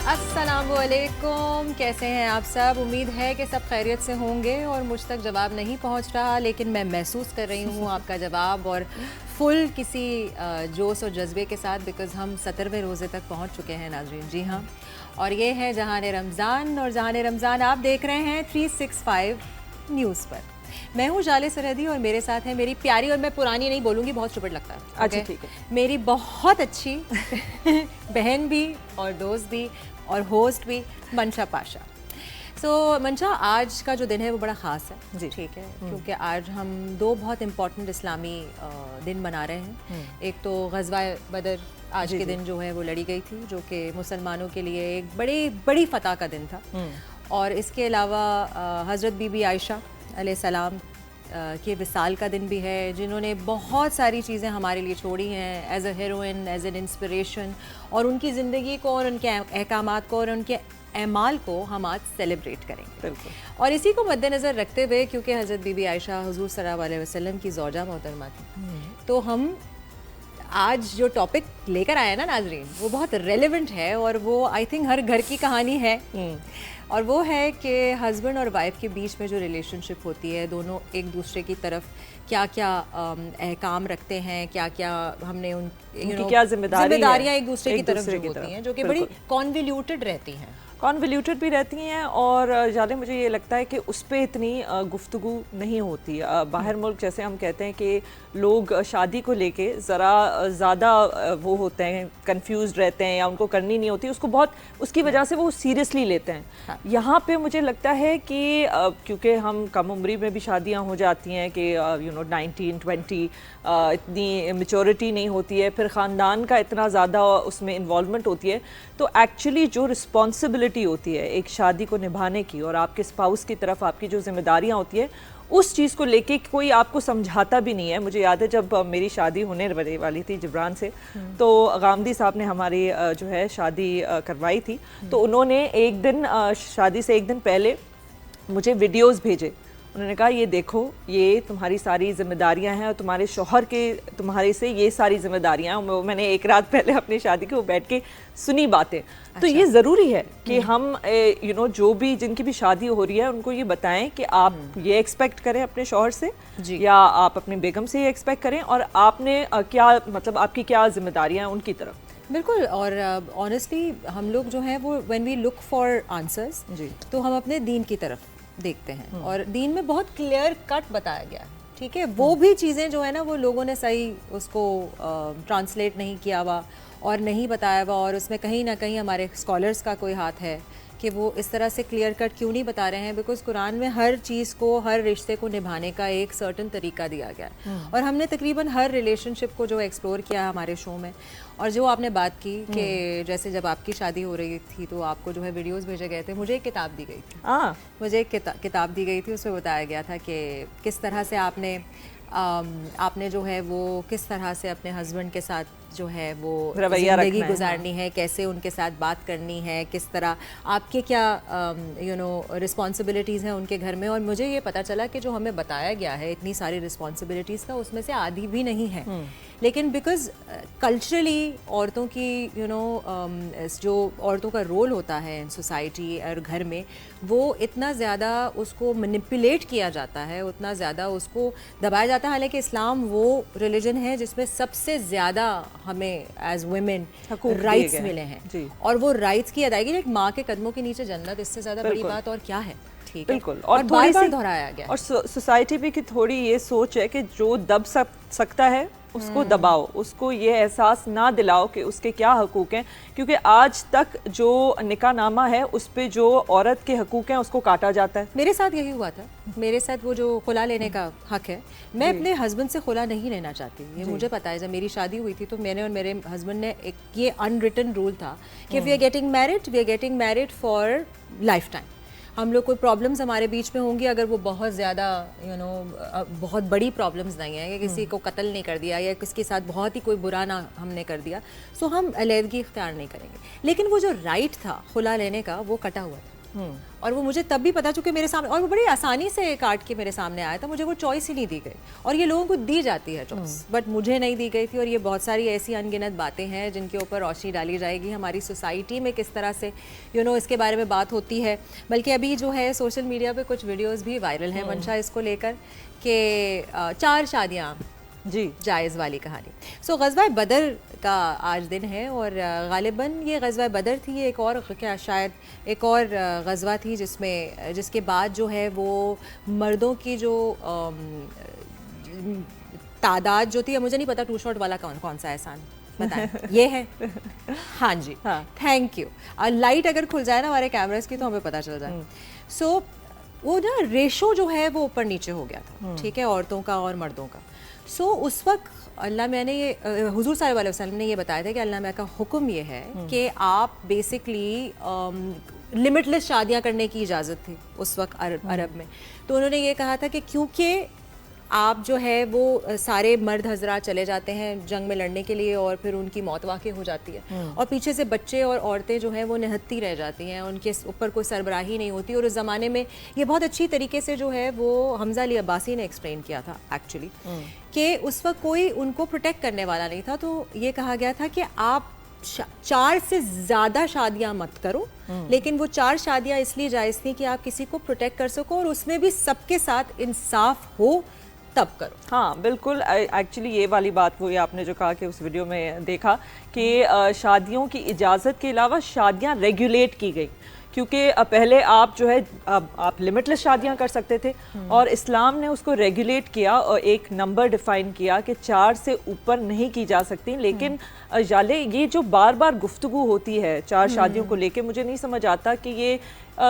अस्सलामुअलैकुम, कैसे हैं आप सब। उम्मीद है कि सब खैरियत से होंगे और मुझ तक जवाब नहीं पहुंच रहा, लेकिन मैं महसूस कर रही हूं आपका जवाब और फुल किसी जोश और जज्बे के साथ, बिकॉज़ हम 17वें रोज़े तक पहुंच चुके हैं नाज़रीन। जी हाँ, और ये है जहान रमज़ान, और जहान रमज़ान आप देख रहे हैं 365 न्यूज़ पर। मैं हूँ जाले सरहदी और मेरे साथ है मेरी प्यारी, और मैं पुरानी नहीं बोलूँगी, बहुत स्टूपिड लगता है। अच्छा ठीक है। मेरी बहुत अच्छी बहन भी और दोस्त भी और होस्ट भी, मंशा पाशा। मंशा, आज का जो दिन है वो बड़ा ख़ास है जी, ठीक है, क्योंकि आज हम दो बहुत इम्पॉर्टेंट इस्लामी दिन मना रहे हैं। एक तो ग़ज़वा बदर आज के दिन जो है वो लड़ी गई थी, जो कि मुसलमानों के लिए एक बड़ी फ़तह का दिन था। और इसके अलावा हज़रत बीबी आयशा अलैहिस्सलाम के विसाल का दिन भी है, जिन्होंने बहुत सारी चीज़ें हमारे लिए छोड़ी हैं as a heroine, as an inspiration, और उनकी ज़िंदगी को और उनके अहकामात को और उनके अमाल को हम आज सेलिब्रेट करेंगे। बिल्कुल। और इसी को मद्देनज़र रखते हुए, क्योंकि हज़रत बीबी आयशा हुज़ूर सल्लल्लाहु अलैहि वसल्लम की ज़ौजा मोहतरमा थी, तो हम आज जो टॉपिक लेकर आए हैं ना नाजरीन, वो बहुत रेलेवेंट है और वो आई थिंक हर घर की कहानी है। और वो है कि हस्बैंड और वाइफ के बीच में जो रिलेशनशिप होती है, दोनों एक दूसरे की तरफ क्या क्या अहकाम रखते हैं, क्या क्या हमने उनकी क्या जिम्मेदारियाँ एक दूसरे की तरफ जो होती हैं, जो कि बड़ी कॉन्वोल्यूटेड रहती हैं, कॉन्वोल्यूटेड भी रहती हैं। और ज़्यादा मुझे ये लगता है कि उस पर इतनी गुफ्तगू नहीं होती। बाहर मुल्क जैसे हम कहते हैं कि लोग शादी को लेके ज़रा ज़्यादा वो होते हैं, कंफ्यूज रहते हैं या उनको करनी नहीं होती, उसको बहुत उसकी वजह से वो सीरियसली लेते हैं। हाँ। यहाँ पे मुझे लगता है कि क्योंकि हम कम उम्री में भी शादियाँ हो जाती हैं कि 19-20 इतनी मेचोरिटी नहीं होती है, फिर ख़ानदान का इतना ज़्यादा उसमें इन्वॉल्वमेंट होती है, तो एक्चुअली जो रिस्पॉन्सिबिलिटी होती है एक शादी को निभाने की और आपके स्पाउस की तरफ आपकी जो जिम्मेदारियाँ होती है, उस चीज़ को लेके कोई आपको समझाता भी नहीं है। मुझे याद है जब मेरी शादी होने वाली थी जिब्रान से, तो गामदी साहब ने हमारी जो है शादी करवाई थी, तो उन्होंने एक दिन शादी से एक दिन पहले मुझे वीडियोज़ भेजे। उन्होंने कहा ये देखो, ये तुम्हारी सारी जिम्मेदारियां हैं और तुम्हारे शौहर के तुम्हारे से ये सारी जिम्मेदारियां हैं। मैंने एक रात पहले अपनी शादी के वो बैठ के सुनी बातें। अच्छा। तो ये ज़रूरी है कि हम जो भी जिनकी भी शादी हो रही है उनको ये बताएं कि आप ये एक्सपेक्ट करें अपने शौहर से, या आप अपनी बेगम से ये एक्सपेक्ट करें, और आपने क्या मतलब आपकी क्या जिम्मेदारियाँ हैं उनकी तरफ। बिल्कुल। और ऑनेस्टली हम लोग जो हैं वो when we look for answers, तो हम अपने दीन की तरफ देखते हैं, और दीन में बहुत क्लियर कट बताया गया है, ठीक है। वो भी चीज़ें जो है ना, वो लोगों ने सही उसको ट्रांसलेट नहीं किया हुआ और नहीं बताया हुआ, और उसमें कहीं ना कहीं हमारे स्कॉलर्स का कोई हाथ है कि वो इस तरह से क्लियर कट क्यों नहीं बता रहे हैं। बिकॉज कुरान में हर चीज़ को, हर रिश्ते को निभाने का एक सर्टन तरीका दिया गया है, और हमने तकरीबन हर रिलेशनशिप को जो एक्सप्लोर किया हमारे शो में। और जो आपने बात की कि जैसे जब आपकी शादी हो रही थी तो आपको जो है वीडियोस भेजे गए थे, मुझे एक किताब दी गई थी। मुझे एक किताब दी गई थी, उसमें बताया गया था कि किस तरह से आपने जो है वो किस तरह से अपने हस्बैंड के साथ जो है वो ज़िंदगी गुजारनी है, कैसे उनके साथ बात करनी है, किस तरह आपके क्या रिस्पॉन्सिबिलिटीज़ हैं उनके घर में। और मुझे ये पता चला कि जो हमें बताया गया है इतनी सारी रिस्पॉन्सिबिलिटीज़ का, उसमें से आधी भी नहीं है, लेकिन बिकॉज कल्चरली औरतों की जो औरतों का रोल होता है इन सोसाइटी और घर में, वो इतना ज़्यादा उसको मैनिपुलेट किया जाता है, उतना ज़्यादा उसको दबाया जाता है। हालांकि इस्लाम वो रिलीजन है जिसमें सबसे ज़्यादा हमें एज वुमेन राइट्स मिले हैं, और वो राइट्स की अदायगी, एक माँ के कदमों के नीचे जन्नत, इससे ज़्यादा बड़ी बात और क्या है। ठीक है, बिल्कुल। और थोड़ी सी दोहराया गया, और सोसाइटी भी की थोड़ी ये सोच है कि जो दब सकता है उसको दबाओ, उसको ये एहसास ना दिलाओ कि उसके क्या हकूक़ हैं, क्योंकि आज तक जो निकाहनामा है उस पे जो औरत के हकूक़ हैं उसको काटा जाता है। मेरे साथ यही हुआ था। मेरे साथ वो जो खुला लेने का हक है, मैं अपने हस्बैंड से खुला नहीं लेना चाहती, ये मुझे पता है। जब मेरी शादी हुई थी तो मैंने और मेरे हस्बैंड ने एक ये अनरिटन रूल था कि we are getting married for lifetime. हम लोग कोई प्रॉब्लम्स हमारे बीच में होंगी, अगर वो बहुत ज़्यादा बहुत बड़ी प्रॉब्लम्स नहीं है, या किसी को कत्ल नहीं कर दिया या किसके साथ बहुत ही कोई बुरा ना हमने कर दिया, सो हम अलहदगी इख्तियार नहीं करेंगे। लेकिन वो जो राइट था खुला लेने का, वो कटा हुआ था। और वो मुझे तब भी पता, चूंकि मेरे सामने, और वो बड़ी आसानी से काट के मेरे सामने आया था, मुझे वो चॉइस ही नहीं दी गई। और ये लोगों को दी जाती है चॉइस, बट मुझे नहीं दी गई थी। और ये बहुत सारी ऐसी अनगिनत बातें हैं जिनके ऊपर रोशनी डाली जाएगी। हमारी सोसाइटी में किस तरह से इसके बारे में बात होती है। बल्कि अभी जो है सोशल मीडिया पे कुछ वीडियोज़ भी वायरल हैं मंशा इसको लेकर कि 4 शादियाँ जी जायज़ वाली कहानी। सो ग़ज़वा बदर का आज दिन है और ग़ालिबन ये ग़ज़वा बदर थी, एक और क्या शायद एक और ग़ज़वा थी जिसके बाद जो है वो मर्दों की जो तादाद जो थी, मुझे नहीं पता टू शॉट वाला कौन सा एहसान बताएं ये है। हाँ जी, हाँ थैंक यू। लाइट अगर खुल जाए ना हमारे कैमरास की तो हमें पता चल जाए। सो वो ना रेशो जो है वो ऊपर नीचे हो गया था, ठीक है, औरतों का और मर्दों का। सो उस वक्त अल्लाह मैंने ये हुजूर सल्लल्लाहु अलैहि वसल्लम ने ये बताया था कि अल्लाह मैं का हुक्म ये है कि आप बेसिकली लिमिटलेस शादियां करने की इजाज़त थी उस वक्त अरब में। तो उन्होंने ये कहा था कि क्योंकि आप जो है वो सारे मर्द हजरात चले जाते हैं जंग में लड़ने के लिए और फिर उनकी मौत वाक़ई हो जाती है और पीछे से बच्चे और औरतें जो हैं वो निहत्ती रह जाती हैं, उनके ऊपर कोई सरबराही नहीं होती। और उस ज़माने में ये बहुत अच्छी तरीके से जो है वो हमज़ा अली अब्बासी ने एक्सप्लेन किया था एक्चुअली कि उस वक्त कोई उनको प्रोटेक्ट करने वाला नहीं था। तो ये कहा गया था कि आप 4 से ज़्यादा शादियां मत करो, लेकिन वो 4 शादियां इसलिए जायज़ थी कि आप किसी को प्रोटेक्ट कर सको और उसमें भी सबके साथ इंसाफ हो तब करो। हाँ बिल्कुल, एक्चुअली ये वाली बात वो आपने जो कहा कि उस वीडियो में देखा कि शादियों की इजाज़त के अलावा शादियां रेगुलेट की गई, क्योंकि पहले आप जो है आप लिमिटलेस शादियां कर सकते थे और इस्लाम ने उसको रेगुलेट किया और एक नंबर डिफाइन किया कि 4 से ऊपर नहीं की जा सकती। लेकिन जाले ये जो बार बार गुफ्तगू होती है 4 शादियों को लेके, मुझे नहीं समझ आता कि ये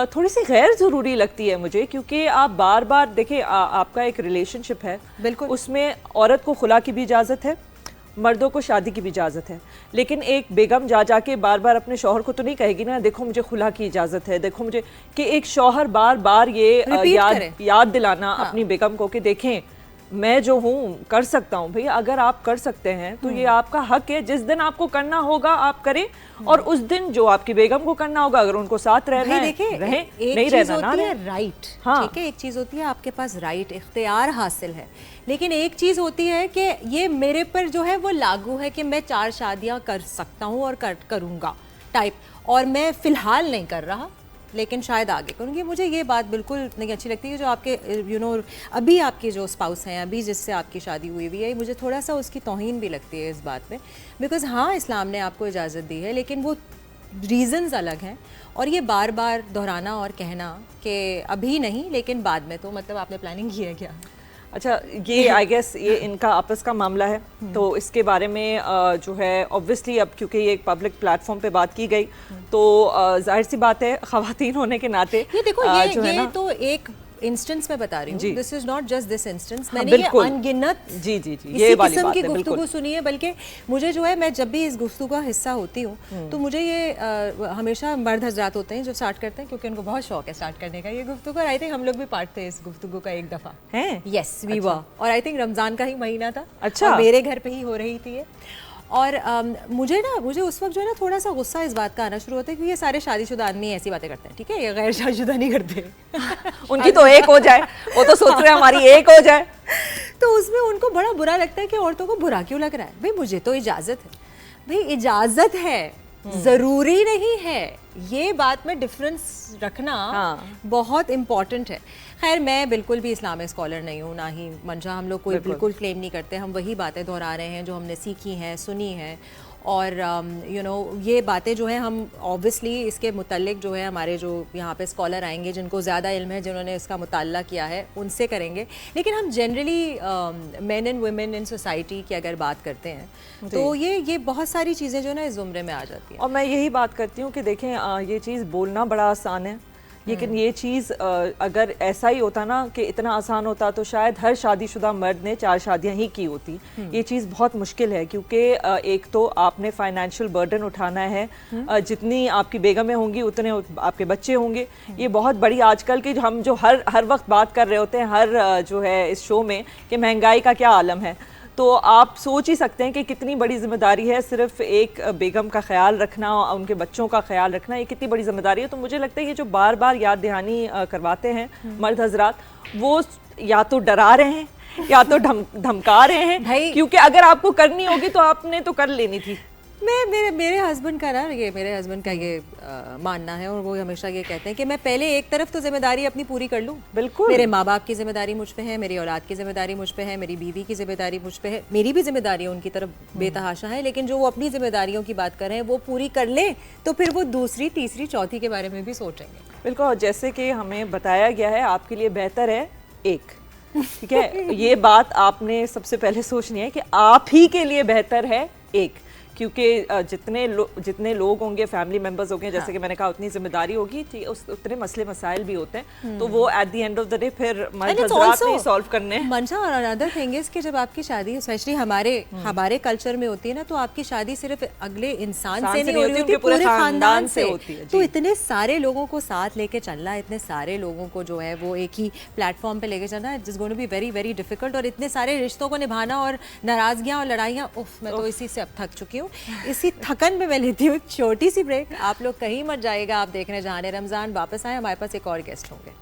थोड़ी सी गैर ज़रूरी लगती है मुझे, क्योंकि आप बार बार देखिए आपका एक रिलेशनशिप है, बिल्कुल उसमें औरत को खुला की भी इजाज़त है, मर्दों को शादी की भी इजाज़त है। लेकिन एक बेगम जाके बार बार अपने शौहर को तो नहीं कहेगी ना देखो मुझे खुला की इजाज़त है, देखो मुझे, कि एक शौहर बार बार ये याद दिलाना अपनी बेगम को कि देखें मैं जो हूँ कर सकता हूँ। भैया अगर आप कर सकते हैं तो ये आपका हक है, जिस दिन आपको करना होगा आप करें और उस दिन जो आपकी बेगम को करना होगा अगर उनको साथ रहना है रहें, नहीं रहना ना रहें। राइट, ठीक है, एक चीज़ होती है आपके पास राइट इख्तियार हासिल है, लेकिन एक चीज़ होती है कि ये मेरे पर जो है वो लागू है कि मैं 4 शादियाँ कर सकता हूँ और करूँगा टाइप, और मैं फ़िलहाल नहीं कर रहा लेकिन शायद आगे करूँगी। मुझे ये बात बिल्कुल नहीं अच्छी लगती है जो आपके अभी आपके जो स्पाउस हैं, अभी जिससे आपकी शादी हुई है, मुझे थोड़ा सा उसकी तौहीन भी लगती है इस बात में, बिकॉज़ हाँ इस्लाम ने आपको इजाज़त दी है लेकिन वो रीज़न्स अलग हैं। और ये बार बार दोहराना और कहना कि अभी नहीं लेकिन बाद में, तो मतलब आपने प्लानिंग की है क्या? अच्छा, ये आई गेस ये इनका आपस का मामला है, तो इसके बारे में जो है ऑब्वियसली अब क्योंकि ये एक पब्लिक प्लेटफॉर्म पे बात की गई तो जाहिर सी बात है ख़वातीन होने के नाते ये देखो ये तो एक इंस्टेंस में बता रही हूँ, this is not just this instance. मैंने ये अनगिनत जी ये वाली किस्म बात की है, गुफ्तगू सुनी है, बल्कि मुझे जो है मैं जब भी इस गुफ्तगू का हिस्सा होती हूँ तो मुझे ये हमेशा मर्द हजरात होते हैं जो स्टार्ट करते हैं क्योंकि उनको बहुत शौक है स्टार्ट करने का ये गुफ्तगू, और आई थिंक हम लोग भी पार्ट थे इस गुफ्तगू का एक दफ़ा है। यस वी वर, और आई थिंक रमज़ान का ही महीना था। अच्छा, मेरे घर पे ही हो रही थी ये। और मुझे उस वक्त जो है ना थोड़ा सा गुस्सा इस बात का आना शुरू होता है कि ये सारे शादीशुदा आदमी ऐसी बातें करते हैं, ठीक है, ये गैर शादीशुदा नहीं करते उनकी तो एक हो जाए, वो तो सोच रहे हैं हमारी एक हो जाए। तो उसमें उनको बड़ा बुरा लगता है कि औरतों को बुरा क्यों लग रहा है। भाई मुझे तो इजाज़त है, भाई इजाज़त है, ज़रूरी नहीं है। ये बात में डिफरेंस रखना बहुत इम्पॉर्टेंट है। खैर मैं बिल्कुल भी इस्लामिक स्कॉलर नहीं हूँ, ना ही मंशा, हम लोग कोई बिल्कुल क्लेम नहीं करते, हम वही बातें दोहरा रहे हैं जो हमने सीखी हैं, सुनी हैं। और ये बातें जो हैं हम ऑब्वियसली इसके मुतल्लिक जो है हमारे जो यहाँ पे स्कॉलर आएंगे जिनको ज़्यादा इल्म है, जिन्होंने इसका मुताल्ला किया है, उनसे करेंगे। लेकिन हम generally main and women in society की अगर बात करते हैं तो ये बहुत सारी चीज़ें जो ना इस ज़ुमरे में आ जाती हैं। और मैं यही बात करती हूँ कि देखें ये चीज़ बोलना बड़ा आसान है, लेकिन ये चीज़ अगर ऐसा ही होता ना कि इतना आसान होता तो शायद हर शादीशुदा मर्द ने 4 शादियां ही की होती। ये चीज़ बहुत मुश्किल है क्योंकि एक तो आपने फाइनेंशियल बर्डन उठाना है, जितनी आपकी बेगमें होंगी उतने आपके बच्चे होंगे। ये बहुत बड़ी आजकल की हम जो हर वक्त बात कर रहे होते हैं हर जो है इस शो में कि महंगाई का क्या आलम है, तो आप सोच ही सकते हैं कि कितनी बड़ी जिम्मेदारी है सिर्फ एक बेगम का ख्याल रखना, उनके बच्चों का ख्याल रखना, ये कितनी बड़ी जिम्मेदारी है। तो मुझे लगता है ये जो बार बार याद दहानी करवाते हैं मर्द हजरात, वो या तो डरा रहे हैं या तो धमका रहे हैं, क्योंकि अगर आपको करनी होगी तो आपने तो कर लेनी थी। मेरे हस्बैंड का ना मेरे हस्बैंड का ये मानना है, और वो हमेशा ये कहते हैं कि मैं पहले एक तरफ तो जिम्मेदारी अपनी पूरी कर लूं। बिल्कुल, मेरे माँ बाप की जिम्मेदारी मुझ पे है, मेरी औलाद की जिम्मेदारी मुझ पे है, मेरी बीवी की जिम्मेदारी मुझ पे है, मेरी भी जिम्मेदारी उनकी तरफ बेतहाशा है, लेकिन जो वो अपनी जिम्मेदारियों की बात कर रहे हैं वो पूरी कर लें तो फिर वो दूसरी, तीसरी, चौथी के बारे में भी सोचेंगे। बिल्कुल, जैसे कि हमें बताया गया है आपके लिए बेहतर है एक, ठीक है, ये बात आपने सबसे पहले सोचनी है कि आप ही के लिए बेहतर है एक, क्योंकि जितने लोग होंगे, फैमिली मेंबर्स होंगे, जैसे कि मैंने कहा, उतनी जिम्मेदारी होगी, उतने मसले मसाइल भी होते हैं, तो वो at the end of the day फिर मर्द हज़रात नहीं सॉल्व करने। मंशा, और अनदर थिंग इज कि जब आपकी शादी स्पेशली हमारे कल्चर में होती है ना, तो आपकी शादी सिर्फ अगले इंसान से नहीं हो रही होती, पूरे खानदान से होती है। तो इतने सारे लोगों को साथ लेके चलना, इतने सारे लोगों को जो है वो एक ही प्लेटफॉर्म पे लेके चलना, it is going to be very very difficult. और इतने सारे रिश्तों को निभाना, और नाराजगियां और लड़ाइयाँ, उफ, मैं तो इसी से अब थक चुकी हूँ। इसी थकन में मैं लेती हूँ एक छोटी सी ब्रेक। आप लोग कहीं मत जाइएगा, आप देख रहे हैं जहाने रमजान। वापस आए, हमारे पास एक और गेस्ट होंगे।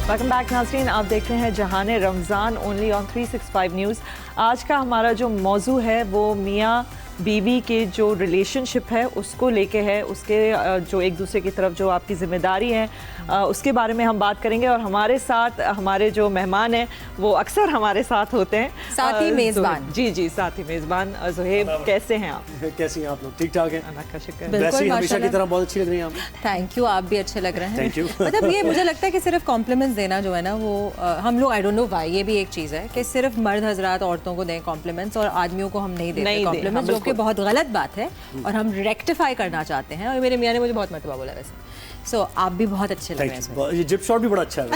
वेलकम बैक नाज़रीन, आप देख रहे हैं जहाने रमज़ान ओनली ऑन 365 न्यूज़। आज का हमारा जो मौजू है वो मियाँ बीवी के जो रिलेशनशिप है उसको लेके है, उसके जो एक दूसरे की तरफ जो आपकी ज़िम्मेदारी है उसके बारे में हम बात करेंगे। और हमारे साथ हमारे जो मेहमान हैं वो अक्सर हमारे साथ होते हैं, साथ ही मेज़बान। जी, साथ ही मेज़बान। ज़ुहैब, कैसे हैं आप? कैसी हैं आप लोग? ठीक ठाक हैं? अल्लाह का शुक्र। वैसे ही हमेशा की तरह बहुत अच्छी लग रही हैं आप। थैंक यू, आप भी अच्छे लग रहे हैं। Thank you. मतलब ये मुझे लगता है कि सिर्फ कॉम्प्लीमेंट्स देना जो है ना, वो हम लोग, आई डोंट नो व्हाई, ये भी एक चीज़ है कि सिर्फ मर्द हजरात औरतों को दें कॉम्प्लीमेंट्स और आदमियों को हम नहीं देते कॉम्प्लीमेंट्स, जो कि बहुत गलत बात है और हम रेक्टिफाई करना चाहते हैं। और मेरे मियाँ ने मुझे बहुत मरतबा बोला वैसे। सो आप भी बहुत अच्छे लग रहे हैं। ये जिप शॉट भी बड़ा अच्छा है।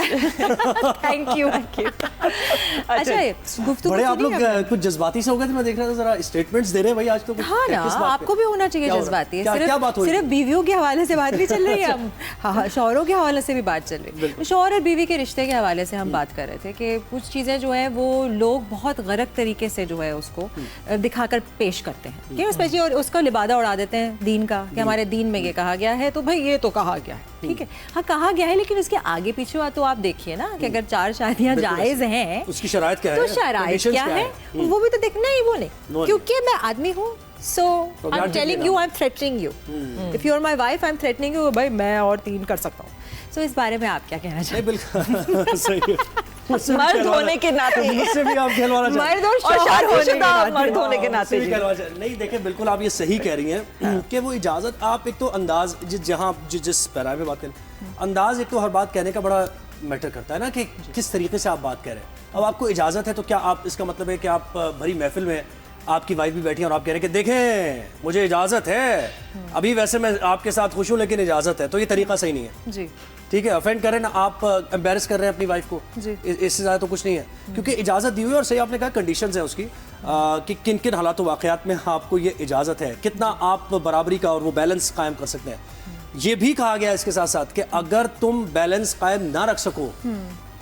Thank you. अच्छा, गुफ्तगू बड़े आप लोग कुछ जज़बाती से हो गए थे, मैं देख रहा था, जरा स्टेटमेंट्स दे रहे हैं भाई आज तो। हाँ ना, आपको भी होना चाहिए जज्बाती। सिर्फ बीवियों के हवाले से बात नहीं चल रही है, हम शौहरों के हवाले से भी बात चल रही है। शौहर और बीवी के रिश्ते के हवाले से हम बात कर रहे थे कि कुछ चीज़ें जो है वो लोग बहुत गलत तरीके से जो है उसको दिखाकर पेश करते हैं, कि स्पेशली, और उसका लिबादा उड़ा देते हैं दीन का, कि हमारे दीन में ये कहा गया है, तो भाई ये तो कहा गया है, ठीक है, हाँ कहा गया है, लेकिन उसके आगे पीछे तो आप देखिए ना कि अगर 4 शादियां जायज हैं, उसकी शराइत क्या है, तो शराइत क्या है, वो भी तो देखना ही, वो नहीं, क्योंकि मैं आदमी हूँ। So I'm telling you, I'm threatening you. If you're my wife, I'm threatening you. भाई मैं और 3 कर सकता हूँ। So इस बारे में आप क्या कहना चाहते हैं? बिल्कुल सही है। मर्द होने के नाते, मुझसे भी आप कहलवाना चाहते हैं, मर्द और शादीशुदा मर्द होने के नाते नहीं। देखिए, बिल्कुल आप ये सही कह रही हैं कि वो इजाज़त, आप एक तो अंदाज जिस पैरा में बात करें, अंदाज एक तो हर बात कहने का बड़ा मैटर करता है ना, कि किस तरीके से आप बात कह रहे हैं। अब आपको इजाज़त है तो क्या आप, इसका मतलब है कि आप भरी महफिल में, आपकी वाइफ भी बैठी है और आप कह रहे हैं कि देखें मुझे इजाज़त है, अभी वैसे मैं आपके साथ खुश हूँ लेकिन इजाज़त है, तो ये तरीका सही नहीं है जी। ठीक है, ऑफेंड कर रहे हैं ना आप, एम्बेरस कर रहे हैं अपनी वाइफ को, इससे ज़्यादा तो कुछ नहीं है, क्योंकि इजाज़त दी हुई है। और सही आपने कहा, कंडीशंस हैं उसकी, कि किन किन हालात वाक़यात में आपको ये इजाज़त है, कितना आप बराबरी का और वो बैलेंस कायम कर सकते हैं। ये भी कहा गया है इसके साथ साथ कि अगर तुम बैलेंस कायम ना रख सको,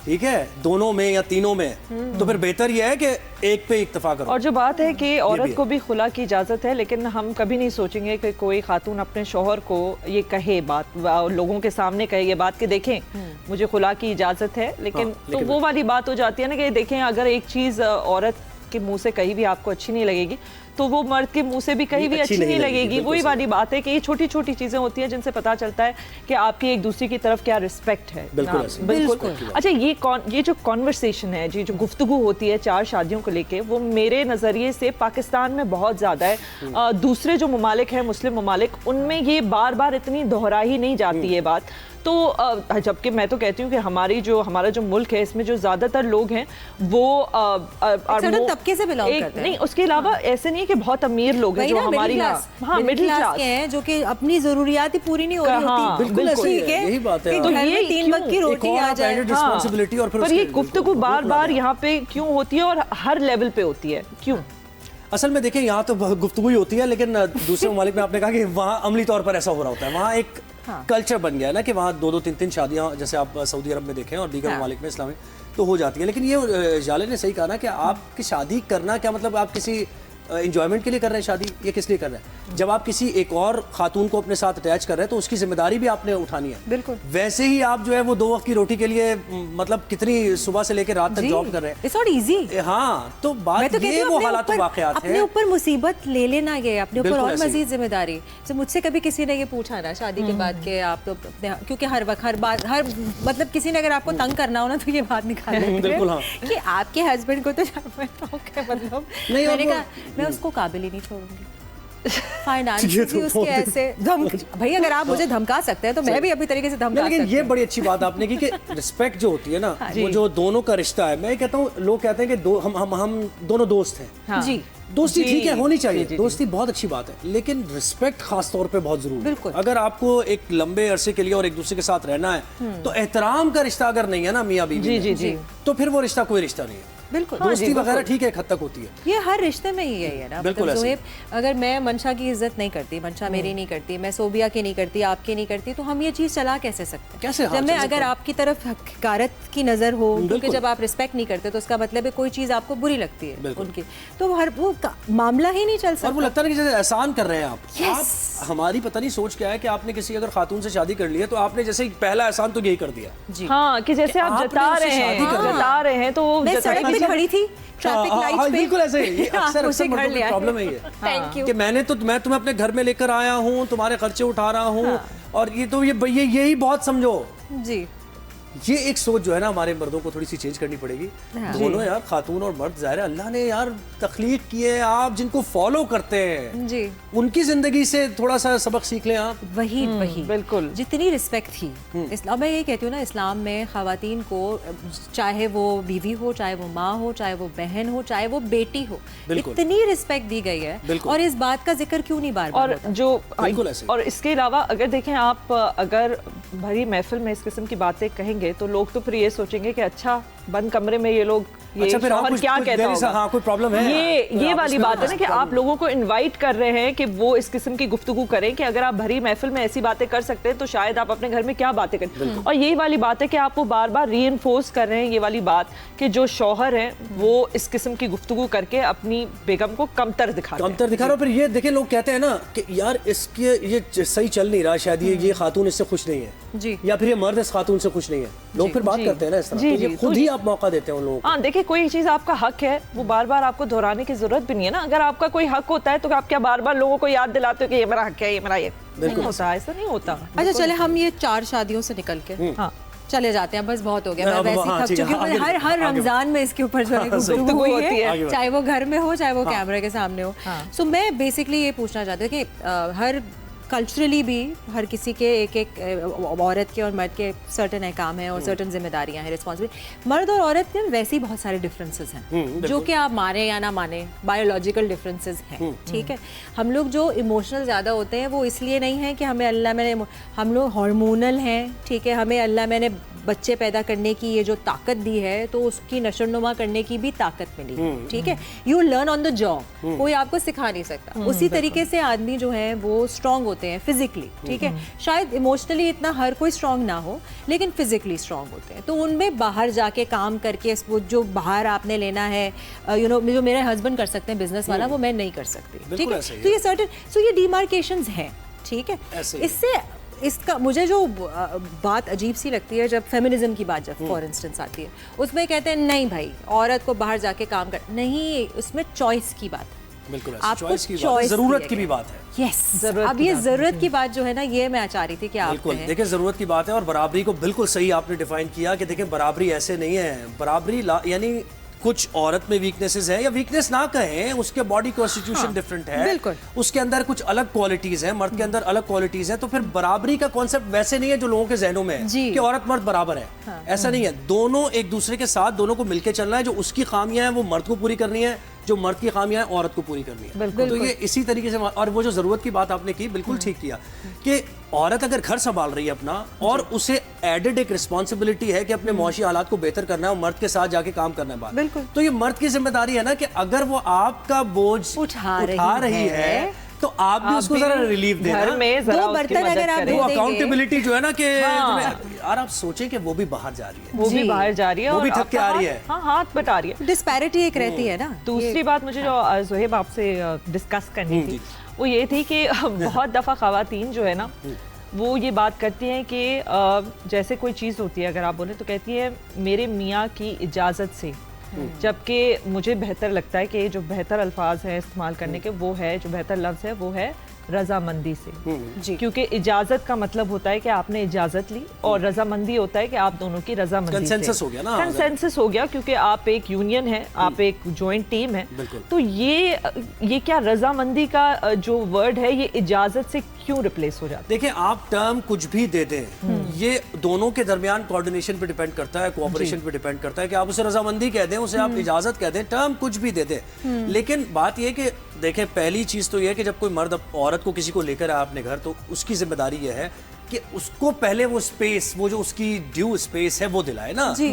ठीक है, दोनों में या तीनों में, तो फिर बेहतर यह है कि एक पे इक्तफा करो। और जो बात है कि औरत को भी खुला की इजाज़त है, लेकिन हम कभी नहीं सोचेंगे कि कोई खातून अपने शौहर को ये कहे, बात लोगों के सामने कहे ये बात कि देखें मुझे खुला की इजाज़त है, लेकिन तो वो वाली बात हो जाती है ना कि देखें, अगर एक चीज़ औरत के मुंह से कहीं भी आपको अच्छी नहीं लगेगी, तो वो मर्द के मुंह से भी कहीं भी अच्छी नहीं लगेगी। वही वाली बात है कि ये छोटी छोटी चीजें होती हैं जिनसे पता चलता है कि आपकी एक दूसरे की तरफ क्या रिस्पेक्ट है। बिल्कुल। अच्छा, ये जो कॉन्वर्सेशन है, ये जो गुफ्तगू होती है 4 शादियों को लेके, वो मेरे नज़रिए से पाकिस्तान में बहुत ज़्यादा है। दूसरे जो ममालिक हैं, मुस्लिम ममालिक, उनमें ये बार बार इतनी दोहराई नहीं जाती है बात। तो जबकि मैं तो कहती हूँ कि हमारा जो मुल्क है, इसमें जो ज़्यादातर लोग हैं वो तबके से बिलोंग करते हैं। नहीं, उसके अलावा ऐसे नहीं है कि बहुत अमीर लोग हैं जो हमारी मिडिल क्लास के हैं, जो कि अपनी जरूरियात ही पूरी नहीं हो रही होती। बिल्कुल ठीक है, यही बात है। तो ये 3 वक्त की रोटी आ जाए, रिस्पांसिबिलिटी, और पर ये गुफ्तगू बार बार यहाँ पे क्यों होती है और हर लेवल पे होती है, क्यों? असल में देखें, यहाँ तो गुफ्तगू ही होती है, लेकिन दूसरे ममालिक में आपने कहा कि वहाँ अमली तौर पर ऐसा हो रहा होता है। वहाँ एक कल्चर बन गया है ना कि वहाँ 2-2, 3-3 शादियाँ, जैसे आप सऊदी अरब में देखें और दीगर ममालिक में इस्लामिक, तो हो जाती है। लेकिन ये जाले ने सही कहा ना कि आपकी शादी करना क्या मतलब आप किसी एंजॉयमेंट के लिए कर रहे हैं शादी, ये किस लिए कर रहे हैं? जब आप किसी एक और खातून को अपने साथ अटैच कर रहे हैं तो उसकी जिम्मेदारी भी आपने उठानी है। बिल्कुल। वैसे ही आप जो है वो 2 वक्त की रोटी के लिए मतलब कितनी सुबह से लेकर रात तक जॉब कर रहे हैं। It's not easy. हाँ, तो बात ये वो हालात वाकयात है। अपने ऊपर मुसीबत ले लेना ये, अपने ऊपर बिल्कुल और ऐसे ही। मजीद जिम्मेदारी। तो मुझसे कभी किसी ने ये पूछा ना शादी के बाद के आप तो क्योंकि हर वक्त हर बात हर मतलब किसी ने अगर आपको तंग करना हो ना तो ये बात निकाल लेते हैं बिल्कुल, हाँ। कि आपके हस्बैंड को तो मतलब नहीं, और मैंने वो- कहा मैं उसको काबिल ही नहीं छोड़ूंगी। फाइनेंशियली उसके ऐसे भाई अगर आप मुझे धमका सकते हैं तो मैं भी अपनी तरीके से धमका लेकिन सकती ये हूँ। बड़ी अच्छी बात आपने की कि रिस्पेक्ट जो होती है ना वो जो दोनों का रिश्ता है। मैं कहता हूँ लोग कहते हैं कि हम दोनों दोस्त हैं। हाँ। जी दोस्ती जी, ठीक है, होनी चाहिए, जी, जी, दोस्ती बहुत अच्छी बात है, लेकिन रिस्पेक्ट खास तौर पे बहुत जरूरी है। बिल्कुल। अगर आपको एक लंबे अरसे के लिए और एक दूसरे के साथ रहना है तो एहतराम का रिश्ता अगर नहीं है ना मियाँ बीवी जी, में, जी, जी। तो फिर वो रिश्ता कोई रिश्ता नहीं है। बिल्कुल। दोस्ती वगैरह ठीक है, एक हद तक होती है। ये हर रिश्ते में ही यही है ना। बिल्कुल मतलब ऐसे ही। ज़ोहेब अगर मैं मंशा की इज्जत नहीं करती, मंशा मेरी नहीं करती, मैं सोबिया की नहीं करती, आपकी नहीं करती, तो हम ये चीज़ चला कैसे सकते हैं? कैसे? हाँ, जब मैं चल सकता अगर है। आपकी तरफ हकारत की नज़र हो, क्योंकि बिल्कुल। जब आप रिस्पेक्ट नहीं करते तो उसका मतलब है कोई चीज़ आपको बुरी लगती है बिल्कुल। उनकी, तो हर वो मामला ही नहीं चल और वो सकता। लगता है कि जैसे एहसान कर रहे हैं आप। Yes. आप हमारी पता नहीं सोच क्या है कि आपने किसी अगर खातून से शादी कर ली है तो आपने जैसे ही पहला एहसान तो यही कर दिया। जी हाँ, कि जैसे आप आपने जता उससे रहे शादी कर ली। जता रहे हैं तो वो मैं जता सड़क पे खड़ी थी ट्रैफिक हाँ, लाइट हाँ, पे, बिल्कुल ऐसे ही। ये अक्सर मुझे घर मर्दों की लिया प्रॉब्लम है ये। थैंक यू कि मैं तुम्हें अपने घर में लेकर आया हूँ, तुम्हारे खर्चे उठा रहा हूँ और ये तो ये यही बहुत समझो। जी। ये एक सोच जो है ना हमारे मर्दों को थोड़ी सी चेंज करनी पड़ेगी। हाँ। दोनों यार, खातून और मर्द, जाहिर है अल्लाह ने यार तख्लीक किए हैं, आप जिनको फॉलो करते हैं जी उनकी जिंदगी से थोड़ा सा सबक सीख लें आप। वही बिल्कुल। जितनी रिस्पेक्ट थी इस्लाम में, ये कहती हूँ ना, इस्लाम में ख़वातीन को चाहे वो बीवी हो, चाहे वो माँ हो, चाहे वो बहन हो, चाहे वो बेटी हो, बिल्कुल। इतनी रिस्पेक्ट दी गई है। बिल्कुल। और इस बात का जिक्र क्यों नहीं बार बार और होता? जो बिल्कुल ऐसे। और इसके अलावा अगर देखें आप, अगर भरी महफिल में इस किस्म की बातें कहेंगे तो लोग तो फिर ये सोचेंगे कि अच्छा बंद कमरे में ये लोग अच्छा, फिर शौहर कुछ क्या कहता देर से- होगा। हाँ, कोई प्रॉब्लम है। ये आप वाली इसमें बात है ना कि प्रॉब्लम। आप लोगों को इनवाइट कर रहे हैं कि वो इस किस्म की गुफ्तगू करें कि अगर आप भरी महफिल में ऐसी बातें कर सकते हैं तो शायद आप अपने घर में क्या बातें करें। और यही वाली बात है कि आप वो बार बार रीइंफोर्स कर रहे हैं ये वाली बात कि जो शौहर हैं वो इस किस्म की गुफ्तगू करके अपनी बेगम को कमतर दिखाते हैं। कमतर दिखा रहा हूँ। फिर ये देखें, लोग कहते हैं ना कि यार इसके ये सही चल नहीं रहा, शायद ये खातून इससे खुश नहीं है, जी। या फिर ये मर्द इस खातून से खुश नहीं है। लोग फिर बात करते हैं ना इस तरह। जी, तो ये जी, खुद तो ही आप मौका देते हैं उन लोगों को। हाँ, देखिए कोई चीज़ आपका हक है वो बार बार आपको दोहराने की जरूरत भी नहीं है ना। अगर आपका कोई हक होता है तो आप क्या बार बार लोगों को याद दिलाते हो कि ये मेरा हक है, ये मेरा ये नहीं होता, ऐसा नहीं होता। अच्छा चले हम ये 4 शादियों से निकल के हाँ, चले जाते हैं, बस बहुत हो गया। मैं अब वैसे ही हाँ, थक ठीक है, चुकी हूँ। आगे हर बढ़ो, हर आगे रमजान में इसके ऊपर जो है गुफ्तगू गुफ्तगू हुई होती है। है, चाहे वो घर में हो चाहे वो कैमरे के सामने हो। सो मैं बेसिकली ये पूछना चाहती हूँ कि हर कल्चरली भी हर किसी के एक औरत के और मर्द के सर्टन अहकाम हैं और सर्टन जिम्मेदारियां हैं, रिस्पॉन्सिबिलिटी। मर्द और औरत के वैसे ही बहुत सारे डिफरेंसेस हैं जो कि आप माने या ना माने, बायोलॉजिकल डिफरेंसेस हैं। ठीक है, हम लोग जो इमोशनल ज़्यादा होते हैं वो इसलिए नहीं है कि हमें अल्लाह मैंने, हम लोग हार्मोनल हैं। ठीक है, हमें अल्लाह मैंने बच्चे पैदा करने की ये जो ताकत दी है तो उसकी नशोनुमा करने की भी ताकत मिली है। ठीक है, you learn on the job, कोई आपको सिखा नहीं सकता। उसी तरीके से आदमी जो है वो स्ट्रांग होते हैं फिजिकली। ठीक है, शायद इमोशनली इतना हर कोई स्ट्रांग ना हो लेकिन फिजिकली स्ट्रांग होते हैं। तो उनमें बाहर जाके काम करके वो जो बाहर आपने लेना है, यू नो, जो मेरे हस्बैंड कर सकते हैं बिजनेस वाला, वो मैं नहीं कर सकती। ठीक बिल्कुल है, ऐसे ही तो ये सर्टेन, सो ये डिमार्केशंस हैं। ठीक है, ऐसे ही। इससे इसका मुझे जो बात अजीब सी लगती है जब फेमिनिज्म की बात जब फॉर इंस्टेंस आती है, उसमें कहते हैं नहीं भाई औरत को बाहर जाके काम कर, नहीं, उसमें चॉइस की बात है। बिल्कुल ऐसे। आपको चॉइस की बात है, choice जरूरत दिया की भी गया। बात है। यस, जरूरत अब की ये बात जरूरत की बात जो है ना, ये मैं चाह रही थी कि आप बिल्कुल कहें। देखिए, जरूरत की बात है। और बराबरी को बिल्कुल सही आपने डिफाइन किया कि देखिए बराबरी ऐसे नहीं है। बराबरी यानी कुछ औरत में वीकनेसेस है, या वीकनेस ना कहें, उसके बॉडी कॉन्स्टिट्यूशन डिफरेंट है, बिल्कुल। उसके अंदर कुछ अलग क्वालिटीज हैं, मर्द के अंदर अलग क्वालिटीज हैं। तो फिर बराबरी का कॉन्सेप्ट वैसे नहीं है जो लोगों के जहनों में है जी। कि औरत मर्द बराबर है। ऐसा नहीं है, दोनों एक दूसरे के साथ, दोनों को मिलकर चलना है। जो उसकी खामियां हैं वो मर्द को पूरी करनी है, जो मर्द की खामियां हैं औरत को पूरी करनी है। तो ये इसी तरीके से। और वो जो जरूरत की बात आपने की, बिल्कुल ठीक किया कि औरत अगर घर संभाल रही है अपना, और उसे एडेड एक रिस्पॉन्सिबिलिटी है कि अपने मुआशी हालात को बेहतर करना है और मर्द के साथ जाके काम करना है बात, बिल्कुल। तो ये मर्द की जिम्मेदारी है ना कि अगर वो आपका बोझ उठा रही है तो आप भी उसको जरा रिलीफ देना। घर में जरा दो उसकी बर्तन मदद अगर आप करें। वो दे देंगे। अकाउंटेबिलिटी जो है ना कि हाँ। यार आप सोचें कि वो भी बाहर जा रही है, वो भी जी। बाहर जा रही है वो भी और थक के आपका आ रही हाथ- है। हाँ, हाथ बटा रही है। डिस्पैरिटी एक रहती है ना। दूसरी बात मुझे जो ज़ोहेब आपसे डिस्कस करनी थी जी। वो ये थी कि बहुत दफ़ा ख़वातीन जो है ना वो ये बात करती हैं कि जैसे कोई चीज़ होती है, अगर आप बोले तो कहती है मेरे मियाँ की इजाज़त से, जबकि मुझे बेहतर लगता है कि जो बेहतर अल्फाज हैं इस्तेमाल करने के वो है, जो बेहतर लफ्ज़ है वो है रजामंदी से। जी। क्योंकि इजाजत का मतलब होता है कि आपने इजाजत ली और रजामंदी होता है कि आप दोनों की रजामंदी से। कंसेंसस हो गया ना, कंसेंसस हो गया, क्योंकि आप एक यूनियन है, आप एक जॉइंट टीम है। बिल्कुल। तो ये क्या रजामंदी का जो वर्ड है ये इजाजत से क्यों रिप्लेस हो जाता है? देखिए आप टर्म कुछ भी दे दें, ये दोनों के दरमियान कोऑर्डिनेशन पे डिपेंड करता है, कोऑपरेशन पे डिपेंड करता है कि आप उसे रजामंदी कह दें, उसे आप इजाजत कह दें, टर्म कुछ भी दे दें। लेकिन बात ये कि देखें पहली चीज तो ये है कि जब कोई मर्द औरत को किसी को लेकर आए अपने घर तो उसकी जिम्मेदारी ये है कि उसको पहले वो स्पेस, वो जो उसकी ड्यू स्पेस है वो दिलाए ना, जी।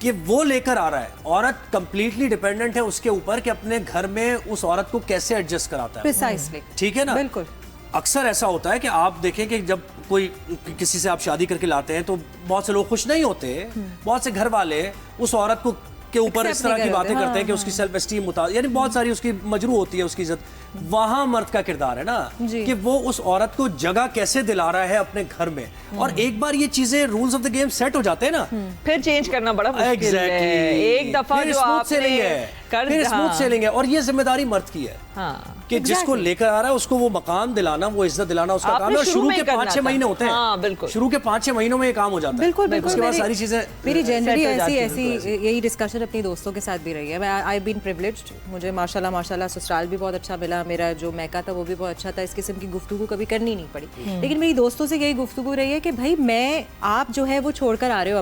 कि वो लेकर आ रहा है। औरत कंप्लीटली डिपेंडेंट है उसके ऊपर कि अपने घर में उस औरत को कैसे एडजस्ट कराता है। प्रिसाइसली। ठीक है ना? बिल्कुल। अक्सर ऐसा होता है कि आप देखें कि जब कोई किसी से आप शादी करके लाते हैं तो बहुत से लोग खुश नहीं होते, बहुत से घर वाले उस औरत को के ऊपर इस Accept तरह नहीं की बातें करते, करते हैं कि उसकी सेल्फ एस्टीम यानी बहुत सारी उसकी मजरू होती है उसकी इज्जत। वहां मर्द का किरदार है ना जी। कि वो उस औरत को जगह कैसे दिला रहा है अपने घर में, और एक बार ये चीजें rules of the game set हो जाते हैं ना, फिर चेंज करना बड़ा मुश्किल है। एक दफा फिर जो स्मूथ आपने सेलिंग है, कर फिर हाँ, स्मूथ सेलिंग है, और ये जिम्मेदारी मर्द की है हाँ। कि जिसको लेकर आ रहा है उसको वो मकाम दिलाना, वो इज्जत दिलाना उसका आपने काम है। और शुरू शुरू में के करना 5-6 था। महीने होते हैं। हाँ, बिल्कुल। शुरू के 5-6 महीनों में ये काम हो जाता है। बिल्कुल बिल्कुल। उसके बाद मेरी- सारी चीजें मेरी जनरली set हो जाती ऐसी हैं, ऐसी यही डिस्कशन अपनी दोस्तों के साथ भी रही है। मैं आई बीन प्रिविलेज्ड, मुझे माशाल्लाह ससुराल भी बहुत अच्छा मिला, मेरा जो मैका था वो भी बहुत अच्छा था, इस किस्म की गुफ्तगू कभी करनी नहीं पड़ी। लेकिन मेरी दोस्तों से यही गुफ्तगू रही है कि भाई आप जो है वो छोड़कर आ रहे हो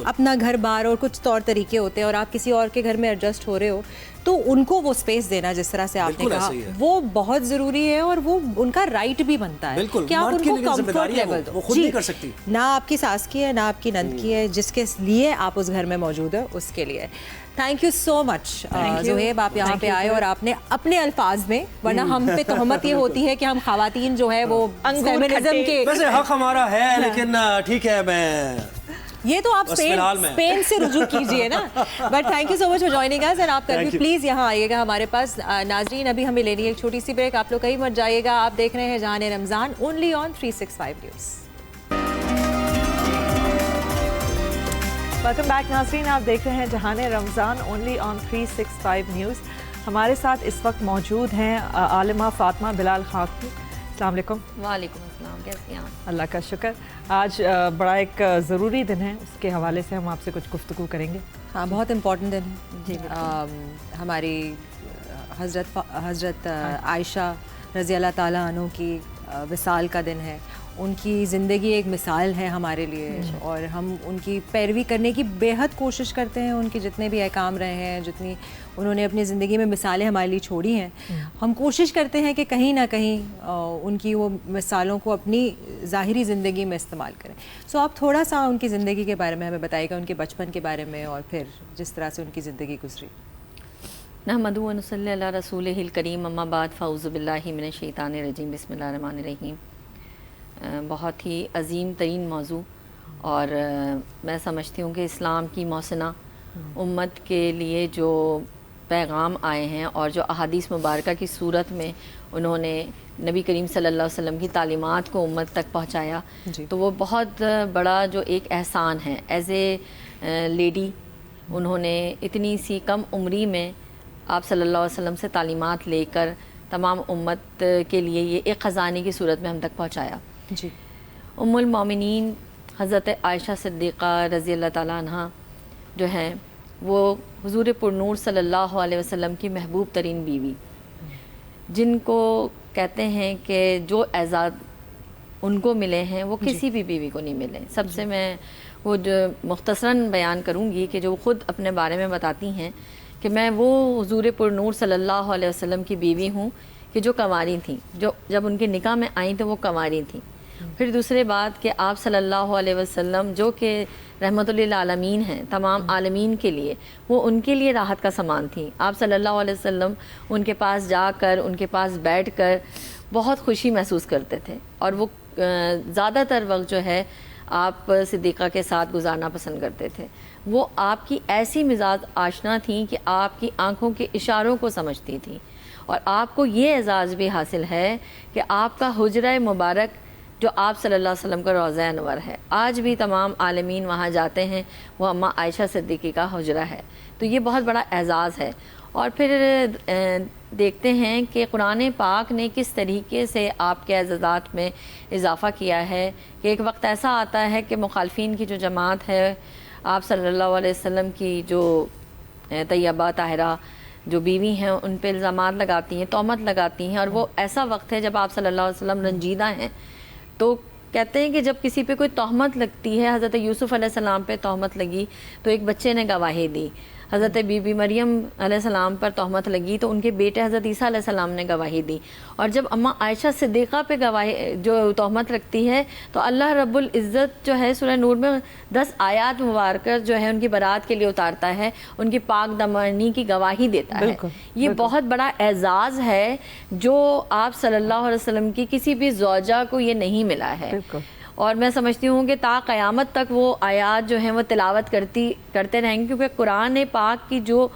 अपना घर बार, और कुछ तौर तरीके होते हैं, और आप किसी और के घर में एडजस्ट हो रहे हो, तो उनको वो स्पेस देना जिस तरह से आपने बिल्कुल कहा ऐसे ही है। वो बहुत जरूरी है, और वो उनका राइट भी बनता है बिल्कुल, कि आप मर्द की उनको लेकिन कंफर्ट जिम्मेदारी है लेवल वो दो। खुद जी, नहीं कर सकती। ना आपकी सास की है ना आपकी नंद की है, जिसके लिए आप उस घर में मौजूद है उसके लिए। Thank you so much Zoheb, आप यहाँ पे आए और आपने अपने अल्फाज में, वरना हम पे तोहमत ये होती है कि हम खवातीन जो है वो फेमिनिज्म के, वैसे हक हमारा है, लेकिन ठीक है, मैं ये तो आप बस फिलहाल में। स्पेन से रुजू कीजिए ना। But thank you so much for joining us, and आप कभी Thank you. प्लीज़ यहाँ आइएगा हमारे पास। नाजरीन अभी हमें लेनी है एक छोटी सी ब्रेक, आप लोग कहीं मत जाइएगा। आप देख रहे हैं जहान Ramzan only on 365 news. Welcome back नाज़रीन, आप देख रहे हैं जहान रमज़ान ओनली ऑन 365 न्यूज़। हमारे साथ इस वक्त मौजूद हैं आलिमा फातिमा बिलाल खातून। अस्सलाम वालेकुम। वालेकुम अस्सलाम, कैसे हैं आप? अल्लाह का शुक्र। आज बड़ा एक ज़रूरी दिन है, उसके हवाले से हम आपसे कुछ गुफ्तगू करेंगे। हाँ, बहुत इम्पोर्टेंट दिन है जी। हमारी हज़रत आयशा रज़ी अल्लाह ताला अन्हु की विसाल का दिन है। उनकी ज़िंदगी एक मिसाल है हमारे लिए, और हम उनकी पैरवी करने की बेहद कोशिश करते हैं। उनके जितने भी अहकाम रहे हैं, जितनी उन्होंने अपनी ज़िंदगी में मिसालें हमारे लिए छोड़ी हैं, हम कोशिश करते हैं कि कहीं ना कहीं उनकी वो मिसालों को अपनी ज़ाहिरी ज़िंदगी में इस्तेमाल करें। सो आप थोड़ा सा उनकी ज़िंदगी के बारे में हमें बताइएगा, उनके बचपन के बारे में, और फिर जिस तरह से उनकी ज़िंदगी गुजरी। नहमदु व नसल्ली अला रसूलिहिल करीम, अम्मा बाद, फ़ऊज़ु बिल्लाहि मिनश शैतानिर रजीम, बिस्मिल्लाहिर रहमानिर रहीम। बहुत ही अजीम तरीन मौजू, और मैं समझती हूँ कि इस्लाम की मौसना उम्मत के लिए जो पैगाम आए हैं और जो अहादीस मुबारका की सूरत में उन्होंने नबी करीम सल्लल्लाहु अलैहि वसल्लम की तालीमात को उम्मत तक पहुँचाया, तो वो बहुत बड़ा जो एक एहसान है। एज़ ए लेडी उन्होंने इतनी सी कम उम्री में आप सल्लल्लाहु अलैहि वसल्लम से तालीमात लेकर तमाम उम्मत के लिए ये एक ख़जाने की सूरत में हम तक पहुँचाया। जी। उम्मुल मोमिनीन हज़रत आयशा सिद्दीक़ा रज़ी अल्लाह ताला अन्हा जो हैं वो हुज़ूर पुरनूर सल्लल्लाहु अलैहि वसल्लम की महबूब तरीन बीवी, जिनको कहते हैं कि जो एज़ाद उनको मिले हैं वो किसी भी बीवी को नहीं मिले। सबसे मैं वो जो मुख्तसरन बयान करूँगी कि जो ख़ुद अपने बारे में बताती हैं कि मैं वो हुज़ूर पुरनूर सल्लल्लाहु अलैहि वसल्लम की बीवी हूँ कि जो कंवारी थी, जो जब उनके निकाह में आई तो वो कंवारी थी, फिर दूसरे बात कि आप सल्लल्लाहु अलैहि वसल्लम जो कि रहमतुल्लिल आलमीन हैं, तमाम आलमीन के लिए, वो उनके लिए राहत का सामान थी। आप सल्लल्लाहु अलैहि वसल्लम उनके पास जाकर, उनके पास बैठकर बहुत खुशी महसूस करते थे और वो ज़्यादातर वक्त जो है आप सिद्दीक़ा के साथ गुजारना पसंद करते थे। वो आपकी ऐसी मिजाज आशना थी कि आपकी आंखों के इशारों को समझती थी और आपको ये एजाज़ भी हासिल है कि आपका हुजरा मुबारक जो आप सल्लल्लाहु अलैहि वसल्लम का रोज़ा अनवर है, आज भी तमाम आलमीन वहाँ जाते हैं, वो अम्मा आयशा सिद्दीक़ी का हुजरा है। तो ये बहुत बड़ा एजाज़ है। और फिर देखते हैं कि कुरान पाक ने किस तरीके से आपके एज़ाज़ात में इजाफ़ा किया है कि एक वक्त ऐसा आता है कि मुखालफिन की जो जमात है, आप सल्लल्लाहु अलैहि वसल्लम की जो तैयबा ताहिरा जो बीवी हैं उन पे इल्ज़ामात लगाती हैं, तोहमत लगाती हैं, और वो ऐसा वक्त है जब आप सल्लल्लाहु अलैहि वसल्लम रंजीदा हैं। तो कहते हैं कि जब किसी पे कोई तोहमत लगती है, हज़रत यूसुफ़ अलैहिस्सलाम पे तोहमत लगी तो एक बच्चे ने गवाही दी, हज़रत बीबी मरियम अलैहिस्सलाम पर तोहमत लगी तो उनके बेटे हज़रत ईसा अलैहिस्सलाम ने गवाही दी, और जब अम्मा आयशा सिद्दीक़ा पे गवाही जो तोहमत रखती है तो अल्लाह रब्बुल इज़्ज़त जो है सूरह नूर में 10 आयात मुबारक जो है उनकी बरात के लिए उतारता है, उनकी पाक दमनी की गवाही देता है। ये बहुत बड़ा एजाज़ है जो आप सल्लल्लाहु अलैहि वसल्लम की किसी भी ज़ौजा को ये नहीं मिला है। और मैं समझती हूँ कि ता क़यामत तक वो आयात जो हैं वो तिलावत करते रहेंगे, क्योंकि कुरान पाक की जो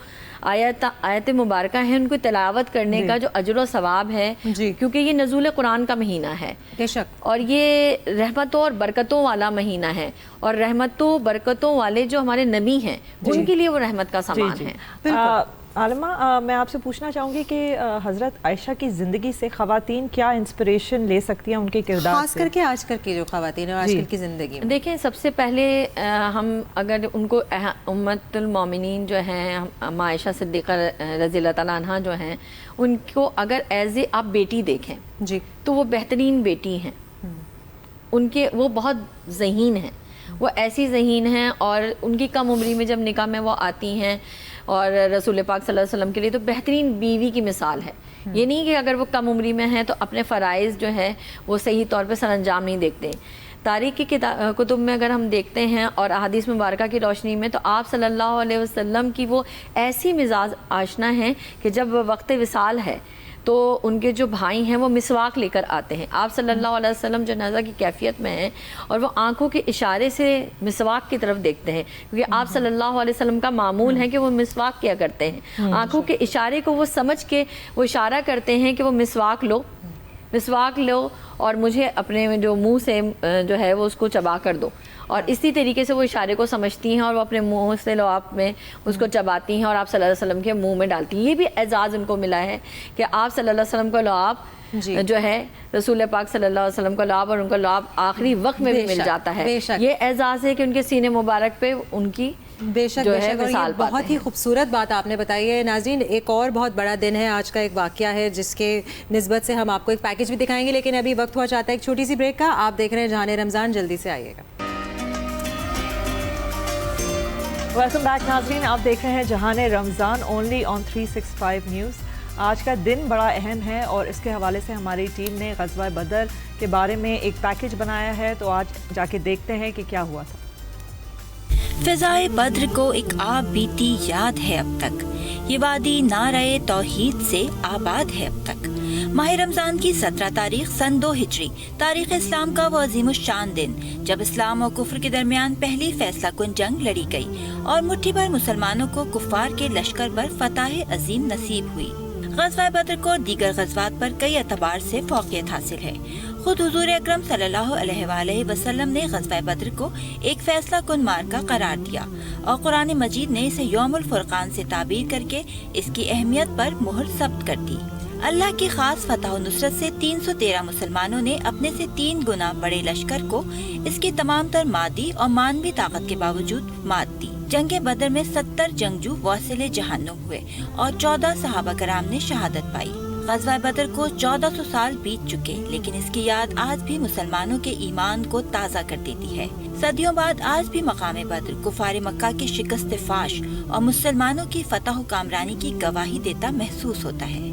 आयत मुबारका है उनको तिलावत करने का जो अजर व सवाब है, क्योंकि ये नज़ूल कुरान का महीना है बेशक, और ये रहमतों और बरकतों वाला महीना है, और रहमतों बरकतों वाले जो हमारे नबी हैं उनके लिए वो रहमत का सामान है। आलमा, मैं आपसे पूछना चाहूँगी कि हज़रत आयशा की ज़िंदगी से ख़वातीन क्या इंस्पिरेशन ले सकती हैं उनके किरदार खास करके आजकल की जो ख़वातीन और आजकल की ज़िंदगी में? देखें, सबसे पहले हम अगर उनको उम्मतुल मोमिनीन जो हैं अम्मा आयशा सिद्दीक़ा रज़ियल्लाहु तआला अन्हा जो हैं, उनको अगर एज ए आप बेटी देखें जी तो वो बेहतरीन बेटी हैं। उनके वो बहुत ज़हीन हैं, वो ऐसी ज़हीन हैं, और उनकी कम उम्री में जब निकाह में वो आती हैं और रसूल पाक सल्लल्लाहु अलैहि वसल्लम के लिए तो बेहतरीन बीवी की मिसाल है। ये नहीं कि अगर वो कम उम्री में हैं तो अपने फ़राइज़ जो है वो सही तौर पे सरअंजाम नहीं देखते। तारीख़ की कुतुब में अगर हम देखते हैं और अहादीस मुबारका की रोशनी में, तो आप सल्लल्लाहु अलैहि वसल्लम की वो ऐसी मिजाज आशना है कि जब वक्त विसाल है तो उनके जो भाई हैं वो मिसवाक लेकर आते हैं। आप सल्लल्लाहु अलैहि वसल्लम जनाजा की कैफियत में हैं और वो आंखों के इशारे से मिसवाक की तरफ देखते हैं, क्योंकि आप सल्लल्लाहु अलैहि वसल्लम का मामूल है कि वो मिसवाक किया करते हैं। आंखों के इशारे को वो समझ के वो इशारा करते हैं कि वो मिसवाक लो और मुझे अपने जो मुंह से जो है वो उसको चबा कर दो, और इसी तरीके से वो इशारे को समझती हैं और वो अपने मुंह से लुआब में उसको चबाती हैं और आप सल्लल्लाहु अलैहि वसल्लम के मुंह में डालती हैं। ये भी एजाज़ उनको मिला है कि आप सल्लल्लाहु अलैहि वसल्लम का लुआब जो है रसूल पाक सल्लल्लाहु अलैहि वसल्लम का लुआब, और उनका लुआब आखिरी वक्त में भी मिल जाता है। ये एजाज़ है कि उनके सीने मुबारक पे उनकी बेशक जो बेशक, है और ये बहुत ही खूबसूरत बात आपने बताई है। नाज़रीन, एक और बहुत बड़ा दिन है, आज का एक वाक़या है जिसके निस्बत से हम आपको एक पैकेज भी दिखाएंगे, लेकिन अभी वक्त हुआ चाहता है एक छोटी सी ब्रेक का। आप देख रहे हैं जहान रमज़ान, जल्दी से आइएगा। वेलकम बैक नाज़रीन, आप देख रहे हैं जहान रमज़ान ओनली ऑन 365 न्यूज़। आज का दिन बड़ा अहम है और इसके हवाले से हमारी टीम ने ग़ज़वा बदर के बारे में एक पैकेज बनाया है, तो आज जाके देखते हैं कि क्या हुआ था। फ़िज़ाए बद्र को एक आप बीती याद है अब तक, ये वादी नाराए तौहीद से आबाद है अब तक। माह रमज़ान की 17 तारीख सन 2 हिजरी तारीख़ इस्लाम का वो अज़ीमुश्शान दिन जब इस्लाम और कुफ्र के दरमियान पहली फैसला कुन जंग लड़ी गई और मुट्ठी भर मुसलमानों को कुफ़ार के लश्कर पर फतह अजीम नसीब हुई। ग़ज़वा बद्र को दीगर ग़ज़वात पर कई एतबार से फ़ौक़ियत हासिल है। खुद हुज़ूर अकरम सल्लल्लाहु अलैहि वसल्लम ने ग़ज़वा बद्र को एक फैसला कुन मार्का करार दिया और कुरान मजीद ने इसे यौमुल फुरक़ान से ताबीर करके इसकी अहमियत पर मुहर ज़ब्त कर दी। अल्लाह की खास फतह और नुसरत से 313 मुसलमानों ने अपने से 3 गुना बड़े लश्कर को इसकी तमाम तर मादी और मानवी ताकत के बावजूद मात दी। जंग बदर में 70 जंगजू वासिले जहन्नुम हुए और 14 सहाबा कराम ने शहादत पाई। ग़ज़वा बदर को 1400 साल बीत चुके, लेकिन इसकी याद आज भी मुसलमानों के ईमान को ताज़ा कर देती है। सदियों बाद आज भी मकाम बदर कुफार मक्का की शिकस्त फाश और मुसलमानों की फतह कामरानी की गवाही देता महसूस होता है।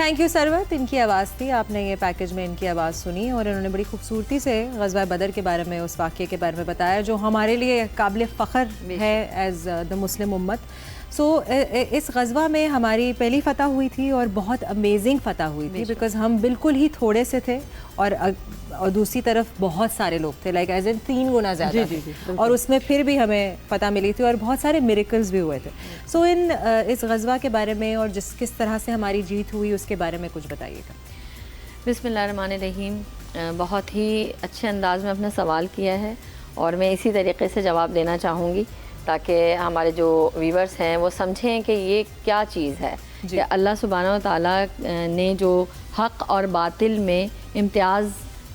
थैंक यू सरवत, इनकी आवाज़ थी, आपने ये पैकेज में इनकी आवाज़ सुनी और इन्होंने बड़ी खूबसूरती से ग़ज़वा बदर के बारे में, उस वाक़ये के बारे में बताया जो हमारे लिए काबिल फ़ख्र है एज़ द मुस्लिम उम्मत। सो इस ग़ज़वा में हमारी पहली फ़तह हुई थी और बहुत अमेजिंग फ़तह हुई थी, बिकॉज़ हम बिल्कुल ही थोड़े से थे और दूसरी तरफ बहुत सारे लोग थे, लाइक एज इन 3 गुना ज़्यादा थे, और उसमें फिर भी हमें फ़तह मिली थी और बहुत सारे मिरेकल्स भी हुए थे। सो इस ग़ज़वा के बारे में और किस तरह से हमारी जीत हुई उसके बारे में कुछ बताइएगा। बिस्मिल्लाहिर्रहमानिर्रहीम। बहुत ही अच्छे अंदाज में अपना सवाल किया है और मैं इसी तरीके से जवाब देना चाहूँगी ताकि हमारे जो व्यूवर्स हैं वो समझें कि ये क्या चीज़ है कि अल्लाह सुब्हानहू व तआला ने जो हक़ और बातिल में इम्तियाज़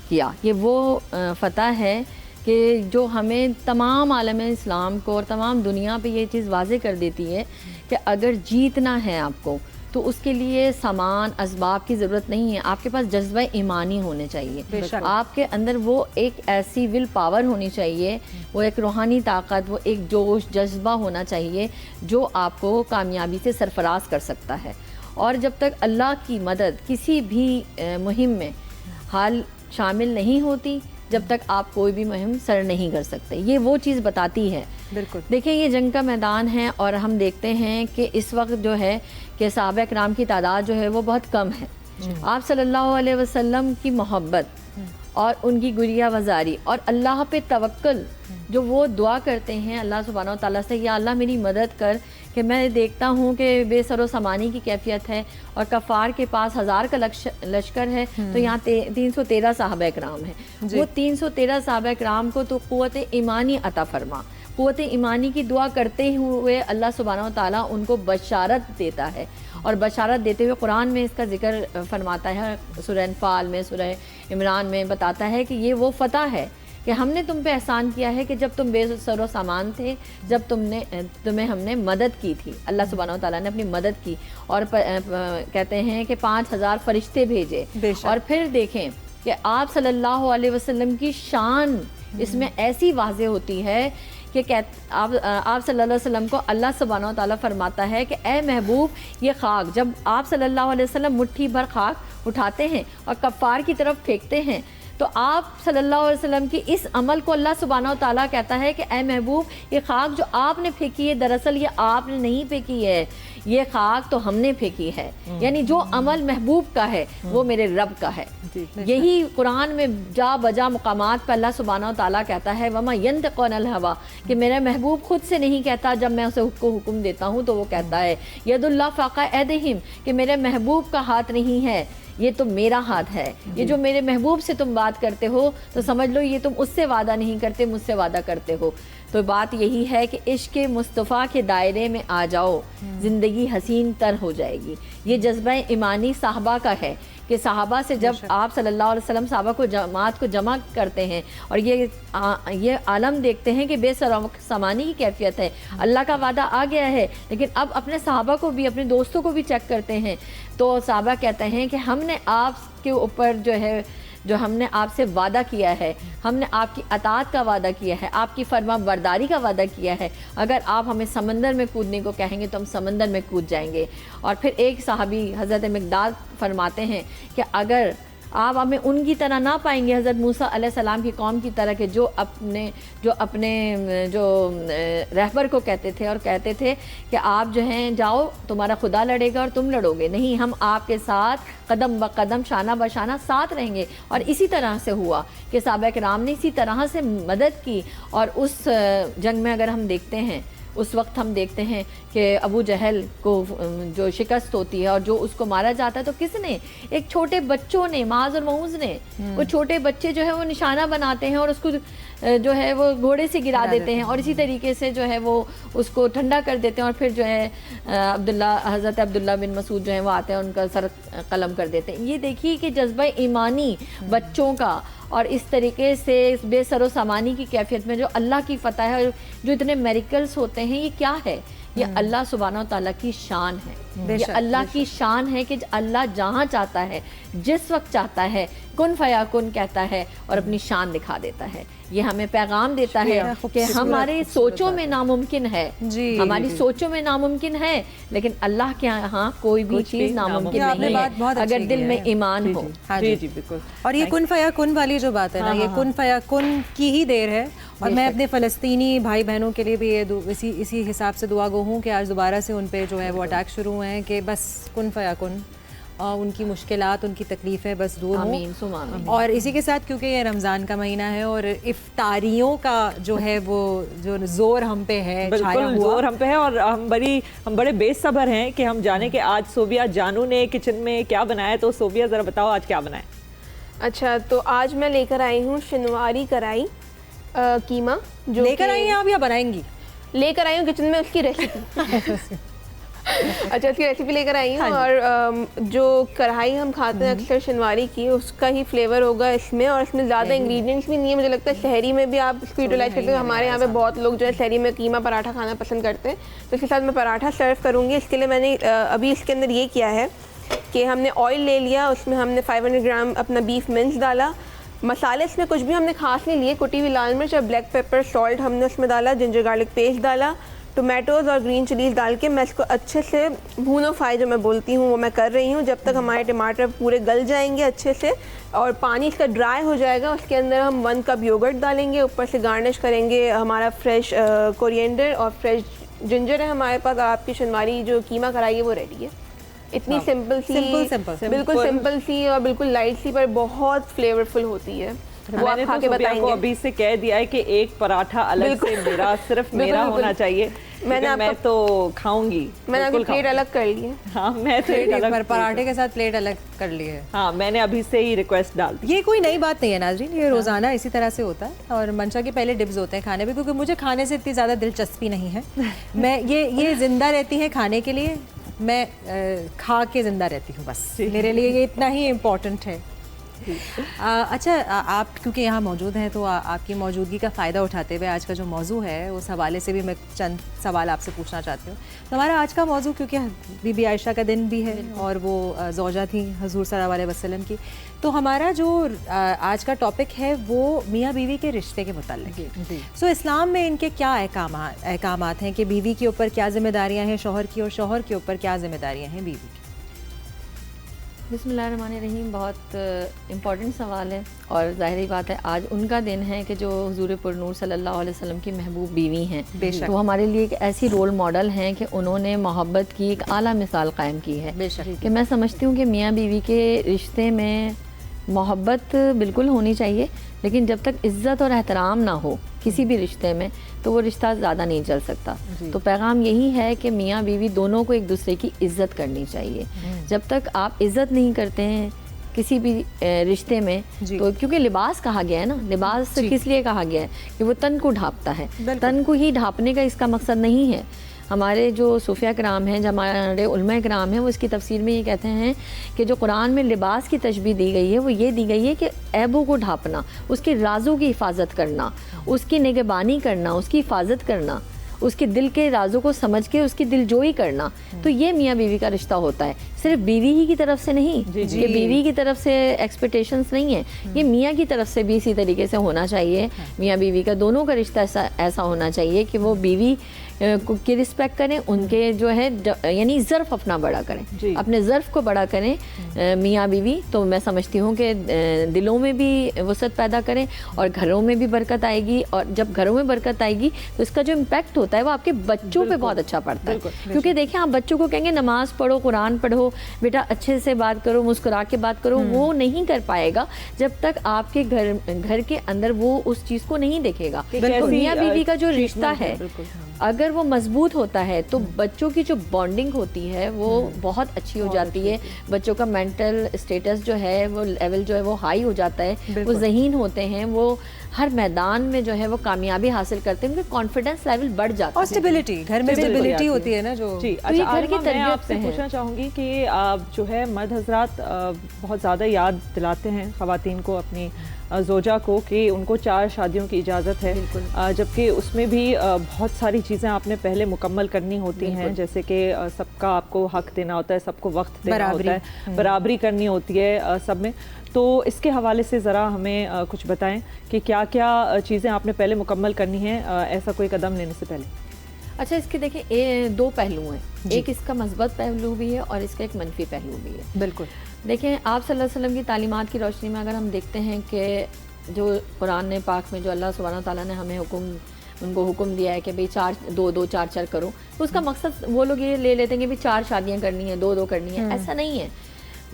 किया, ये वो फ़तह है कि जो हमें तमाम आलम इस्लाम को और तमाम दुनिया पे ये चीज़ वाज़े कर देती है कि अगर जीतना है आपको तो उसके लिए सामान असबाब की ज़रूरत नहीं है, आपके पास जज्बा ईमानी होने चाहिए, आपके अंदर वो एक ऐसी विल पावर होनी चाहिए, वो एक रूहानी ताकत, वो एक जोश जज्बा होना चाहिए जो आपको कामयाबी से सरफराज कर सकता है। और जब तक अल्लाह की मदद किसी भी मुहिम में हाल शामिल नहीं होती, जब तक आप कोई भी मुहिम सर नहीं कर सकते। ये वो चीज़ बताती है। बिल्कुल देखिए, ये जंग का मैदान है और हम देखते हैं कि इस वक्त जो है कि सहाबा किराम की तादाद जो है वो बहुत कम है। आप सल्लल्लाहु अलैहि वसल्लम की मोहब्बत और उनकी गुरिया वजारी और अल्लाह पे तवक्कुल जो वो दुआ करते हैं अल्लाह सुब्हानहू व तआला से, या अल्लाह मेरी मदद कर कि मैं देखता हूँ कि बेसरो सामानी की कैफियत है और कफ़ार के पास 1000 का लश्कर है, तो यहाँ 313 सहाबा किराम है। वो 313 सहाबा किराम को तो क़ुव्वत ईमानी अता फरमा, क़ुव्वत ईमानी की दुआ करते हुए अल्लाह सुब्हानहू व तआला उनको बशारत देता है। और बशारत देते हुए कुरान में इसका जिक्र फरमाता है, सूरह अनफाल में, सूरह इमरान में बताता है कि ये वो फ़तह है कि हमने तुम पे एहसान किया है कि जब तुम बेसरो सामान थे, जब तुम्हें हमने मदद की थी। अल्लाह सुब्हानहू व तआला ने अपनी मदद की और कहते हैं कि 5000 फरिश्ते भेजे। और फिर देखें कि आप सल्लल्लाहु अलैहि वसल्लम की शान इसमें ऐसी वाज़े होती है कि आप सल्लल्लाहु अलैहि वसल्लम को अल्लाह सुब्हानहू व तआला फरमाता है कि ए महबूब, ये खाक, जब आप सल्लल्लाहु अलैहि वसल्लम मुट्ठी भर खाक उठाते हैं और कफ़ार की तरफ फेंकते हैं, तो आप सल्लल्लाहु अलैहि वसल्लम की इस अमल को अल्लाह सुब्हानहू व तआला कहता है कि ए महबूब, ये खाक जो आपने फेंकी है, दरअसल ये आपने नहीं फेंकी है, ये खाक तो हमने फेंकी है। यानी जो अमल महबूब का है वो मेरे रब का है। यही कुरान में जा बजा मुकामात पर अल्लाह सुब्हानहू व तआला कहता है वमा यंतिक़ु अनिल हवा, कि मेरा महबूब खुद से नहीं कहता, जब मैं उसे हुक्म देता हूँ तो वो कहता है यदुल्लाह फ़ौक़ ऐदिहिम, कि मेरे महबूब का हाथ नहीं है, ये तो मेरा हाथ है। ये जो मेरे महबूब से तुम बात करते हो तो समझ लो ये तुम उससे वादा नहीं करते, मुझसे वादा करते हो। तो बात यही है कि इश्क़ मुस्तफ़ा के दायरे में आ जाओ, ज़िंदगी हसीन तर हो जाएगी। ये जज्बा ईमानी साहबा का है कि साहबा से जब आप सल्लल्लाहु अलैहि वसल्लम साहबा को जमात को जमा करते हैं और ये आलम देखते हैं कि बेसमानी की कैफियत है, अल्लाह का वादा आ गया है, लेकिन अब अपने साहबा को भी, अपने दोस्तों को भी चेक करते हैं, तो साहबा कहते हैं कि हमने आपके ऊपर जो हमने आपसे वादा किया है, हमने आपकी अताअत का वादा किया है, आपकी फरमा बरदारी का वादा किया है, अगर आप हमें समंदर में कूदने को कहेंगे तो हम समंदर में कूद जाएंगे। और फिर एक सहाबी हज़रत मिक़दाद फरमाते हैं कि अगर आप हमें उनकी तरह ना पाएंगे, हज़रत मूसा अलैहिस्सलाम की कौम की तरह के जो अपने रहबर को कहते थे और कहते थे कि आप जो हैं जाओ, तुम्हारा खुदा लड़ेगा और तुम लड़ोगे, नहीं, हम आपके साथ कदम ब कदम शाना ब शाना साथ रहेंगे। और इसी तरह से हुआ कि सहाबा किराम ने इसी तरह से मदद की। और उस जंग में अगर हम देखते हैं, उस वक्त हम देखते हैं कि अबू जहल को जो शिकस्त होती है और जो उसको मारा जाता है, तो किसने, एक छोटे बच्चों ने, माज और मऊज ने, वो छोटे बच्चे जो है वो निशाना बनाते हैं और उसको जो है वो घोड़े से गिरा देते हैं और इसी तरीके से जो है वो उसको ठंडा कर देते हैं। और फिर जो है हज़रत अब्दुल्ला बिन मसूद जो है वो आते हैं, उनका सर कलम कर देते हैं। ये देखिए कि जज्बा ईमानी बच्चों का और इस तरीके से इस बेसरो सामानी की कैफियत में जो अल्लाह की फ़तह है, जो इतने मेरिकल्स होते हैं, ये क्या है ये अल्लाह सुब्हानहू तआला की शान है। ये अल्लाह की शान है कि अल्लाह जहाँ चाहता है, जिस वक्त चाहता है, कुन फयाकुन कहता है और अपनी शान दिखा देता है। ये हमें पैगाम देता है कि हमारे सोचों में नामुमकिन है, हमारी सोचों में नामुमकिन है, लेकिन अल्लाह के यहाँ कोई भी चीज़ नामुमकिन नहीं है अगर दिल में ईमान हो। जी जी बिल्कुल। और ये कुन फयाकुन वाली जो बात है ना, ये कुन फयाकुन की ही देर है। और मैं अपने फ़लस्तीनी भाई बहनों के लिए भी ये इसी हिसाब से दुआ गो हूँ कि आज दोबारा से उन पे जो है वो अटैक शुरू हुए हैं कि बस कुन फयाकुन, उनकी मुश्किलात, उनकी तकलीफ़ें बस दूर हों। और इसी के साथ क्योंकि ये रमज़ान का महीना है और इफ्तारियों का जो है वो जो ज़ोर हम पे है, बिल्कुल ज़ोर हम पे है और हम बड़े बेसब्र हैं कि हम जाने के आज सोबिया जानू ने किचन में क्या बनाया। तो सोबिया ज़रा बताओ आज क्या बनाया। अच्छा, तो आज मैं लेकर आई हूँ शनिवारी कढ़ाई कीमा। जो लेकर आई हैं आप या बनाएंगी? लेकर आई हूँ किचन में उसकी रेसिपी। अच्छा, उसकी रेसिपी लेकर आई हूँ। और जो कढ़ाई हम खाते हैं अक्सर शनिवारी की, उसका ही फ्लेवर होगा इसमें। और इसमें ज़्यादा इंग्रेडिएंट्स भी नहीं है। मुझे लगता है शहरी में भी आप इसको यूटिलाइज करते हैं। हमारे यहाँ पे बहुत लोग जो है शहरी में कीमा पराठा खाना पसंद करते हैं, तो इसके साथ मैं पराठा सर्व करूँगी। इसके लिए मैंने अभी इसके अंदर ये किया है कि हमने ऑयल ले लिया, उसमें हमने 500 ग्राम अपना बीफ मिंच डाला। मसाले इसमें कुछ भी हमने खास नहीं लिए, कुटी हुई लाल मिर्च और ब्लैक पेपर, सॉल्ट हमने उसमें डाला, जिंजर गार्लिक पेस्ट डाला, टोमेटोज़ और ग्रीन चिलीज डाल के मैं इसको अच्छे से भूनो फ्राई जो मैं बोलती हूँ वो मैं कर रही हूँ, जब तक हमारे टमाटर पूरे गल जाएंगे अच्छे से और पानी इसका ड्राई हो जाएगा। उसके अंदर हम 1 कप योगर्ट डालेंगे, ऊपर से गार्निश करेंगे हमारा फ्रेश कोरिएंडर और फ्रेश जिंजर है हमारे पास। आपकी शनिवारी जो कीमा कढ़ाई है वो रेडी है। इतनी सिंपल सी, बिल्कुल सिंपल सी और बिल्कुल लाइट सी, पर बहुत फ्लेवरफुल होती है। वो मैंने आप खा तो के सोबिया को बताएंगे। अभी से कह दिया है कि एक पराठा अलग से मेरा सिर्फ मेरा होना चाहिए। मैं तो खाऊंगी। मैंने आपकी प्लेट अलग कर ली है। हाँ, मैं प्लेट अलग, पराठे के साथ प्लेट अलग कर ली है। हाँ, मैंने अभी से ही रिक्वेस्ट डाल दी। ये कोई नई बात नहीं है नाज़रीन, ये रोज़ाना इसी तरह से होता है। और मंशा के पहले डिब्स होते हैं खाने पे, क्योंकि मुझे खाने से इतनी ज़्यादा दिलचस्पी नहीं है। मैं ये जिंदा रहती है खाने के लिए, मैं खा के ज़िंदा रहती हूँ बस। मेरे लिए ये इतना ही इम्पोर्टेंट है। अच्छा, आप क्योंकि यहाँ मौजूद हैं तो आपकी मौजूदगी का फ़ायदा उठाते हुए आज का जो मौजू है उस हवाले से भी मैं चंद सवाल आपसे पूछना चाहती हूँ। तो हमारा आज का मौजू, क्योंकि बीबी आयशा का दिन भी है और वो ज़ौजा थी हुज़ूर सल्लल्लाहु अलैहि वसल्लम की, तो हमारा जो आज का टॉपिक है वो मियाँ बीवी के रिश्ते के मुताल्लिक़। सो इस्लाम में इनके क्या अहकामात हैं कि बीवी के ऊपर क्या ज़िम्मेदारियाँ हैं शौहर की, और शौहर के ऊपर क्या ज़िम्मेदारियाँ हैं बीवी की? बिस्मिल्लाहिर्रहमानिर्रहीम। बहुत इम्पॉर्टेंट सवाल है और ज़ाहिरी बात है आज उनका दिन है कि जो हुज़ूर पुरनूर सल्लल्लाहु अलैहि वसल्लम की महबूब बीवी हैं। तो हमारे लिए एक ऐसी रोल मॉडल हैं कि उन्होंने मोहब्बत की एक आला मिसाल कायम की है। कि मैं समझती हूँ कि मियाँ बीवी के रिश्ते में मोहब्बत बिल्कुल होनी चाहिए, लेकिन जब तक इज़्ज़त और एहतराम ना हो किसी भी रिश्ते में तो वो रिश्ता ज़्यादा नहीं चल सकता। तो पैगाम यही है कि मियाँ बीवी दोनों को एक दूसरे की इज़्ज़त करनी चाहिए। जब तक आप इज़्ज़त नहीं करते हैं किसी भी रिश्ते में, तो क्योंकि लिबास कहा गया है ना, लिबास किस लिए कहा गया है कि वो तन को ढांपता है। तन को ही ढांपने का इसका मकसद नहीं है। हमारे जो सूफिया कराम हैं, जो हमारे उलमा कराम हैं, वो इसकी तफसीर में ये कहते हैं कि जो कुरान में लिबास की तशबीह दी गई है वो ये दी गई है कि ऐबों को ढांपना, उसके राजों की हिफाजत करना, उसकी निगहबानी करना, उसकी हिफाजत करना, उसके दिल के राजों को समझ के उसकी दिलजोई करना। तो ये मियाँ बीवी का रिश्ता होता है, सिर्फ बीवी ही की तरफ से नहीं। ये बीवी की तरफ से एक्सपेक्टेशंस नहीं है, ये मियाँ की तरफ से भी इसी तरीके से होना चाहिए। मियाँ बीवी का दोनों का रिश्ता ऐसा होना चाहिए कि वो बीवी की रिस्पेक्ट करें, उनके जो है यानी ज़र्फ़ अपना बड़ा करें, अपने ज़र्फ़ को बड़ा करें मियाँ बीवी। तो मैं समझती हूँ कि दिलों में भी वसअत पैदा करें और घरों में भी बरकत आएगी। और जब घरों में बरकत आएगी तो इसका जो इम्पैक्ट होता है वो आपके बच्चों पे बहुत अच्छा पड़ता है। क्योंकि देखिए, आप बच्चों को कहेंगे नमाज़ पढ़ो, कुरान पढ़ो, बेटा अच्छे से बात करो, मुस्कुरा के बात करो, वो नहीं कर पाएगा जब तक आपके घर के अंदर वो उस चीज़ को नहीं देखेगा। मियाँ बीवी का जो रिश्ता है अगर वो मजबूत होता है तो बच्चों की जो बॉन्डिंग होती है वो बहुत अच्छी हो जाती है। बच्चों का मेंटल स्टेटस जो है वो लेवल जो है वो हाई हो जाता है, वो ज़हीन होते हैं, वो हर मैदान में जो है वो कामयाबी हासिल करते हैं, उनका कॉन्फिडेंस लेवल बढ़ जाता है। और स्टेबिलिटी, घर में स्टेबिलिटी होती है ना जो। जी, तो ये घर की मैं आपसे पूछना चाहूँगी कि आप जो है मर्द हजरात बहुत ज़्यादा याद दिलाते हैं ख़वातीन को अपनी जोजा को कि उनको 4 शादियों की इजाज़त है, जबकि उसमें भी बहुत सारी चीज़ें आपने पहले मुकम्मल करनी होती हैं, जैसे कि सबका आपको हक देना होता है, सबको वक्त देना होता है, बराबरी करनी होती है सब में। तो इसके हवाले से ज़रा हमें कुछ बताएं कि क्या क्या चीज़ें आपने पहले मुकम्मल करनी है ऐसा कोई कदम लेने से पहले। अच्छा, इसके देखिए 2 पहलू हैं, एक इसका मस्बत पहलू भी है और इसका एक मनफी पहलू भी है। बिल्कुल। देखें, आप सल्लल्लाहु अलैहि वसल्लम की तालीमात की रोशनी में अगर हम देखते हैं कि जो कुरान ने पाक में जो अल्लाह सुब्हानहू तआला ने हमें उनको हुक्म दिया है कि भाई 2-2 4-4 करो, तो उसका मकसद वो लोग ये ले लेते हैं कि भाई 4 शादियाँ करनी है, 2-2 करनी है। ऐसा नहीं है।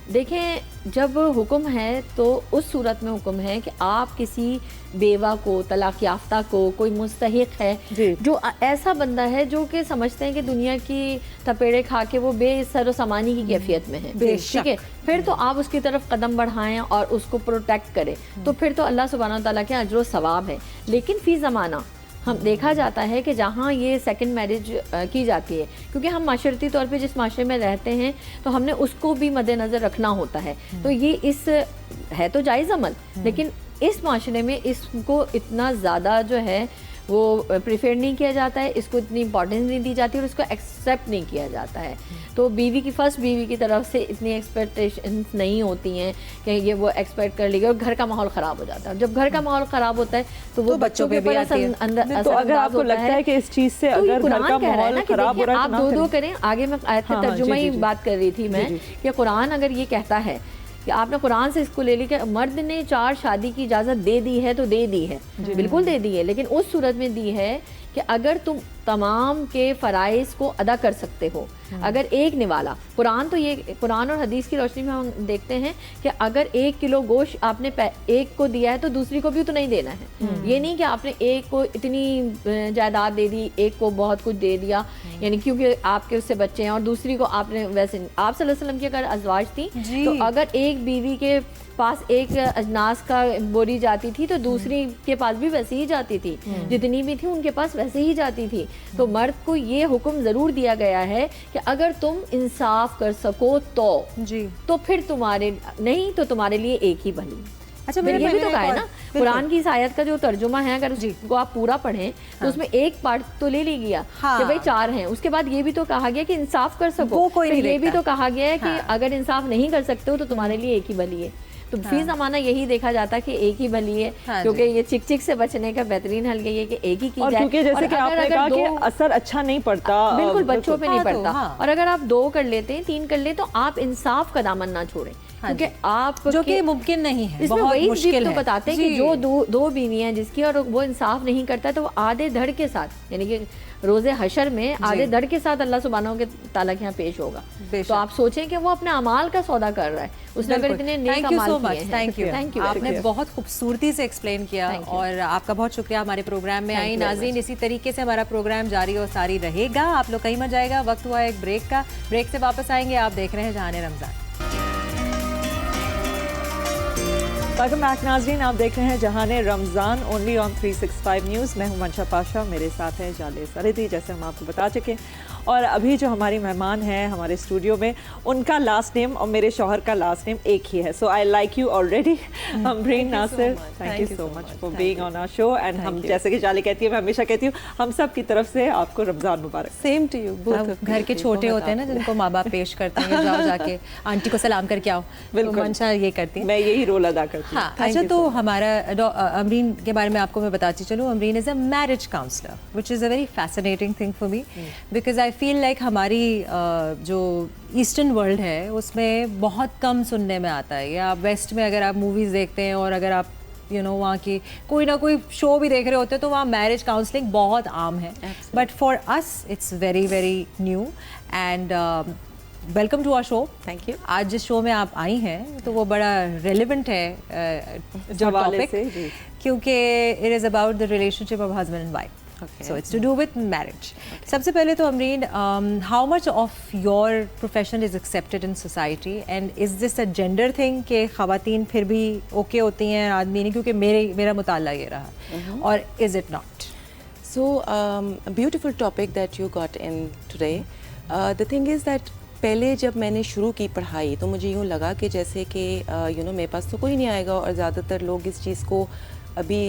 देखें, जब हुक्म है तो उस सूरत में हुक्म है कि आप किसी बेवा को, तलाक याफ्ता को, कोई मुस्तहिक है जो ऐसा बंदा है जो कि समझते हैं कि दुनिया की थपेड़े खा के वो बेसर सामानी की कैफियत में है, ठीक है, फिर तो आप उसकी तरफ कदम बढ़ाएं और उसको प्रोटेक्ट करें, तो फिर तो अल्लाह सुब्हानहू तआला के अजर व सवाब है। लेकिन फ़ी ज़माना हम देखा जाता है कि जहाँ ये सेकंड मैरिज की जाती है, क्योंकि हम माशरती तौर पे जिस माशरे में रहते हैं तो हमने उसको भी मद्देनज़र रखना होता है, तो ये इस है तो जायज़ अमल, लेकिन इस माशरे में इसको इतना ज़्यादा जो है वो प्रिफेयर नहीं किया जाता है, इसको इतनी इंपॉर्टेंस नहीं दी जाती और इसको एक्सेप्ट नहीं किया जाता है। तो फर्स्ट बीवी की तरफ से इतनी एक्सपेक्टेशंस नहीं होती हैं कि ये वो एक्सपेक्ट कर लेगी और घर का माहौल ख़राब हो जाता है। जब घर का माहौल ख़राब होता है तो वो बच्चों पे भी आती है। तो अगर आपको लगता है कि इस चीज़ से अगर घर का माहौल ख़राब हो रहा है, आप 2-2 करें। आगे मैं आयत का तर्जुमा ही बात कर रही थी मैं कि कुरान अगर ये कहता है कि आपने कुरान से इसको ले ली कि मर्द ने 4 शादी की इजाज़त दे दी है तो दे दी है, बिल्कुल दे दी है, लेकिन उस सूरत में दी है कि अगर तुम तमाम के फ़राइज़ को अदा कर सकते हो, अगर एक निवाला कुरान और हदीस की रोशनी में हम देखते हैं कि अगर 1 किलो गोश्त आपने एक को दिया है तो दूसरी को भी तो नहीं देना है। ये नहीं कि आपने एक को इतनी जायदाद दे दी, एक को बहुत कुछ दे दिया, यानी क्योंकि आपके उससे बच्चे हैं, और दूसरी को आपने वैसे आप सल्लल्लाहु अलैहि वसल्लम की अगर अज़वाज थी तो अगर एक बीवी के पास एक अजनास का बोरी जाती थी तो दूसरी के पास भी वैसे ही जाती थी, जितनी भी थी उनके पास वैसे ही जाती थी। तो मर्द को ये हुक्म ज़रूर दिया गया है कि अगर तुम इंसाफ कर सको तो फिर तुम्हारे नहीं तो तुम्हारे लिए एक ही भली। अच्छा, मैंने ये भी तो कहा है ना, कुरान की इस आयत का जो तर्जुमा है अगर उसको आप पूरा पढ़ें तो उसमें एक पार्ट तो ले ली गया कि भाई 4 हैं, उसके बाद ये भी तो कहा गया कि इंसाफ कर सको, फिर ये भी तो कहा गया है कि अगर इंसाफ नहीं कर सकते हो तो तुम्हारे लिए एक ही भली है। तो फी ज़माना यही देखा जाता है कि एक ही भली है, क्योंकि ये चिक चिक से बचने का बेहतरीन हल यही है कि एक ही की जाए। क्योंकि जैसे कि आपने कहा कि असर अच्छा नहीं पड़ता, बिल्कुल बच्चों पे नहीं पड़ता, और अगर आप 2 कर लेते हैं, 3 कर ले तो आप इंसाफ का दामन ना छोड़ें, क्योंकि आप जो कि मुमकिन नहीं है, इसमें वही मुश्किल तो बताते हैं कि जो 2 बीवियां हैं जिसकी और वो इंसाफ नहीं करता है तो वो आधे धड़ के साथ, यानी कि रोज़े हशर में आधे धड़ के साथ अल्लाह सुब्हानहू के ताला के यहाँ पेश होगा। तो आप सोचें कि वो अपने अमाल का सौदा कर रहा है, उसने अगर इतने नेक अमाल किए हैं। थैंक यू, आपने बहुत खूबसूरती से एक्सप्लेन किया और आपका बहुत शुक्रिया हमारे प्रोग्राम में आई। नाज़रीन, इसी तरीके से हमारा प्रोग्राम जारी और सारी रहेगा, आप लोग कहीं मत जाएगा। वक्त हुआ एक ब्रेक का, ब्रेक से वापस आएंगे। आप देख रहे हैं जहाने रमज़ान। वेलकम बैक नाज़रीन, आप देख रहे हैं जहाने रमज़ान ओनली ऑन 365 न्यूज़। मैं हूं मंशा पाशा, मेरे साथ है जाले सरिदी, जैसे हम आपको बता चुके। और अभी जो हमारी मेहमान हैं हमारे स्टूडियो में, उनका लास्ट नेम और मेरे शौहर का लास्ट नेम एक ही है, so I like you already. Amreen Nasir, thank you so much for being on our show. And हम जैसे कि जाले कहती है, मैं हमेशा कहती हूँ, हम सब की तरफ से आपको रमज़ान मुबारक। Same to you. घर के छोटे होते हैं ना जिनको माँ बाप पेश करते हैं, जाओ जाके आंटी को सलाम करके आओ, बिल्कुल मंशा ये करती है, मैं यही रोल अदा करती हूँ। हाँ, अच्छा, तो हमारा अमरीन के बारे में आपको मैं बताती चलूँ। Amreen is a marriage counsellor, which is a very fascinating thing for me, because I feel like हमारी जो ईस्टर्न वर्ल्ड है उसमें बहुत कम सुनने में आता है। या आप वेस्ट में अगर आप मूवीज़ देखते हैं और अगर आप वहाँ की कोई ना कोई शो भी देख रहे होते हैं तो वहाँ मैरिज काउंसलिंग बहुत आम है, but for us it's very very new. And welcome to our show. Thank you. आज जिस शो में आप आई हैं तो वो बड़ा रेलिवेंट है जो टॉपिक, क्योंकि it is about the relationship of husband and wife, so it's to do with marriage. सबसे पहले तो Amreen, how much of your profession is accepted in society and is this a gender thing कि ख़वातीन फिर भी okay होती हैं आदमी नहीं, क्योंकि मेरा मुताला ये रहा, और is it not? So a beautiful topic that you got in today. The thing is that पहले जब मैंने शुरू की पढ़ाई तो मुझे यूँ लगा कि जैसे कि मेरे पास तो कोई नहीं आएगा, और ज़्यादातर लोग इस चीज़ को अभी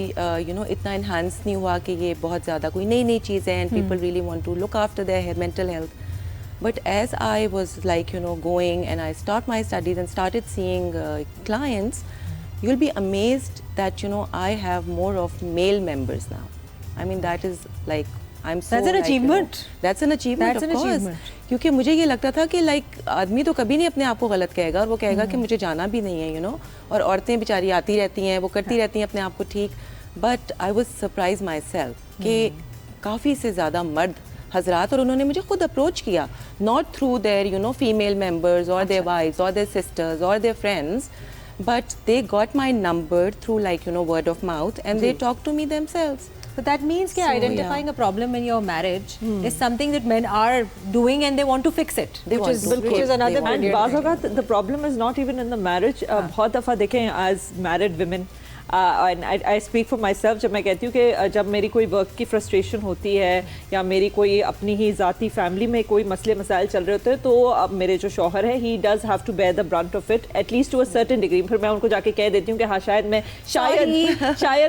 इतना इन्हांस नहीं हुआ कि ये बहुत ज़्यादा कोई नई चीज़ है, and people really want to look after their mental health. But as I was going and I start my studies and started seeing clients, you'll be amazed that I have more of male members now. I mean, that is like, I'm so That's an achievement. That's an achievement, That's of an course. achievement. क्योंकि मुझे ये लगता था कि आदमी तो कभी नहीं अपने आप को गलत कहेगा, और वो कहेगा कि मुझे जाना भी नहीं है, और औरतें बेचारी आती रहती हैं, वो करती रहती हैं अपने आप को ठीक. But I was surprised myself कि काफ़ी से ज़्यादा मर्द हजरात, और उन्होंने मुझे खुद अप्रोच किया, not through their female members और देयर वाइफ्स और देयर सिस्टर्स और their friends, but they got my number through word of mouth, and they talk to me themselves. But that means that identifying a problem in your marriage is something that men are doing and they want to fix it. Which is another And brilliant बाज़ thing. औक़ात the problem is not even in the marriage. बहुत दफ़ा देखें as married women, and I speak for myself, जब मैं कहती हूँ कि जब मेरी कोई वर्क की फ्रस्ट्रेशन होती है या मेरी कोई अपनी ही ज़ाती फैमिली में कोई मसले मसाइल चल रहे होते हैं, तो अब मेरे जो शौहर है, he does have to bear the brunt of it at least to a certain degree. फिर मैं उनको जाके कह देती हूँ कि हाँ शायद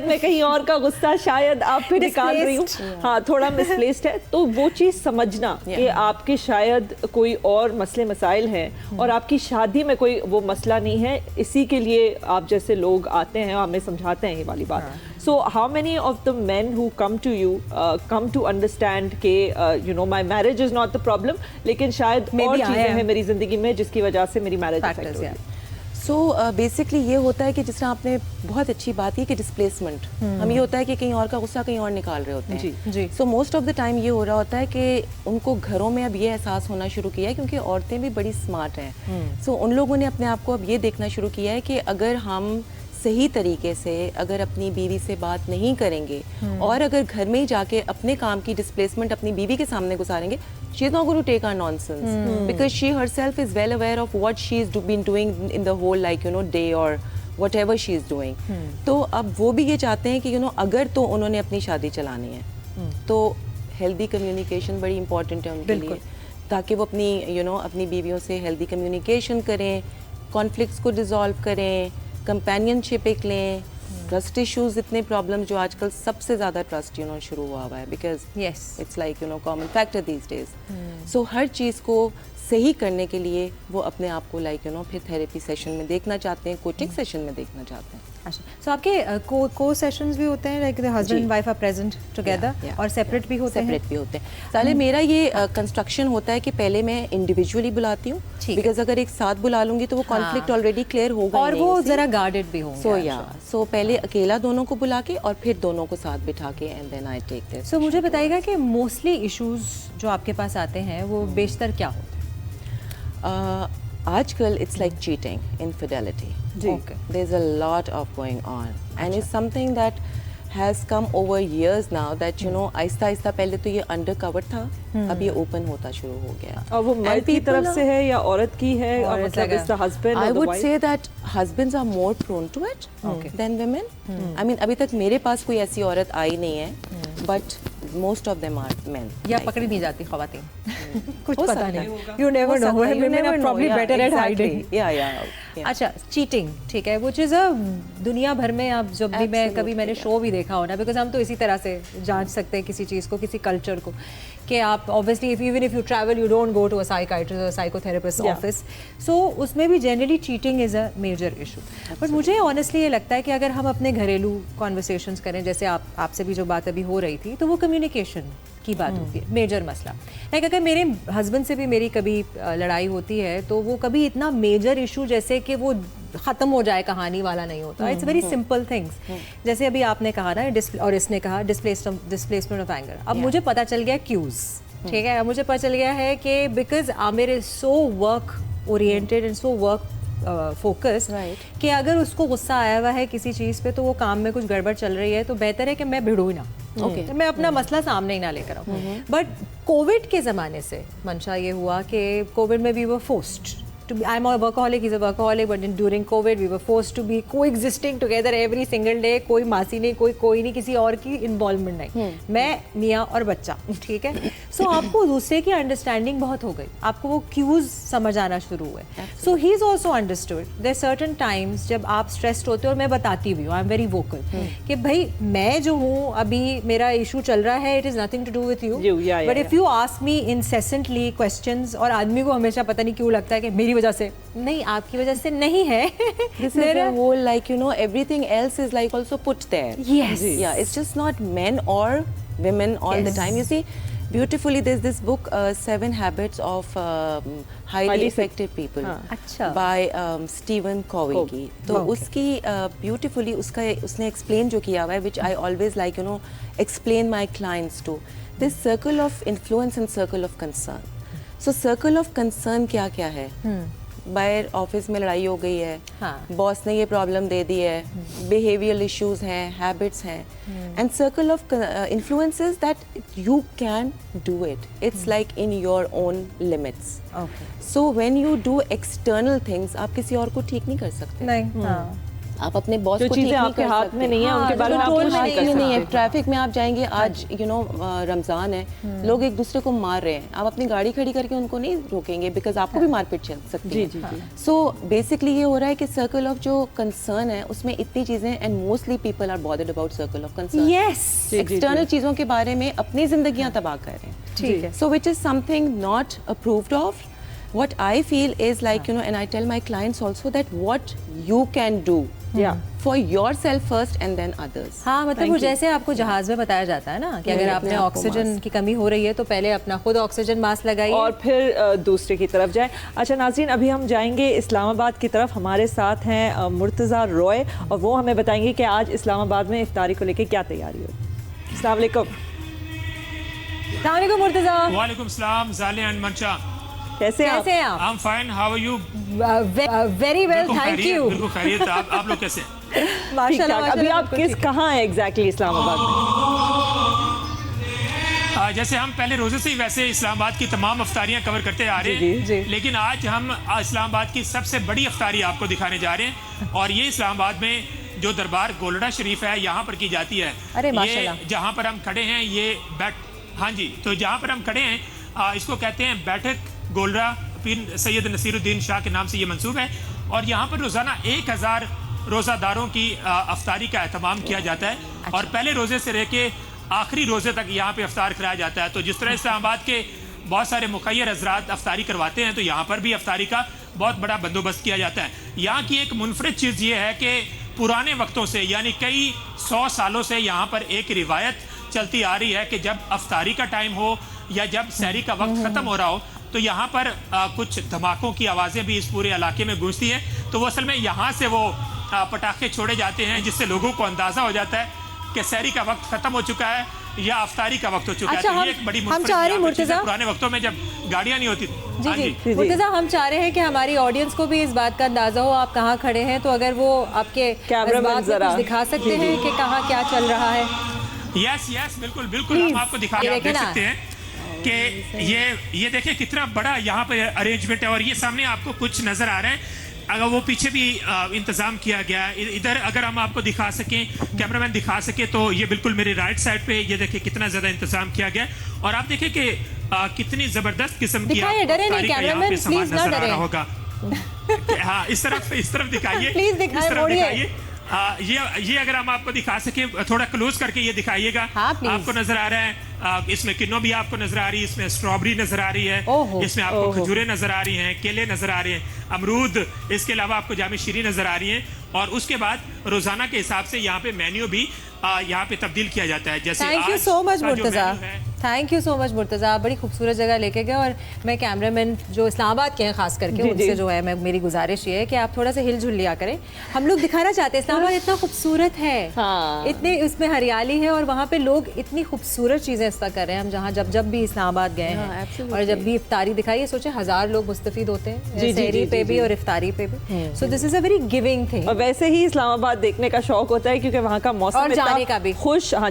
मैं कहीं और का गुस्सा शायद आप पे निकाल रही हूँ, हाँ थोड़ा मिसप्लेस्ड है, तो वो चीज़ समझना कि आपके शायद कोई और मसले मसाइल हैं और आपकी शादी में कोई वो मसला नहीं है, इसी के लिए आप जैसे लोग आते हैं, हमें समझाते हैं ये वाली बात. So how many of the men who come to you come to understand के my marriage is not the problem, लेकिन शायद और चीज़ें हैं मेरी ज़िंदगी में जिसकी वजह से मेरी मैरिज अफेक्ट हो रही है. सो बेसिकली ये होता है कि जिस तरह आपने बहुत अच्छी बात की कि डिस्प्लेसमेंट, हम ये होता है कि कहीं और का गुस्सा कहीं और निकाल रहे होते हैं. जी. So most of the time ये हो रहा होता है कि उनको घरों में अब ये एहसास होना शुरू किया है, क्योंकि औरतें भी बड़ी स्मार्ट हैं. सो उन लोगों ने अपने आप को अब ये देखना शुरू किया है कि अगर हम सही तरीके से अगर अपनी बीवी से बात नहीं करेंगे और अगर घर में ही जाके अपने काम की डिस्प्लेसमेंट अपनी बीवी के सामने गुजारेंगे, she is not going to take our nonsense because she herself is well aware of what she has been doing in the whole day or whatever she is doing. तो अब वो भी ये चाहते हैं कि अगर तो उन्होंने अपनी शादी चलानी है तो हेल्दी कम्युनिकेशन बड़ी इंपॉर्टेंट है उनके लिए, ताकि वो अपनी अपनी बीवियों से हेल्दी कम्युनिकेशन करें, कॉन्फ्लिक्ट्स को डिसॉल्व करें, कंपेनियनशिप एक लें. ट्रस्ट इश्यूज, इतने प्रॉब्लम जो आजकल सबसे ज़्यादा ट्रस्ट शुरू हुआ है, because it's like common factor these days. So हर चीज़ को सही करने के लिए वो अपने आप को फिर थेरेपी सेशन में देखना चाहते हैं, कोचिंग सेशन में देखना चाहते हैं. अच्छा, सो आपके को सेशंस भी होते हैं, like the husband and wife are present together, और सेपरेट भी होते हैं? साले मेरा ये कंस्ट्रक्शन होता है कि पहले मैं इंडिविजुअली बुलाती हूँ, बिकॉज अगर एक साथ बुला लूंगी तो वो कॉन्फ्लिक्ट ऑलरेडी क्लियर होगा और वो जरा गार्डेड भी होंगे. सो पहले अकेला दोनों को बुला के और फिर दोनों को साथ बिठा के and then I take this. So मुझे बताइएगा कि मोस्टली इश्यूज जो आपके पास आते हैं वो बेशतर क्या होते हैं? आजकल it's like cheating, infidelity. Okay. There's a lot of going on, and it's something that has come over years now. That Aahista Aahista पहले तो ये undercover था, अब ये open होता शुरू हो गया. और वो मर्द की तरफ से है या औरत की है? मतलब is the husband or the wife? I would say that husbands are more prone to it than women. I mean, अभी तक मेरे पास कोई ऐसी औरत आई नहीं है, but most of them are men. या पकड़ी नहीं जाती ख़वातीन? कुछ पता नहीं. You never know. Women are probably better at hiding. Yeah. अच्छा, चीटिंग, ठीक है, which is a दुनिया भर में आप जब भी मैंने शो भी देखा हो ना, बिकॉज हम तो इसी तरह से जांच सकते हैं किसी चीज़ को, किसी कल्चर को, कि आप obviously even if you travel you don't go to a psychiatrist और साइकोथेरेपिस्ट ऑफिस, सो उसमें भी generally cheating is a major issue. But मुझे ऑनेस्टली ये लगता है कि अगर हम अपने घरेलू कॉन्वर्सेशंस करें, जैसे आपसे भी जो बात अभी हो रही थी, तो वो कम्युनिकेशन की बात होती है, मेजर मसला. लाइक अगर मेरे हस्बैंड से भी मेरी कभी लड़ाई होती है तो वो कभी इतना मेजर इशू जैसे कि वो ख़त्म हो जाए कहानी वाला नहीं होता. इट्स वेरी सिंपल थिंग्स, जैसे अभी आपने कहा ना, और इसने कहा डिस्प्लेसमेंट ऑफ एंगर. अब मुझे पता चल गया क्यूज़, ठीक है, अब मुझे पता चल गया है कि because Aamir is so work oriented and so work focus, कि अगर उसको गुस्सा आया हुआ है किसी चीज़ पे, तो वो काम में कुछ गड़बड़ चल रही है, तो बेहतर है कि मैं भिड़ूँ ना, मैं अपना मसला सामने ही ना लेकर आऊँ. बट कोविड के ज़माने से मंशा ये हुआ कि कोविड में we were forced to be, I'm a workaholic, he's a workaholic, but during COVID we were forced to be coexisting together every single day. कोई मासी नहीं, कोई नहीं, किसी और की इन्वॉल्वमेंट नहीं, मैं, मियाँ और बच्चा, ठीक है. So आपको दूसरे की अंडरस्टैंडिंग बहुत हो गई, आपको वो क्यूज समझ आना शुरू हुए. So he's also understood. There are certain times जब आप स्ट्रेस्ड होते हो, और मैं बताती भी हूँ, आई एम वेरी वोकल, कि भाई मैं जो हूँ अभी मेरा इशू चल रहा है, it is nothing to do with you, but if you ask me incessantly questions, और आदमी को हमेशा पता नहीं क्यों लगता है कि मेरी वजह से, नहीं, आपकी वजह से नहीं है. This is the whole, like, you know, everything else is like also put there. Yes. Yeah, it's just not men or women all the time. You see, beautifully there's this book, 7 Habits of Highly Effective People, अच्छा, by Stephen Covey की. तो उसकी beautifully उसने explain जो किया हुआ है, which I always like, you know, explain my clients to. This circle of influence and circle of concern. So circle of concern क्या क्या है? बाहर ऑफिस में लड़ाई हो गई है, बॉस ने ये प्रॉब्लम दे दी है, बिहेवियरल इश्यूज हैं, हैबिट्स हैं, and circle of influences that you can do it. It's like in your own limits. So when you do external things, आप किसी और को ठीक नहीं कर सकते. नहीं, आप अपने बॉस को ठीक चीजें नहीं आपके कर हाथ सकते. में नहीं है, उनके बारे में आप कुछ नहीं है. ट्रैफिक में आप जाएंगे, आज यू नो रमजान है, लोग एक दूसरे को मार रहे हैं, आप अपनी गाड़ी खड़ी करके उनको नहीं रोकेंगे, बिकॉज आपको भी मारपीट चल सकती है. सो बेसिकली ये हो रहा है कि सर्कल ऑफ जो कंसर्न है उसमें इतनी चीजें, and mostly people are bothered about circle of concern. Yes, external चीजों के बारे में अपनी जिंदगियां तबाह कर रहे हैं. ठीक है. So which is something not approved of. What I feel is like, you know, and I tell my clients also that what you can do for yourself first and then others. हाँ, मतलब वो जैसे आपको जहाज में बताया जाता है ना कि अगर आपने ऑक्सीजन की कमी हो रही है तो पहले अपना खुद ऑक्सीजन मास्क लगाइए और फिर दूसरे की तरफ जाए. अच्छा नाज़रीन, अभी हम जाएंगे इस्लामाबाद की तरफ. हमारे साथ हैं मुर्तज़ा रॉय, और वो हमें बताएंगे कि आज इस्लामाबाद में इफ्तारी को लेकर क्या तैयारी हो. अस्सलाम वालेकुम. मुर्तज़ा. वालेकुम सलाम ज़ालिया एंड मंशा. कैसे हैं आप? I'm fine. How are you? Very well, thank you. बिल्कुल खैरियत. आप लोग कैसे हैं? माशाल्लाह. अभी आप कहाँ हैं एग्जैक्टली इस्लामाबाद में? जैसे हम पहले रोजे से ही वैसे इस्लामाबाद की तमाम अफ्तारियां कवर करते आ रहे हैं, लेकिन आज हम इस्लामाबाद की सबसे बड़ी अफ्तारी आपको दिखाने जा रहे हैं, और ये इस्लामाबाद में जो दरबार गोलड़ा शरीफ है यहाँ पर की जाती है. अरे माशाल्लाह. जहाँ पर हम खड़े हैं ये हाँ जी, तो जहाँ पर हम खड़े हैं इसको कहते हैं बैठक गोलड़ा पीर सैयद नसीरुद्दीन शाह के नाम से ये मंसूब है, और यहाँ पर रोज़ाना 1000 रोज़ादारों की अफ्तारी का एहतमाम किया जाता है. और पहले रोज़े से रह के आखिरी रोज़े तक यहाँ पे अफ्तार कराया जाता है. तो जिस तरह इस्लामाबाद के बहुत सारे मुखय्यर हज़रात अफ्तारी करवाते हैं, तो यहाँ पर भी अफ्तारी का बहुत बड़ा बंदोबस्त किया जाता है. यहाँ की एक मुनफरिद चीज़ ये है कि पुराने वक्तों से, यानी कई 100 सालों से यहाँ पर एक रिवायत चलती आ रही है कि जब अफ्तारी का टाइम हो या जब सहरी का वक्त ख़त्म हो रहा हो, तो यहाँ पर कुछ धमाकों की आवाज़ें भी इस पूरे इलाके में गूंजती हैं. तो वो असल में यहाँ से वो पटाखे छोड़े जाते हैं, जिससे लोगों को अंदाज़ा हो जाता है कि सहरी का वक्त ख़त्म हो चुका है या अफ्तारी का वक्त हो चुका है. तो ये एक बड़ी मुर्तज़ा पुराने वक्तों में जब गाड़ियाँ नहीं होती. जी मुर्तज़ा, हम चाह रहे हैं कि हमारी ऑडियंस को भी इस बात का अंदाज़ा हो आप कहाँ खड़े हैं, तो अगर वो आपके कुछ दिखा सकते हैं कि कहाँ क्या चल रहा है. यस बिल्कुल बिल्कुल, हम आपको दिखा सकते हैं कि ये देखिए कितना बड़ा यहाँ पे अरेंजमेंट है, और ये सामने आपको कुछ नज़र आ रहा है. अगर वो पीछे भी इंतज़ाम किया गया है, इधर अगर हम आपको दिखा सकें, कैमरामैन दिखा सके, तो ये बिल्कुल मेरे राइट साइड पे ये देखिए कितना ज़्यादा इंतज़ाम किया गया है. और आप देखिए कि कितनी ज़बरदस्त किस्म की यहाँ पे सामान नजर आ रहा होगा. हाँ, इस तरफ दिखाइए, प्लीज दिखाइए. ये अगर हम आपको दिखा सके, थोड़ा क्लोज करके ये दिखाइएगा. आपको नजर आ रहा है, इसमें किन्नो भी आपको नजर आ रही है, इसमें स्ट्रॉबेरी नजर आ रही है, इसमें आपको खजूरें नजर आ रही हैं, केले नजर आ रहे हैं, अमरूद, इसके अलावा आपको जामी शीरी नजर आ रही है. और उसके बाद रोजाना के हिसाब से यहाँ पे मेन्यू भी यहाँ पे तब्दील किया जाता है. जैसे thank you so much Murtaza, thank you so much Murtaza, आप बड़ी खूबसूरत जगह लेके गए. और मैं कैमरामैन जो इस्लामाबाद के हैं खास करके, उनसे जो है मेरी गुजारिश ये है कि आप थोड़ा सा हिल झुल लिया करें. हम लोग दिखाना चाहते हैं इस्लामाबाद इतना खूबसूरत है, इतने उसमें हरियाली है, और वहाँ पे लोग इतनी खूबसूरत चीज़ें इस्ता कर रहे हैं. हम जहाँ जब भी इस्लामाबाद गए हैं और जब भी इफ्तारी दिखाई, सोचे 1000 लोग मुस्तफीद होते हैं सहरी पे भी और इफ्तारी पे भी. So this is a very giving thing. और वैसे ही इस्लामाबाद देखने का शौक होता है क्योंकि वहाँ का मौसम जाने का भी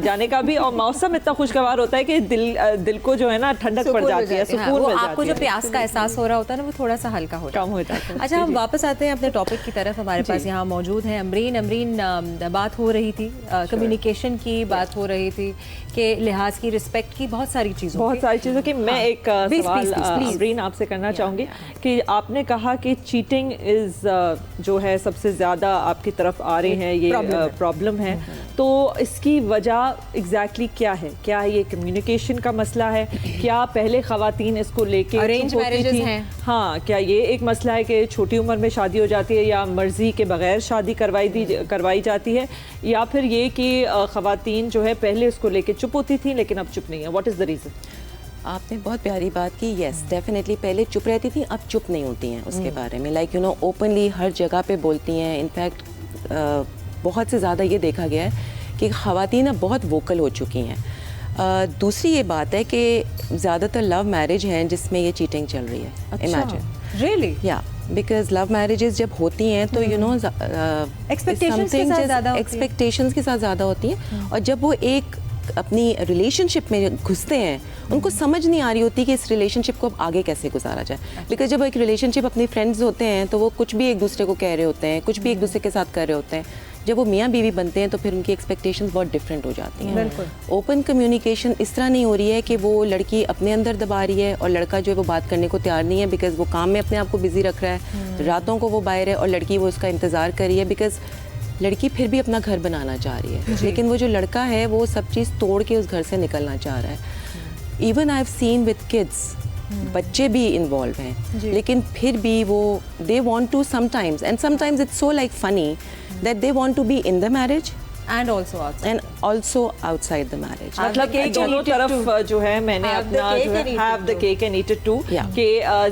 जाने का भी, और मौसम इतना खुशगवार होता है कि दिल दिल को जो है ना ठंडक पड़ जाती है, हाँ, सुकून वो मिल आपको जाती जो है, प्यास का एहसास हो रहा होता है ना वो थोड़ा सा हल्का हो कम हो जाता है। अच्छा, हम वापस आते हैं अपने टॉपिक की तरफ। हमारे पास यहाँ मौजूद हैं अमरीन। बात हो रही थी कम्युनिकेशन की, बात हो रही थी कि लिहाज की, रिस्पेक्ट की, बहुत सारी चीज़ों की। मैं एक सवाल अमरीन आपसे करना चाहूँगी कि आपने कहा कि चीटिंग इज़ जो है सबसे ज़्यादा आपकी तरफ आ रही है, ये प्रॉब्लम है, तो इसकी वजह एग्जैक्टली क्या है? क्या ये कम्युनिकेशन का मसला है? क्या पहले ख़वातीन इसको लेके अरेंज मैरिजेस हैं? हाँ, क्या ये एक मसला है कि छोटी उम्र में शादी हो जाती है या मर्जी के बगैर शादी करवाई जाती है, या फिर ये कि ख़वातीन जो है पहले इसको लेके चुप होती थी लेकिन अब चुप नहीं है? What is the reason? आपने बहुत प्यारी बात की। येस, डेफिनेटली पहले चुप रहती थी, अब चुप नहीं होती हैं उसके बारे में। लाइक ओपनली हर जगह पे बोलती हैं। इनफैक्ट बहुत से ज़्यादा ये देखा गया है कि ख़वातीन अब बहुत वोकल हो चुकी हैं। दूसरी ये बात है कि ज़्यादातर लव मैरिज हैं जिसमें ये चीटिंग चल रही है। इमेजिन रियली, या बिकॉज लव मैरिजेस जब होती हैं तो एक्सपेक्टेशंस के साथ ज़्यादा होती हैं, और जब वो एक अपनी रिलेशनशिप में घुसते हैं उनको समझ नहीं आ रही होती कि इस रिलेशनशिप को अब आगे कैसे गुजारा जाए। बिकॉज जब एक रिलेशनशिप अपनी फ्रेंड्स होते हैं तो वो कुछ भी एक दूसरे को कह रहे होते हैं, कुछ भी एक दूसरे के साथ कर रहे होते हैं। जब वो मियाँ बीवी बनते हैं तो फिर उनकी एक्सपेक्टेशंस बहुत डिफरेंट हो जाती हैं। ओपन कम्युनिकेशन इस तरह नहीं हो रही है कि वो लड़की अपने अंदर दबा रही है और लड़का जो है वो बात करने को तैयार नहीं है, बिकॉज वो काम में अपने आप को बिजी रख रहा है, रातों को वो बाहर है और लड़की वो उसका इंतज़ार कर रही है, बिकॉज लड़की फिर भी अपना घर बनाना चाह रही है, लेकिन वो जो लड़का है वो सब चीज़ तोड़ के उस घर से निकलना चाह रहा है। Even I have seen with kids, बच्चे भी इन्वॉल्व हैं, लेकिन फिर भी वो they want to sometimes, and sometimes it's so like funny that they want to be in the marriage and also outside the marriage. मतलब कि दोनों तरफ जो है मैंने अपना जो है have the cake and eat it too, कि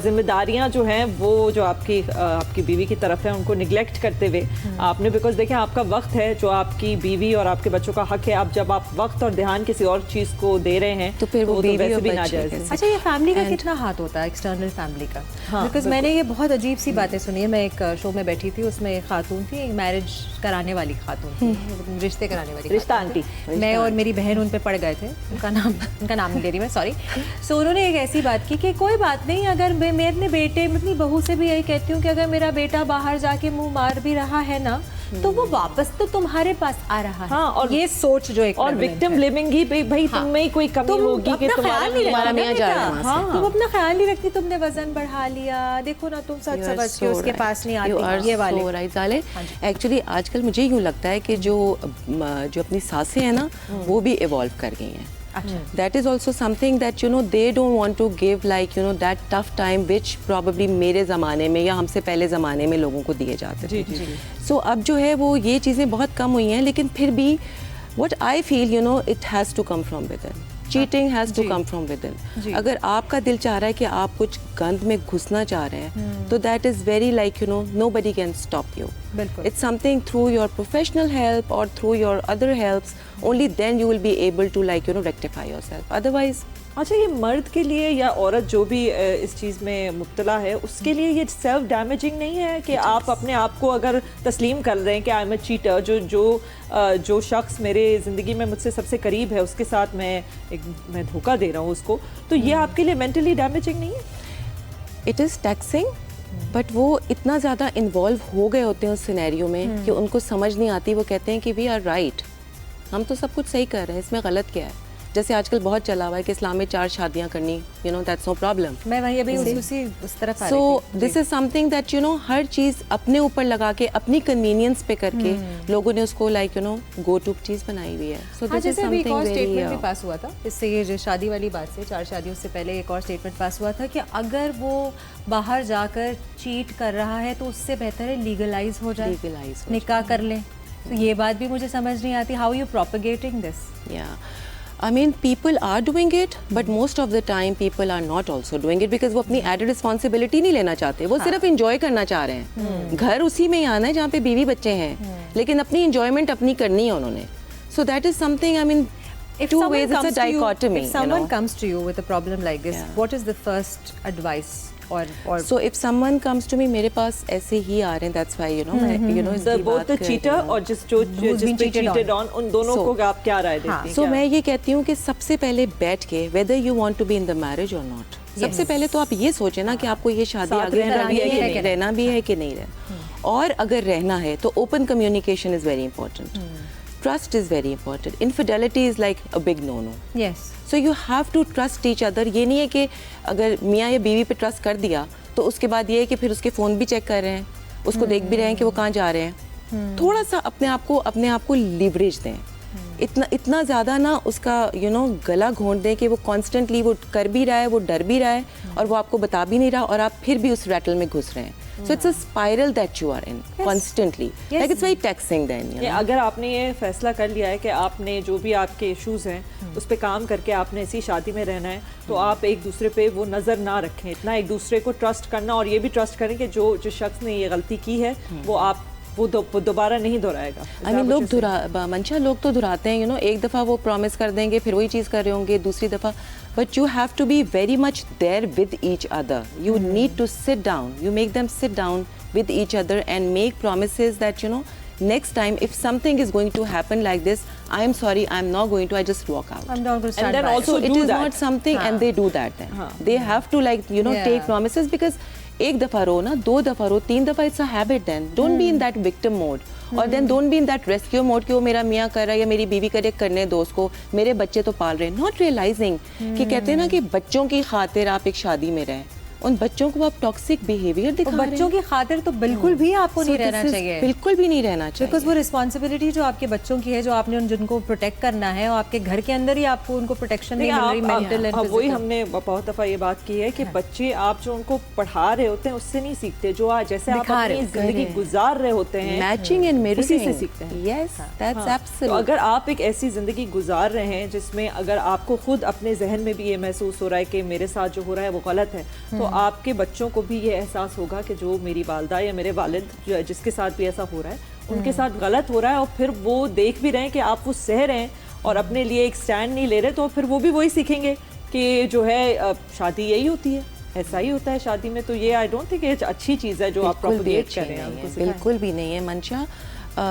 जिम्मेदारियां जो हैं वो जो आपकी बीवी की तरफ है उनको निगलेक्ट करते हुए आपने, बिकॉज देखें आपका वक्त है जो आपकी बीवी और आपके बच्चों का हक है, आप जब आप वक्त और ध्यान किसी और चीज़ को दे रहे हैं तो फिर वो वैसे भी ना जाए। अच्छा, ये फैमिली का कितना हाथ होता है, एक्सटर्नल फैमिली का? बिकॉज मैंने ये बहुत अजीब सी बातें सुनी है। मैं एक शो में बैठी थी, उसमें एक खातून थी, मैरिज कराने वाली खातून थी, रिश्ते कराने वाली रिश्ता आंटी, मैं और मेरी बहन उन पे पड़ गए थे, उनका नाम नहीं ले रही मैं, सॉरी। सो उन्होंने एक ऐसी बात की कि कोई बात नहीं, अगर मैं अपने बेटे, अपनी बहू से भी यही कहती हूँ कि अगर मेरा बेटा बाहर जाके मुंह मार भी रहा है ना तो वो वापस तो तुम्हारे पास आ रहा है। हाँ, और ये सोच जो एक और विक्टिम ब्लेमिंग ही भाई तुम में ही कोई कमी होगी कि तुम्हारा मियां जा रहा है। हाँ, तुम अपना ख्याल नहीं रखती, तुमने वजन बढ़ा लिया, देखो ना तुम सच समझ के उसके पास नहीं आती। ये वाले एक्चुअली आजकल मुझे यूँ लगता है कि जो अपनी सासें हैं ना वो भी इवॉल्व कर गई हैं। That is also something that they don't want to give like that tough time which probably मेरे ज़माने में या हमसे पहले ज़माने में लोगों को दिए जाते थे। So अब जो है वो ये चीज़ें बहुत कम हुई हैं, लेकिन फिर भी what I feel it has to come from within. Cheating has to come from within. अगर आपका दिल चाह रहा है कि आप कुछ गंद में घुसना चाह रहे हैं तो that is very like nobody can stop you. It's something through your professional help or through your other helps, only then you will be able to like rectify yourself. Otherwise अच्छा, ये मर्द के लिए या औरत जो भी इस चीज़ में मुब्तला है उसके लिए ये सेल्फ डैमेजिंग नहीं है कि आप अपने आप को अगर तस्लीम कर रहे हैं कि आई एम अ चीटर, जो शख्स मेरे ज़िंदगी में मुझसे सबसे करीब है उसके साथ मैं धोखा दे रहा हूँ उसको, तो ये आपके लिए मेंटली डैमेजिंग नहीं है? इट इज़ टैक्सिंग, बट वो इतना ज़्यादा इन्वॉल्व हो गए होते हैं उस सिनेरियो में कि उनको समझ नहीं आती। वो कहते हैं कि वी आर राइट, हम तो सब कुछ सही कर रहे हैं, इसमें गलत क्या है? जैसे आजकल बहुत चला हुआ है कि इस्लाम में 4 शादियां करनी, दैट्स नो प्रॉब्लम। मैं वही अभी उस तरफ आ रही थी। So this is something that हर चीज़ अपने ऊपर लगा के अपनी कन्वीनियंस पे करके लोगों ने उसको लाइक गो टू चीज़ बनाई हुई है। सो this is something very statement भी पास हुआ था इससे, ये जो शादी वाली बात से 4 शादियों से पहले एक और स्टेटमेंट पास हुआ था कि अगर वो बाहर जाकर चीट कर रहा है तो उससे बेहतर है लीगलाइज हो जाए, निकाह कर ले। तो ये बात भी मुझे समझ नहीं आती, how you propagating this? I mean, people are doing it, but most of the time people are not also doing it because वो अपनी added responsibility नहीं लेना चाहते, वो सिर्फ enjoy करना चाह रहे हैं। घर उसी में ही आना है जहाँ पे बीवी बच्चे हैं, लेकिन अपनी enjoyment अपनी करनी है उन्होंने। So that is something, I mean, two ways, it's a dichotomy. If someone comes to you with a problem like this, what is the first advice और So if someone comes to me, मेरे पास ऐसे ही आ रहे हैं, that's why both the cheater और जिस been पे cheated cheated on, उन दोनों So- को आप क्या राय देती हैं? So मैं ये कहती हूँ कि सबसे पहले बैठ के whether you want to be in the marriage or not, सबसे पहले तो आप ये सोचें ना कि आपको ये शादी साथ आगे रहना करनी भी है है कि कि नहीं, रहना भी है कि नहीं रहना, और अगर रहना है तो open communication is very important, trust is very important, infidelity is like a big no no. Yes so you have to trust each other. ये नहीं है कि अगर मियाँ या बीवी पे ट्रस्ट कर दिया तो उसके बाद ये है कि फिर उसके फ़ोन भी चेक कर रहे हैं, उसको देख भी रहे हैं कि वो कहाँ जा रहे हैं. थोड़ा सा अपने आप को लिवरेज दें. इतना ज़्यादा ना उसका गला घोंट दें कि वो कॉन्स्टेंटली वो कर भी रहा है, वो डर भी रहा है और वो आपको बता भी नहीं रहा और आप फिर भी उस रैटल में घुस रहे हैं. So it's a spiral that you are in constantly. Like it's very taxing then. अगर आपने ये फैसला कर लिया है कि आपने जो भी आपके इश्यूज हैं उस पर काम करके आपने ऐसी शादी में रहना है, तो आप एक दूसरे पे वो नज़र ना रखें, इतना एक दूसरे को ट्रस्ट करना और ये भी ट्रस्ट करें कि जो शख्स ने ये गलती की है वो दोबारा नहीं दोहराएगा. आई मीन मंशा लोग तो दोहराते हैं, एक दफ़ा वो प्रॉमिस कर देंगे, फिर वही चीज़ कर रहे होंगे दूसरी दफ़ा. But you have to be very much there with each other. You need to sit down, you make them sit down with each other and make promises that next time if something is going to happen like this, I am sorry, I am not going to, I just walk out. I'm not going to stand And then by. also So it do is that. not something and they do that then. They have to take promises because एक दफ़ा रो ना, 2 दफ़ा रो, 3 दफ़ा, it's a habit then. Don't be in that victim mode. और then don't be in that rescue mode कि वो मेरा मियाँ कर रहा है या मेरी बीवी करे, करने दो उसको, मेरे बच्चे तो पाल रहे हैं. Not realizing कि कहते हैं ना कि बच्चों की खातिर आप एक शादी में रहें, उन बच्चों को आप टॉक्सिक बिहेवियर दिखा रहे हैं. बच्चों की खातिर तो बिल्कुल भी आपको नहीं रहना चाहिए, बिल्कुल भी नहीं रहना चाहिए. बिकॉज वो रिस्पॉन्सिबिलिटी जो आपके बच्चों की है, जो आपने जिनको प्रोटेक्ट करना है, और आपके घर के अंदर ही आपको उनको प्रोटेक्शन नहीं मिल रही, मेंटल एंड वही हमने बहुत दफ़ा ये बात की है कि बच्चे आप जो उनको पढ़ा रहे होते हैं उससे नहीं सीखते, जो जैसे आप अपनी जिंदगी गुजार रहे होते हैं मैचिंग एंड मिररिंग उसी से सीखते हैं. यस दैट्स तो एब्सोल्यूट. अगर आप एक ऐसी ज़िंदगी गुजार रहे हैं जिसमें अगर आपको खुद अपने जहन में भी ये महसूस हो रहा है कि मेरे साथ जो हो रहा है वो गलत है, तो आपके बच्चों को भी ये एहसास होगा कि जो मेरी वालदा या मेरे वालिद जिसके साथ भी ऐसा हो रहा है उनके साथ गलत हो रहा है, और फिर वो देख भी रहे हैं कि आप वो सह रहे हैं और अपने लिए एक स्टैंड नहीं ले रहे, तो फिर वो भी वही सीखेंगे कि जो है शादी यही होती है, ऐसा ही होता है शादी में. तो ये आई डोंट थिंक ये अच्छी चीज़ है जो आप प्रोपेगेट कर रहे हैं. बिल्कुल भी नहीं है मंशा.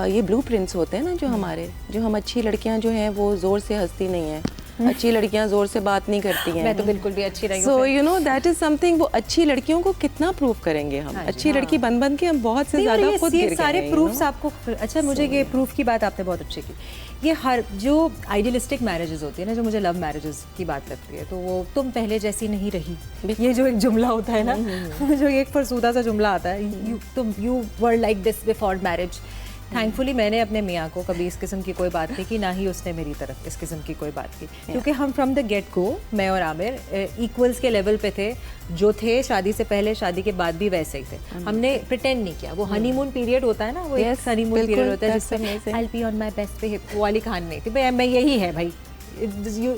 ये ब्लूप्रिंट्स होते हैं ना जो हमारे, जो हम अच्छी लड़कियां जो हैं वो ज़ोर से हंसती नहीं हैं, अच्छी लड़कियां जोर से बात नहीं करती हैं. मैं तो बिल्कुल भी अच्छी रही हूं. So that is something. वो अच्छी लड़कियों को कितना प्रूव करेंगे हम, अच्छी लड़की बन के हम बहुत से ज्यादा खुद गिर गए. सारे प्रूफ्स आपको. अच्छा, मुझे ये प्रूफ की बात आपने बहुत अच्छी की. ये हर जो आइडियलिस्टिक मैरिजेस होती है ना, जो मुझे लव मैरिजेस की बात लगती है, तो वो तुम पहले जैसी नहीं रही, ये जो एक जुमला होता है ना, जो एक फरसूदा सा जुमला आता है, you were like this before marriage. Thankfully मैंने अपने मियाँ को कभी इस किस्म की कोई बात नहीं की, ना ही उसने मेरी तरफ इस किस्म की कोई बात की, क्योंकि हम फ्रॉम द गेट को, मैं और आमिर इक्वल्स के लेवल पे थे, जो थे शादी से पहले, शादी के बाद भी वैसे ही थे. हमने प्रिटेंड नहीं किया. वो हनीमून पीरियड होता है ना, वो एक हनीमून पीरियड होता है जिसमें I'll be on my best behavior, वो वाली कहानी नहीं थी. मैं यही है भाई,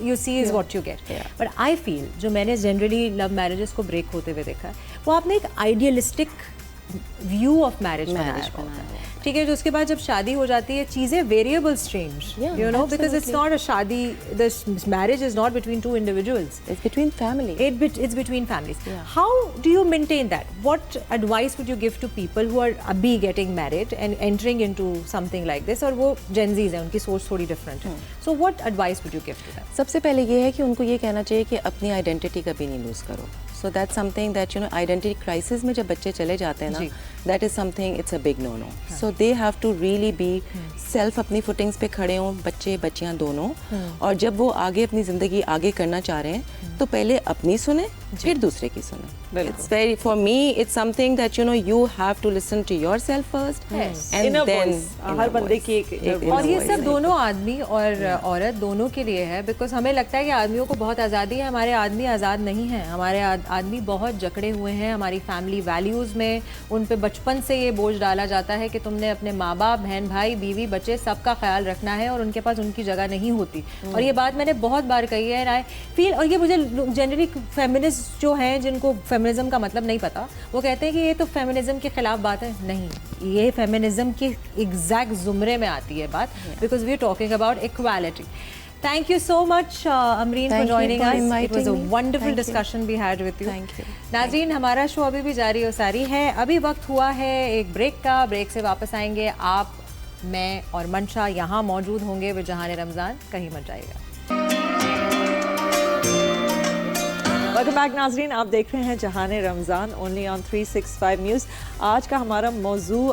you see is what you get. But I feel जो मैंने जनरली लव मैरिजेस को ब्रेक होते हुए देखा है, वो आपने एक आइडियलिस्टिक व्यू ऑफ मैरिज बनाया होता है. ठीक है, जो उसके बाद जब शादी हो जाती है, चीज़ें variables change, you know, because it's not a शादी, the marriage is not between two individuals, it's between family, it's between families. How do you maintain that? What advice would you give to people who are अभी getting married and entering into something like this, और वो Gen Zs हैं, उनकी सोच थोड़ी different है, so what advice would you give to them? सबसे पहले ये है कि उनको ये कहना चाहिए कि अपनी आइडेंटिटी कभी नहीं लूज करो. So that's something that identity crisis में जब बच्चे चले जाते हैं ना, that is something, it's a big no no. So they have to really be self, अपनी फुटिंग्स पे खड़े हों, बच्चे बच्चियां दोनों. और जब वो आगे अपनी ज़िंदगी आगे करना चाह रहे हैं, तो पहले अपनी सुने, फिर दूसरे की सुने. It's very, for me it's something that you have to listen to yourself first and then हर बंदे की एक. और ये सब दोनों आदमी और औरत दोनों के लिए है, बिकॉज हमें लगता है कि आदमियों को बहुत आज़ादी है. हमारे आदमी आज़ाद नहीं हैं, हमारे आदमी बहुत जकड़े हुए हैं हमारी फैमिली वैल्यूज़ में. उन पे बचपन से ये बोझ डाला जाता है कि तुमने अपने माँ बाप, बहन भाई, बीवी, बच्चे सबका ख्याल रखना है, और उनके पास उनकी जगह नहीं होती. और ये बात मैंने बहुत बार कही है, आई फील, और ये मुझे जनरली फेमिनिस्ट जो हैं, जिनको फेमिनिज्म का मतलब नहीं पता, वो कहते हैं कि ये तो फेमिनिज्म के खिलाफ बात है. नहीं, ये फेमिनिज्म के एग्जैक्ट जुमरे में आती है बात, because we are talking about equality. Thank you so much, Amreen, for Thank you joining for us. It inviting was a me. wonderful Thank you. discussion we had with you. Thank you. नाज़रीन, हमारा show अभी भी जारी और सारी है। अभी वक्त हुआ है एक ब्रेक का। ब्रेक से वापस आएंगे आप, मैं और मंशा यहाँ मौजूद होंगे विद जहान रमज़ान। कहीं मत जाइएगा। वेलकम बैक नाजरीन, आप देख रहे हैं जहान रमज़ान ओनली ऑन 365 न्यूज़। आज का हमारा मौजू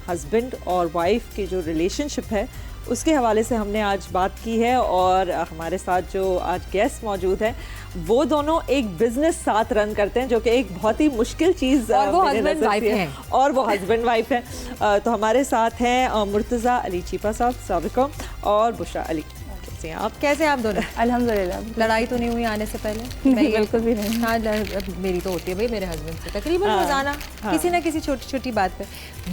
हस्बैंड और वाइफ की जो रिलेशनशिप है उसके हवाले से हमने आज बात की है, और हमारे साथ जो आज गेस्ट मौजूद हैं वो दोनों एक बिजनेस साथ रन करते हैं, जो कि एक बहुत ही मुश्किल चीज़ और वो मेरे हस्बैंड नज़र वाइफ से हैं। और वो हस्बैंड वाइफ हैं। तो हमारे साथ हैं मुर्तज़ा अली चीपा साहब, अस्सलाम वालेकुम, और बुशरा अली। कैसे हैं आप? कैसे आप दोनों? अल्हम्दुलिल्लाह। लड़ाई तो नहीं हुई आने से पहले? नहीं, बिल्कुल भी नहीं। हाँ, मेरी तो होती है भाई मेरे हस्बैंड से तकरीबन रोजाना किसी ना किसी छोटी छोटी बात पे।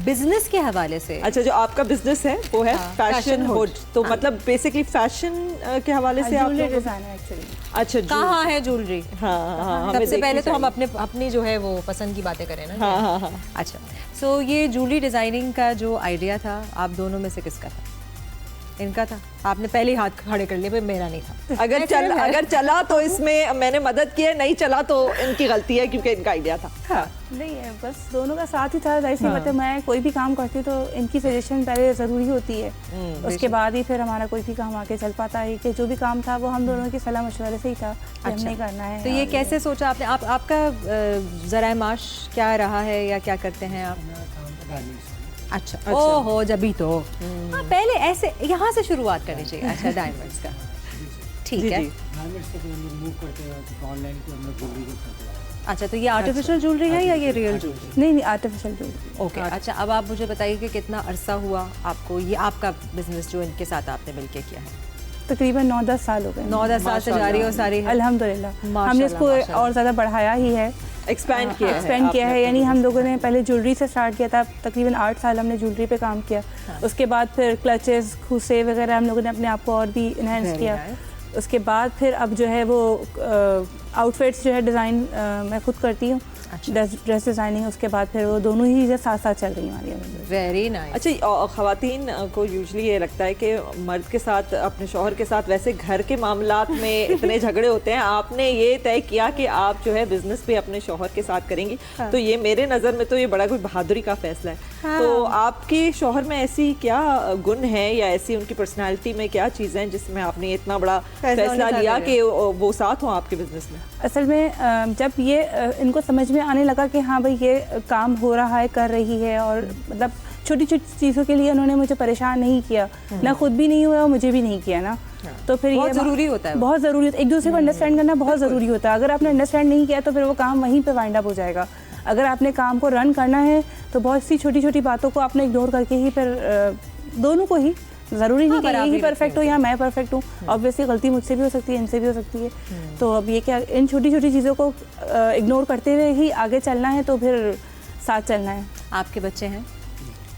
बिजनेस के हवाले से, अच्छा, जो आपका बिजनेस है वो है फैशन फैशन हुड, हुड। तो मतलब बेसिकली फैशन के हवाले से आप लोग। Designer actually. अच्छा, कहाँ है ज्वेलरी? हाँ, हमें सबसे पहले देखनी तो हम अपनी जो है वो पसंद की बातें करें ना। हाँ। अच्छा, सो ये ज्वेलरी डिजाइनिंग का जो आइडिया था, आप दोनों में से किसका था? इनका था? आपने पहले ही हाथ खड़े कर लिए, भाई मेरा नहीं था। अगर चला तो इसमें मैंने मदद की है, नहीं चला तो इनकी गलती है क्योंकि इनका आइडिया था। नहीं है, बस दोनों का साथ ही था। ऐसे मतलब मैं कोई भी काम करती तो इनकी सजेशन पहले ज़रूरी होती है, उसके बाद ही फिर हमारा कोई भी काम आगे चल पाता है। कि जो भी काम था वो हम दोनों की सलाह मशवरे से ही था कि हमने करना है। तो ये कैसे सोचा आपने? आपका ज़राए माश क्या रहा है या क्या करते हैं आप? अच्छा, ओहो, जबी तो हाँ, पहले ऐसे यहाँ से शुरुआत करनी चाहिए। अच्छा, डायमंड्स का ठीक है। अच्छा, तो ये आर्टिफिशियल ज्वेलरी है या ये रियल ज्वेलरी? नहीं, आर्टिफिशियल ज्वेलरी। ओके, अच्छा, अब आप मुझे बताइए कि कितना अरसा हुआ आपको ये आपका बिजनेस जो इनके साथ आपने मिलके किया है? तकरीबन 9-10 साल हो गए। 9-10 साल से जारी और सारी है। अल्हम्दुलिल्लाह। हमने इसको और ज़्यादा बढ़ाया ही है, एक्सपेंड किया है। यानी हम लोगों ने पहले ज्वेलरी से स्टार्ट किया था, तकरीबन 8 साल हमने ज्वेलरी पे काम किया। उसके बाद फिर क्लचेस, खूसे वगैरह हम लोगों ने अपने आप को और भी इन्हेंस किया। उसके बाद फिर अब जो है वो आउटफिट्स जो है डिज़ाइन मैं खुद करती हूँ, ड्रेस डिज़ाइनिंग। उसके बाद फिर वो दोनों ही साथ साथ चल रही हैं हमारी। Very nice. अच्छा, ख़वातीन को यूजली ये लगता है कि मर्द के साथ, अपने शौहर के साथ वैसे घर के मामलात में इतने झगड़े होते हैं। आपने ये तय किया कि आप जो है बिजनेस भी अपने शौहर के साथ करेंगी, तो ये मेरे नज़र में तो ये बड़ा कोई बहादुरी का फैसला है। तो आपके शौहर में ऐसी क्या गुण है या ऐसी उनकी पर्सनैलिटी में क्या चीज़ें हैं जिसमें आपने इतना बड़ा फैसला लिया कि वो साथ हों आपके बिजनेस में? असल में जब ये इनको समझ में आने लगा कि हाँ भाई ये काम हो रहा है, कर रही है, और मतलब छोटी छोटी चीज़ों के लिए उन्होंने मुझे परेशान नहीं किया, ना खुद भी नहीं हुआ और मुझे भी नहीं किया ना। तो फिर बहुत ये ज़रूरी होता है, बहुत ज़रूरी होता है, एक दूसरे को अंडरस्टैंड करना बहुत ज़रूरी होता है। अगर आपने अंडरस्टैंड नहीं किया तो फिर वो काम वहीं पे वाइंड अप हो जाएगा। अगर आपने काम को रन करना है तो बहुत सी छोटी छोटी बातों को आपने इग्नोर करके ही फिर दोनों को ही, ज़रूरी नहीं कि यही परफेक्ट हो या मैं परफेक्ट हूँ। ऑब्वियसली गलती मुझसे भी हो सकती है, इनसे भी हो सकती है। तो अब ये क्या, इन छोटी छोटी चीज़ों को इग्नोर करते हुए ही आगे चलना है, तो फिर साथ चलना है। आपके बच्चे हैं?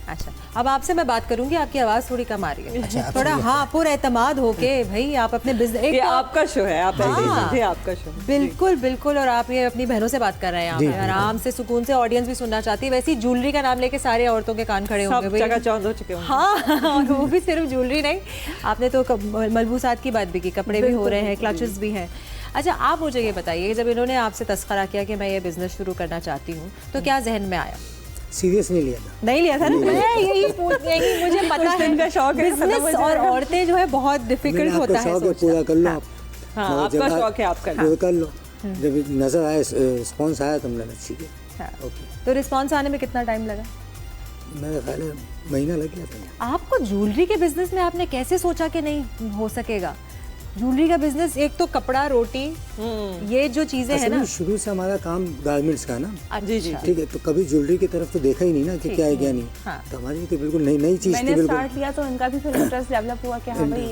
अच्छा, अब आपसे मैं बात करूंगी, आपकी आवाज़ थोड़ी कम आ रही है। अच्छा, थोड़ा हाँ पूरा एतमाद होके भाई आप अपने बिजनेस, ये आपका शो है, आप ऐसे ही समझिए, आपका शो। बिल्कुल बिल्कुल। और आप ये अपनी बहनों से बात कर रहे हैं, आप आराम से सुकून से, ऑडियंस भी सुनना चाहती है। वैसे ही ज्वेलरी का नाम लेके सारे औरतों के कान खड़े होंगे, चकाचौंध हो चुके होंगे। हाँ, और वो भी सिर्फ ज्वेलरी नहीं, आपने तो मलबूसात की बात भी की, कपड़े भी हो रहे हैं, क्लचेस भी हैं। अच्छा, आप मुझे ये बताइए, जब इन्होंने आपसे तस्करा किया कि मैं ये बिजनेस शुरू करना चाहती हूँ, तो क्या जहन में आया? सीरियस नहीं लिया था। नहीं लिया था ना? मैं यही मुझे पता है, इनका शौक है बिजनेस और औरतें जो है बहुत डिफिकल्ट होता है। शौक है, पूरा कर लो आप। हाँ, आपका शौक है, आप कर लो। जब नजर आया, रिस्पॉन्स आया तो हमने ठीक है। ओके, तो रिस्पॉन्स आने में कितना टाइम लगा? मेरे ख्याल है महीना लग गया था। आपको ज्वेलरी के बिजनेस में आपने कैसे सोचा कि नहीं हो सकेगा? ज्वेलरी का बिजनेस, एक तो कपड़ा, रोटी, ये जो चीजें हैं ना, शुरू से हमारा काम गारमेंट्स का ना। जी जी, ठीक है, तो कभी ज्वेलरी की तरफ तो देखा ही नहीं ना कि क्या है क्या नहीं। तो हमारी तो बिल्कुल नई चीज थी। मैंने स्टार्ट किया तो इनका भी फिर इंटरेस्ट डेवलप हुआ कि हाँ भाई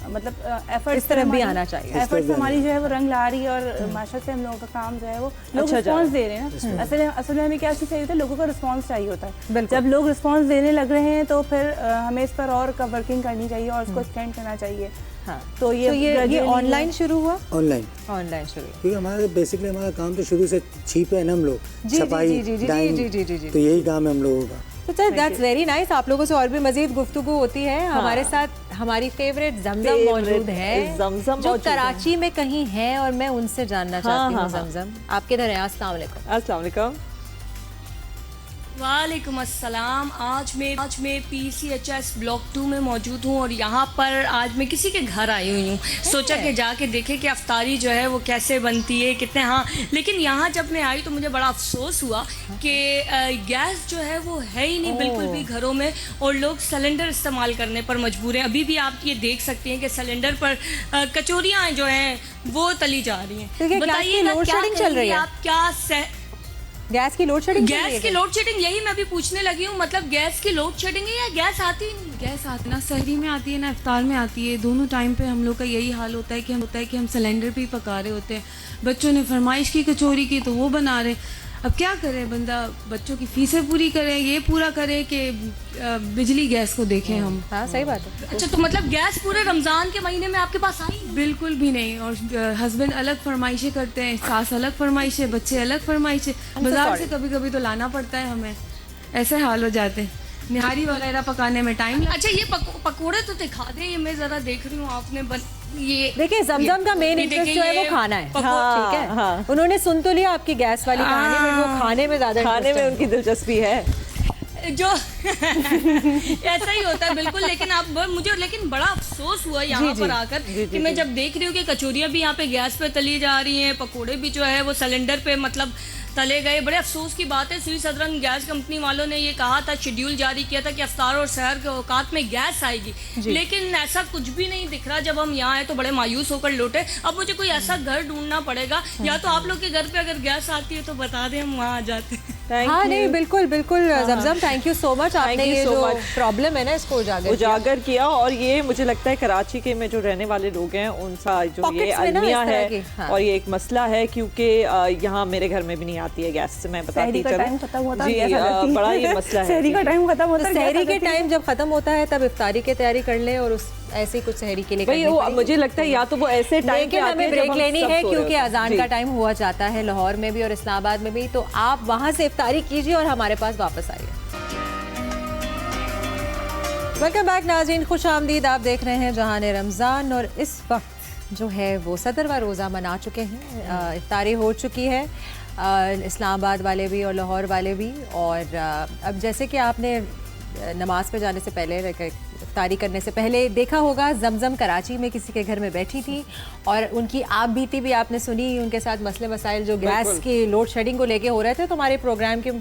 मतलब एफर्ट्स इस तरफ भी आना चाहिए। एफर्ट्स हमारी जो है वो रंग ला रही है, और माशाल्लाह से हम लोगों का काम जो है वो लोग रिस्पॉन्स दे रहे हैं ना। असल में हमें क्या चीज़ चाहिए होता है, लोगों का रिस्पॉन्स चाहिए होता है। जब लोग रिस्पॉन्स देने लग रहे हैं तो फिर हमें इस पर और वर्किंग करनी चाहिए और उसको एक्सटेंड करना चाहिए। हाँ, तो ये ऑनलाइन शुरू हुआ? ऑनलाइन शुरू, क्योंकि हमारा बेसिकली हमारा काम तो शुरू से छिपे है ना, हम लोग छपाई, तो यही काम है हम लोगों का। तो चल दैट्स वेरी नाइस। आप लोगों से और भी मजीद गुफ्तगू होती है। हमारे साथ हमारी फेवरेट जमजम मौजूद है, जो कराची में कहीं है, और मैं उनसे जानना चाहती हूँ। जमजम आप किधर हैं? अस्सलाम वालेकुम। अस्सलाम वालेकुम। वालेकुम अस्सलाम। आज मैं PCHS ब्लॉक 2 में मौजूद हूँ और यहाँ पर आज मैं किसी के घर आई हुई हूँ। सोचा कि जाके देखे कि अफ्तारी जो है वो कैसे बनती है, कितने। हाँ, लेकिन यहाँ जब मैं आई तो मुझे बड़ा अफसोस हुआ कि गैस जो है वो है ही नहीं बिल्कुल भी घरों में, और लोग सिलेंडर इस्तेमाल करने पर मजबूर हैं। अभी भी आप ये देख सकती हैं कि सिलेंडर पर कचौरियाँ जो हैं वो तली जा रही हैं। बताइए ना, क्या चल रही है? आप क्या गैस की लोड शेडिंग? गैस की लोड शेडिंग, यही मैं भी पूछने लगी हूँ। मतलब गैस की लोड शेडिंग है या गैस आती ही नहीं? गैस आती ना, सहरी में आती है ना इफ्तार में आती है। दोनों टाइम पे हम लोग का यही हाल होता है कि हम सिलेंडर पे ही पका रहे होते हैं। बच्चों ने फरमाइश की कचौरी की तो वो बना रहे। अब क्या करे बंदा, बच्चों की फीसें पूरी करे, ये पूरा करे कि बिजली गैस को देखें हम। हाँ सही बात है। अच्छा, तो मतलब गैस पूरे रमज़ान के महीने में आपके पास आई? बिल्कुल भी नहीं। और हस्बैंड अलग फरमाइशें करते हैं, सास अलग फरमाइशें, बच्चे अलग फरमाइशें, बाजार से कभी कभी तो लाना पड़ता है हमें। ऐसे हाल हो जाते हैं। निहारी वगैरह पकाने में टाइम। अच्छा, ये पकोड़े तो दिखा दे, ये मैं ज़रा देख रही हूँ आपने ये देखिए जमजम का मेन इंटरेस्ट जो है वो खाना है। ठीक है, हाँ। उन्होंने सुन तो लिया आपकी गैस वाली कहानी, में वो खाने में ज्यादा, खाने में उनकी दिलचस्पी है जो ऐसा ही होता है बिल्कुल। लेकिन लेकिन बड़ा अफसोस हुआ यहाँ पर आकर कि मैं जब देख रही हूँ कि कचौरियाँ भी यहाँ पे गैस पे तली जा रही हैं, पकोड़े भी जो है वो सिलेंडर पे मतलब तले गए। बड़े अफसोस की बात है। श्री सदरंग गैस कंपनी वालों ने ये कहा था, शेड्यूल जारी किया था कि अफ्तार और सहर के औकात में गैस आएगी, लेकिन ऐसा कुछ भी नहीं दिख रहा। जब हम यहाँ आए तो बड़े मायूस होकर लौटे। अब मुझे कोई ऐसा घर ढूंढना पड़ेगा, या तो आप लोग के घर पे अगर गैस आती है तो बता दें, हम वहाँ आ जाते हैं। हाँ नहीं, बिल्कुल बिल्कुल जमजम, थैंक यू सो मच। आपने ये जो प्रॉब्लम है ना इसको उजागर किया। और ये मुझे लगता है कराची के में जो रहने वाले लोग हैं उनका जो ये अलमिया है, और ये एक मसला है, क्योंकि यहाँ मेरे घर में भी नहीं आती है गैस। मैं बताती चलूं जी, बड़ा ये मसला है। सहरी का टाइम खत्म होता है, सहरी के टाइम जब खत्म होता है तब इफ्तारी की तैयारी कर ले, और उस ऐसे कुछ सहरी के लिए मुझे लगता है या तो वो ऐसे टाइम पे हमें ब्रेक लेनी है, क्योंकि अजान का टाइम हुआ जाता है लाहौर में भी और इस्लामाबाद में भी। तो आप वहां से इफ्तारी कीजिए और हमारे पास वापस आइए। वेलकम बैक नाज़रीन, खुश आमदीद। आप देख रहे हैं जहान रमज़ान, और इस वक्त जो है वो सदरवा रोज़ा मना चुके हैं, इफ्तारी हो चुकी है, इस्लामाबाद वाले भी और लाहौर वाले भी। और अब जैसे कि आपने नमाज पे जाने से पहले, इफ्तारी करने से पहले देखा होगा, जमजम कराची में किसी के घर में बैठी थी और उनकी आप बीती भी आपने सुनी, उनके साथ मसले मसाइल जो गैस की लोड शेडिंग को लेके हो रहे थे। तो हमारे प्रोग्राम के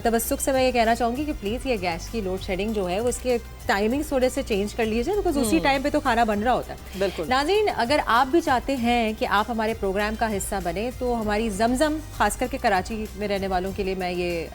तवस्सुक से मैं ये कहना चाहूँगी कि प्लीज़ ये गैस की लोड शेडिंग जो है उसके टाइमिंग थोड़े से चेंज कर लीजिए, बिकॉज उसी टाइम पे तो खाना बन रहा होता है। बिल्कुल नाज़रीन, अगर आप भी चाहते हैं कि आप हमारे प्रोग्राम का हिस्सा बने, तो हमारी जमजम, खास करके कराची में रहने वालों के लिए मैं ये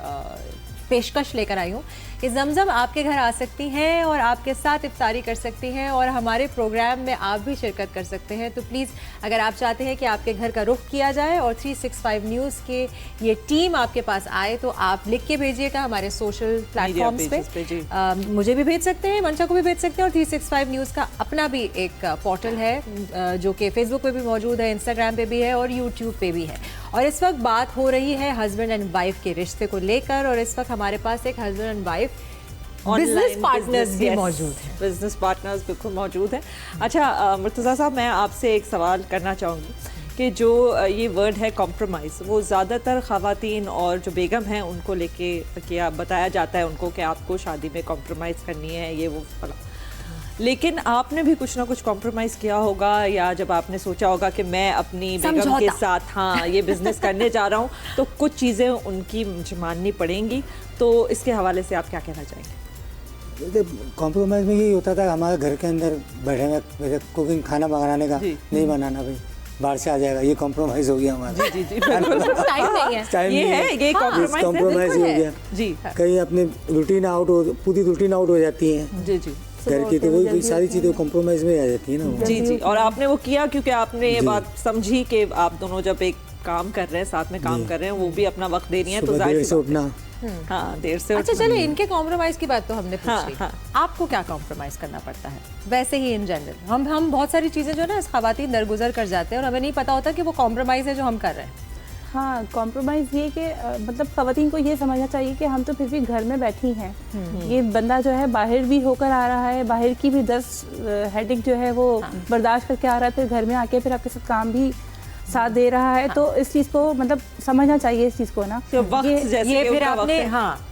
पेशकश लेकर आई हूँ कि जमजम आपके घर आ सकती हैं और आपके साथ इफ्तारी कर सकती हैं और हमारे प्रोग्राम में आप भी शिरकत कर सकते हैं। तो प्लीज़, अगर आप चाहते हैं कि आपके घर का रुख किया जाए और 365 न्यूज़ के ये टीम आपके पास आए, तो आप लिख के भेजिएगा हमारे सोशल प्लेटफॉर्म्स पे। मुझे भी भेज सकते हैं, मंशा को भी भेज सकते हैं, और 365 न्यूज़ का अपना भी एक पोर्टल है जो कि फेसबुक पे भी मौजूद है, इंस्टाग्राम पे भी है और यूट्यूब पे भी है। और इस वक्त बात हो रही है हस्बैंड एंड वाइफ के रिश्ते को लेकर, और इस वक्त हमारे पास एक husband and wife business partners भी मौजूद हैं। बिजनेस पार्टनर्स बिल्कुल मौजूद हैं। अच्छा मुर्तज़ा साहब, मैं आपसे एक सवाल करना चाहूँगी कि जो ये वर्ड है कॉम्प्रोमाइज़, वो ज़्यादातर ख़वातीन और जो बेगम हैं उनको लेके क्या बताया जाता है उनको कि आपको शादी में कॉम्प्रोमाइज़ करनी है, ये वो फला। लेकिन आपने भी कुछ ना कुछ कॉम्प्रोमाइज़ किया होगा, या जब आपने सोचा होगा कि मैं अपनी बेगम के साथ हाँ ये बिज़नेस करने जा रहा हूँ, तो कुछ चीज़ें उनकी मुझे माननी पड़ेंगी। तो इसके हवाले से आप क्या कहना चाहेंगे? कॉम्प्रोमाइज़ में यही होता था, हमारे घर के अंदर बैठे हुए कुकिंग खाना बनाने का नहीं बनाना, भाई बाहर से आ जाएगा, ये कॉम्प्रोमाइज़ हो गया हमारा। जी जी बिल्कुल, टाइम नहीं है, ये है, ये कॉम्प्रोमाइज़ हो गया जी। कहीं अपनी रूटीन आउट हो, पूरी रूटीन आउट हो जाती है जी जी घर की, तो वही सारी चीज़ें कॉम्प्रोमाइज़ में आ जाती है ना। जी जी, और आपने वो किया क्योंकि आपने ये बात समझी कि आप दोनों जब एक काम कर रहे हैं, साथ में काम कर रहे हैं, वो भी अपना वक्त दे रही हैं, तो देर से उठना। हाँ, देर से। अच्छा चलो, इनके कॉम्प्रोमाइज की बात तो हमने पूछ ली। आपको क्या कॉम्प्रोमाइज करना पड़ता है वैसे ही इन जनरल? हम बहुत सारी चीजें जो है ना खवातीन दरगुजर कर जाते हैं और हमें नहीं पता होता कि वो कॉम्प्रोमाइज है जो हम कर रहे हैं। हाँ, कॉम्प्रोमाइज़ ये कि मतलब ख़वातीन को ये समझना चाहिए कि हम तो फिर भी घर में बैठी हैं। ये बंदा जो है बाहर भी होकर आ रहा है, बाहर की भी 10 हेडेक जो है वो बर्दाश्त करके आ रहा है, फिर घर में आके फिर आपके साथ काम भी साथ दे रहा है। तो इस चीज़ को मतलब समझना चाहिए इस चीज़ को ना। ये फिर आपने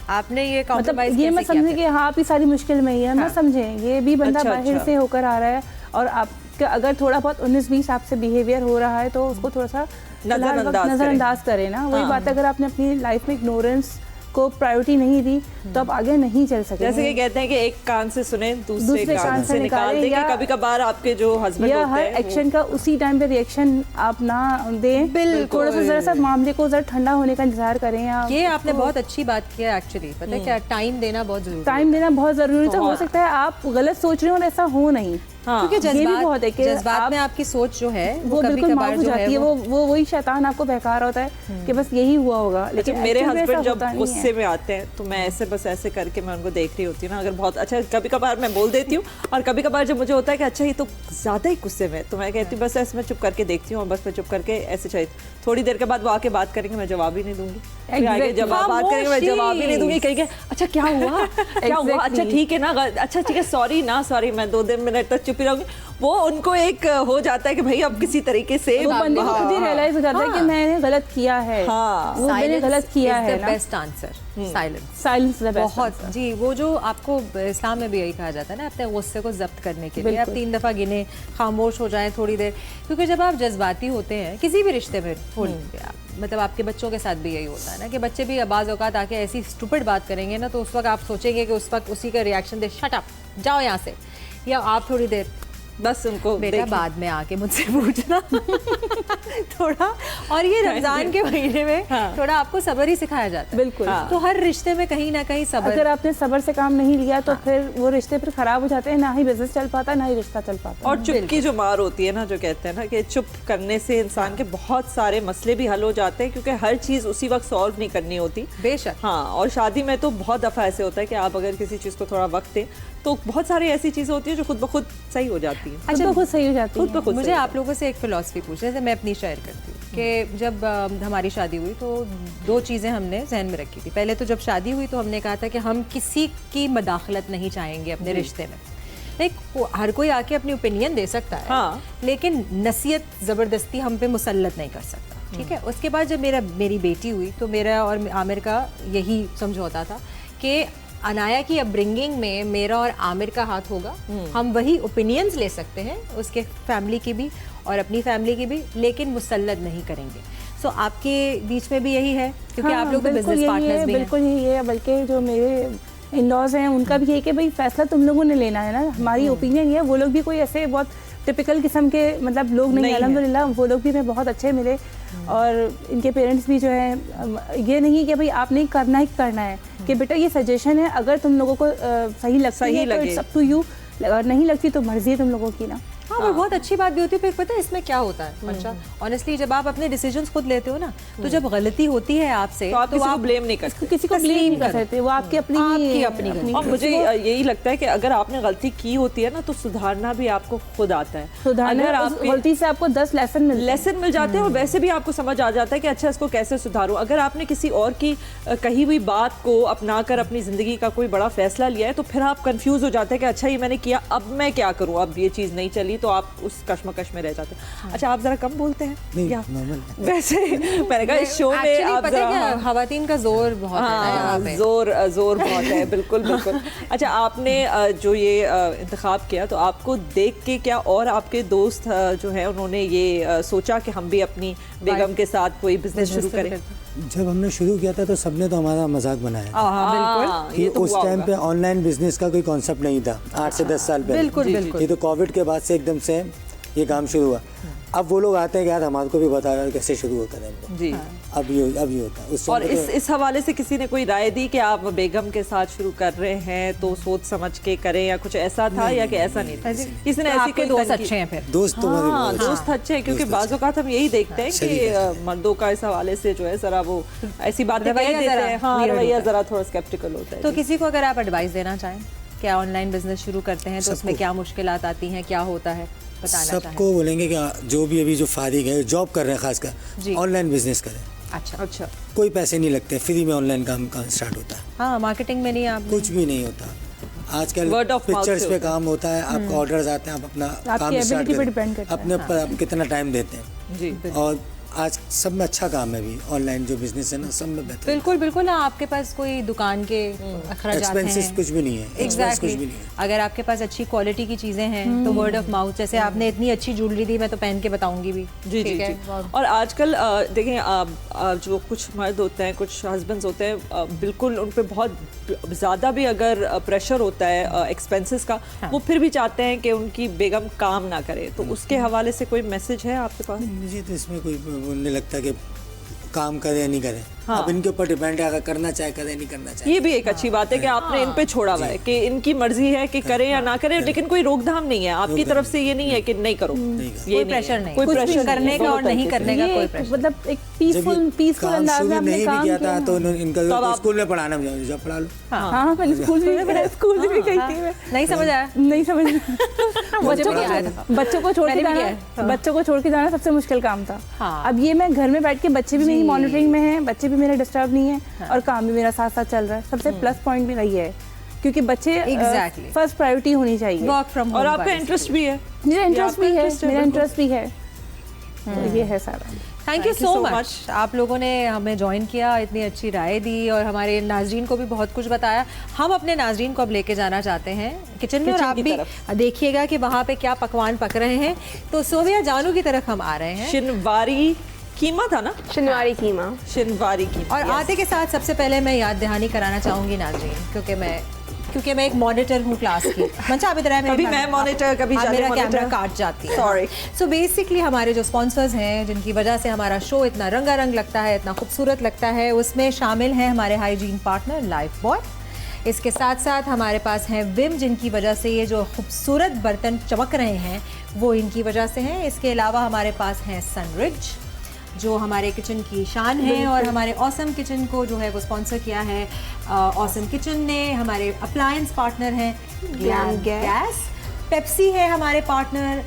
आपने ये कॉम्प्रोमाइज़ मतलब ये मैं समझे कि हाँ आप ही सारी मुश्किल में ही है, मैं समझें ये भी बंदा बाहर से होकर आ रहा है और आपका अगर थोड़ा बहुत 19-20 आपसे बिहेवियर हो रहा है तो उसको थोड़ा सा नज़रअंदाज करें ना। वही बात अगर आपने अपनी लाइफ में इग्नोरेंस को प्रायोरिटी नहीं दी तो आप आगे नहीं चल सकते। जैसे कि कहते हैं कि एक कान से सुने दूसरे कान से निकाल दें, कभी कभार आपके जो हस्बैंड होते हैं हर एक्शन का उसी टाइम पे रिएक्शन आप ना दें, बिल्कुल थोड़ा सा जरा सा मामले को जरा ठंडा होने का इंतजार करें। ये आपने बहुत अच्छी बात किया एक्चुअली, पता है क्या, टाइम देना बहुत जरूरी, टाइम देना बहुत जरूरी। तो हो सकता है आप गलत सोच रहे हो और ऐसा हो नहीं, क्योंकि जज्बात में आपकी सोच जो है वो बिल्कुल माफ हो जाती है। वो वही शैतान आपको बहका रहा होता है कि बस यही हुआ होगा। लेकिन मेरे हस्बैंड जब गुस्से में आते हैं तो मैं ऐसे बस ऐसे करके मैं उनको देख रही होती हूँ ना, अगर बहुत अच्छा कभी कभार मैं बोल देती हूँ और कभी कभार जब मुझे होता है कि अच्छा ये तो ज़्यादा ही गुस्से में, तो मैं कहती हूँ बस ऐसे मैं चुप करके देखती हूँ और बस मैं चुप करके ऐसे चाहिए। थोड़ी देर के बाद वो आके बात करेंगे, मैं जवाब ही नहीं दूंगी, जवाब बात करेंगे मैं जवाब ही नहीं दूंगी, कहेंगे अच्छा क्या हुआ क्या हुआ, अच्छा ठीक है ना, अच्छा ठीक है सॉरी ना सॉरी, मैं 2 मिनट तक चुप ही रहूंगी। वो उनको एक हो जाता है कि भाई अब किसी तरीके से वो बंदे को खुद ही रियलाइज हो जाता है कि मैंने गलत किया है, वो मैंने गलत किया है ना। Best answer silence the best बहुत जी। वो जो आपको इस्लाम में भी यही कहा जाता है ना, अपने गुस्से को जब्त करने के लिए आप 3 दफ़ा गिने, खामोश हो जाएं थोड़ी देर, क्योंकि जब आप जज्बाती होते हैं किसी भी रिश्ते में मतलब आपके बच्चों के साथ भी यही होता है ना कि बच्चे भी बाज़ औक़ात आके ऐसी स्टूपिड बात करेंगे ना, तो उस वक्त आप सोचेंगे कि उस वक्त उसी का रिएक्शन दे, शट अप जाओ यहाँ से, या आप थोड़ी देर बस उनको बेटा बाद में आके मुझसे पूछना थोड़ा। और ये रमजान के महीने में थोड़ा आपको सब्र ही सिखाया जाता है। बिल्कुल। तो हर रिश्ते में कहीं ना कहीं सब्र, अगर आपने सब्र से काम नहीं लिया तो फिर वो रिश्ते फिर खराब हो जाते हैं, ना ही बिजनेस चल पाता ना ही रिश्ता चल पाता। और चुप की जो मार होती है ना, जो कहते हैं ना कि चुप करने से इंसान के बहुत सारे मसले भी हल हो जाते हैं, क्योंकि हर चीज़ उसी वक्त सॉल्व नहीं करनी होती। बेशक। हाँ, और शादी में तो बहुत दफ़ा ऐसे होता है कि आप अगर किसी चीज़ को थोड़ा वक्त दें तो बहुत सारी ऐसी चीज़ें होती है जो खुद ब खुद सही हो जाती है। अच्छा, खुद सही हो जाती है। मुझे आप लोगों से एक फिलॉसफी पूछना है, जैसे मैं अपनी शेयर करती हूँ कि जब हमारी शादी हुई तो 2 चीज़ें हमने जहन में रखी थी। पहले तो जब शादी हुई तो हमने कहा था कि हम किसी की मदाखलत नहीं चाहेंगे अपने रिश्ते में। नहीं, हर कोई आके अपनी ओपिनियन दे सकता है, लेकिन नसीहत ज़बरदस्ती हम पे मुसल्लत नहीं कर सकता, ठीक है। उसके बाद जब मेरी बेटी हुई तो मेरा और आमिर का यही समझौता था कि अनाया की अपब्रिंगिंग में मेरा और आमिर का हाथ होगा, हम वही ओपिनियंस ले सकते हैं उसके फैमिली की भी और अपनी फैमिली की भी, लेकिन मुसल्लत नहीं करेंगे। सो आपके बीच में भी यही है, क्योंकि आप लोग तो बिजनेस पार्टनर्स भी हैं। बिल्कुल यही है, बल्कि जो मेरे इन-लॉज हैं उनका भी यही कि भाई फैसला तुम लोगों ने लेना है ना, हमारी ओपिनियन ये है। वो लोग भी कोई ऐसे बहुत टिपिकल किस्म के मतलब लोग नहीं, अल्हम्दुलिल्लाह वो लोग भी हमें बहुत अच्छे मिले। और इनके पेरेंट्स भी जो है ये नहीं कि भाई आपने करना ही करना है, कि बेटा ये सजेशन है, अगर तुम लोगों को सही लगता है तो इट्स अप टू यू, और नहीं लगती तो मर्जी है तुम लोगों की ना। हाँ, वो बहुत अच्छी बात भी होती है। फिर पता है इसमें क्या होता है मंशा, ऑनेस्टली जब आप अपने डिसीजंस खुद लेते हो ना, तो जब गलती होती है आपसे तो आप किसी को ब्लेम नहीं करते, किसी को ब्लेम नहीं कर सकते, वो आपकी अपनी। और मुझे यही लगता है कि अगर आपने गलती की होती है ना तो सुधारना भी आपको खुद आता है। सुधारना उस गलती से आपको 10 लेसन मिल जाते हैं, और वैसे भी आपको समझ आ जाता है कि अच्छा इसको कैसे सुधारूं। अगर आपने किसी और की कही हुई बात को अपनाकर अपनी ज़िंदगी का कोई बड़ा फैसला लिया है तो फिर आप कंफ्यूज हो जाते हैं कि अच्छा ये मैंने किया, अब मैं क्या करूँ, अब ये चीज़ नहीं चली, तो आप उस कश्मकश में रह जाते हैं। अच्छा, आप जरा कम बोलते हैं क्या? वैसे मैंने कहा इस शो में आप खवातीन का जोर बहुत है, जोर बहुत है। बिल्कुल बिल्कुल। अच्छा, आपने जो ये इंतखाब किया तो आपको देख के क्या और आपके दोस्त जो है उन्होंने ये सोचा कि हम भी अपनी बेगम के साथ कोई बिजनेस शुरू करें? जब हमने शुरू किया था तो सबने तो हमारा मजाक बनाया। बिल्कुल। कि उस टाइम पे ऑनलाइन बिजनेस का कोई कॉन्सेप्ट नहीं था, 8 से 10 साल पहले। बिल्कुल। ये तो कोविड के बाद से एकदम से ये काम शुरू हुआ। अब वो लोग आते हैं कि यार हमारे को भी बता रहा है कैसे शुरू होता है जी। अब ये होता है। और इस हवाले से किसी ने कोई राय दी कि आप बेगम के साथ शुरू कर रहे हैं तो सोच समझ के करें, या कुछ ऐसा था या कि ऐसा नहीं था? किसी ने ऐसी कोई दोस्त अच्छे हैं? फिर दोस्त दोस्त अच्छे हैं, क्योंकि बाज़ औक़ात हम यही देखते हैं कि मर्दों का इस हवाले से जो है जरा वो ऐसी बातें कह देते हैं, रवैया जरा थोड़ा स्केप्टिकल होता है। तो किसी को अगर आप एडवाइस देना चाहें, क्या ऑनलाइन बिजनेस शुरू करते हैं तो उसमें क्या मुश्किलात आती हैं, क्या होता है, बताना सबको बोलेंगे कि जो भी अभी जो फारिग है, जॉब कर रहे हैं खासकर, ऑनलाइन बिजनेस करें। अच्छा कोई पैसे नहीं लगते, फ्री में ऑनलाइन काम स्टार्ट होता है। हाँ, मार्केटिंग में नहीं, आप कुछ भी नहीं होता आजकल, Word of mouth पिक्चर्स से पे होता काम होता है, आपका ऑर्डर्स आते हैं, आप अपना आपकी काम स्टार्ट ability पे करें, depend करता है। अपने ऊपर आप कितना टाइम देते हैं जी। और आज सब में अच्छा काम है भी, ऑनलाइन जो बिजनेस है ना सब में बेहतर। बिल्कुल बिल्कुल। हाँ, आपके पास कोई दुकान के अखराजात एक्सपेंसेस हैं, कुछ भी नहीं है, expense कुछ भी नहीं है। अगर आपके पास अच्छी क्वालिटी की चीज़ें हैं तो वर्ड ऑफ माउथ, जैसे आपने इतनी अच्छी ज्वेलरी दी, मैं तो पहन के बताऊंगी भी। जी जी ठीक है? जी। और आजकल देखें जो कुछ मर्द होते हैं, कुछ हस्बैंड्स होते हैं, बिल्कुल उन पे बहुत ज़्यादा भी अगर प्रेशर होता है एक्सपेंसेस का, वो फिर भी चाहते हैं कि उनकी बेगम काम ना करे, तो उसके हवाले से कोई मैसेज है आपके पास? मुझे तो इसमें कोई नहीं लगता कि काम करे या नहीं करे। हाँ। अब इनके ऊपर डिपेंड है, अगर करना चाहे करे, नहीं करना चाहे। ये भी एक अच्छी बात है कि आपने इन पे छोड़ा हुआ है कि इनकी मर्जी है कि करें या ना करें, लेकिन कोई रोकथाम नहीं है आपकी तरफ से, ये नहीं है कि नहीं करो, कोई प्रेशर नहीं, कोई कुछ प्रेशर करने का और नहीं करने का कोई ये प्रेशर। मतलब एक पीसफुल अंदाज में आपने नहीं भी काम किया किया था ना। तो इनका स्कूल में पढ़ाना भी जब पढ़ा लो। हाँ, पहले स्कूल में पढ़ा, स्कूल में भी गई थी मैं। नहीं समझ आया? नहीं समझ बच्चों को छोड़ के मैंने भी जाना, बच्चों को छोड़ के जाना सबसे मुश्किल काम था। हाँ। अब ये मैं घर में बैठ के, बच्चे भी मेरी मॉनिटरिंग में हैं, बच्चे भी मेरे डिस्टर्ब नहीं है और काम भी मेरा साथ साथ चल रहा है। सबसे प्लस पॉइंट भी वही है, क्योंकि बच्चे फर्स्ट प्रायोरिटी होनी चाहिए। वर्क फ्रॉम होम और आपका इंटरेस्ट भी है। मेरा इंटरेस्ट भी है, मेरा इंटरेस्ट भी है, तो ये है सारा। थैंक यू सो मच, आप लोगों ने हमें ज्वाइन किया, इतनी अच्छी राय दी और हमारे नाजरीन को भी बहुत कुछ बताया। हम अपने नाजरीन को अब लेके जाना चाहते हैं किचन में, और आप भी देखिएगा कि वहाँ पे क्या पकवान पक रहे हैं। तो सोविया जानू की तरफ हम आ रहे हैं। शिनवारी कीमा था ना? शिनवारी कीमा। शिनवारी कीमा। और आते के साथ सबसे पहले मैं याद दहानी कराना चाहूँगी नाजरीन, क्योंकि मैं एक मॉनिटर हूँ क्लास की। मंचा आप इधर आए, कभी मैं मॉनिटर, कभी मेरा कैमरा काट जाती है। सॉरी। सो बेसिकली हमारे जो स्पॉन्सर्स हैं, जिनकी वजह से हमारा शो इतना रंगारंग लगता है, इतना खूबसूरत लगता है, उसमें शामिल हैं हमारे हाइजीन पार्टनर लाइफ बॉय। इसके साथ साथ हमारे पास हैं विम, जिनकी वजह से ये जो खूबसूरत बर्तन चमक रहे हैं वो इनकी वजह से हैं। इसके अलावा हमारे पास हैं सनरिज, जो हमारे किचन की शान है, और हमारे ऑसम किचन को जो है वो स्पॉन्सर किया है ऑसम किचन ने। हमारे अप्लायंस पार्टनर हैं ग्लैम गैस। पेप्सी है हमारे पार्टनर,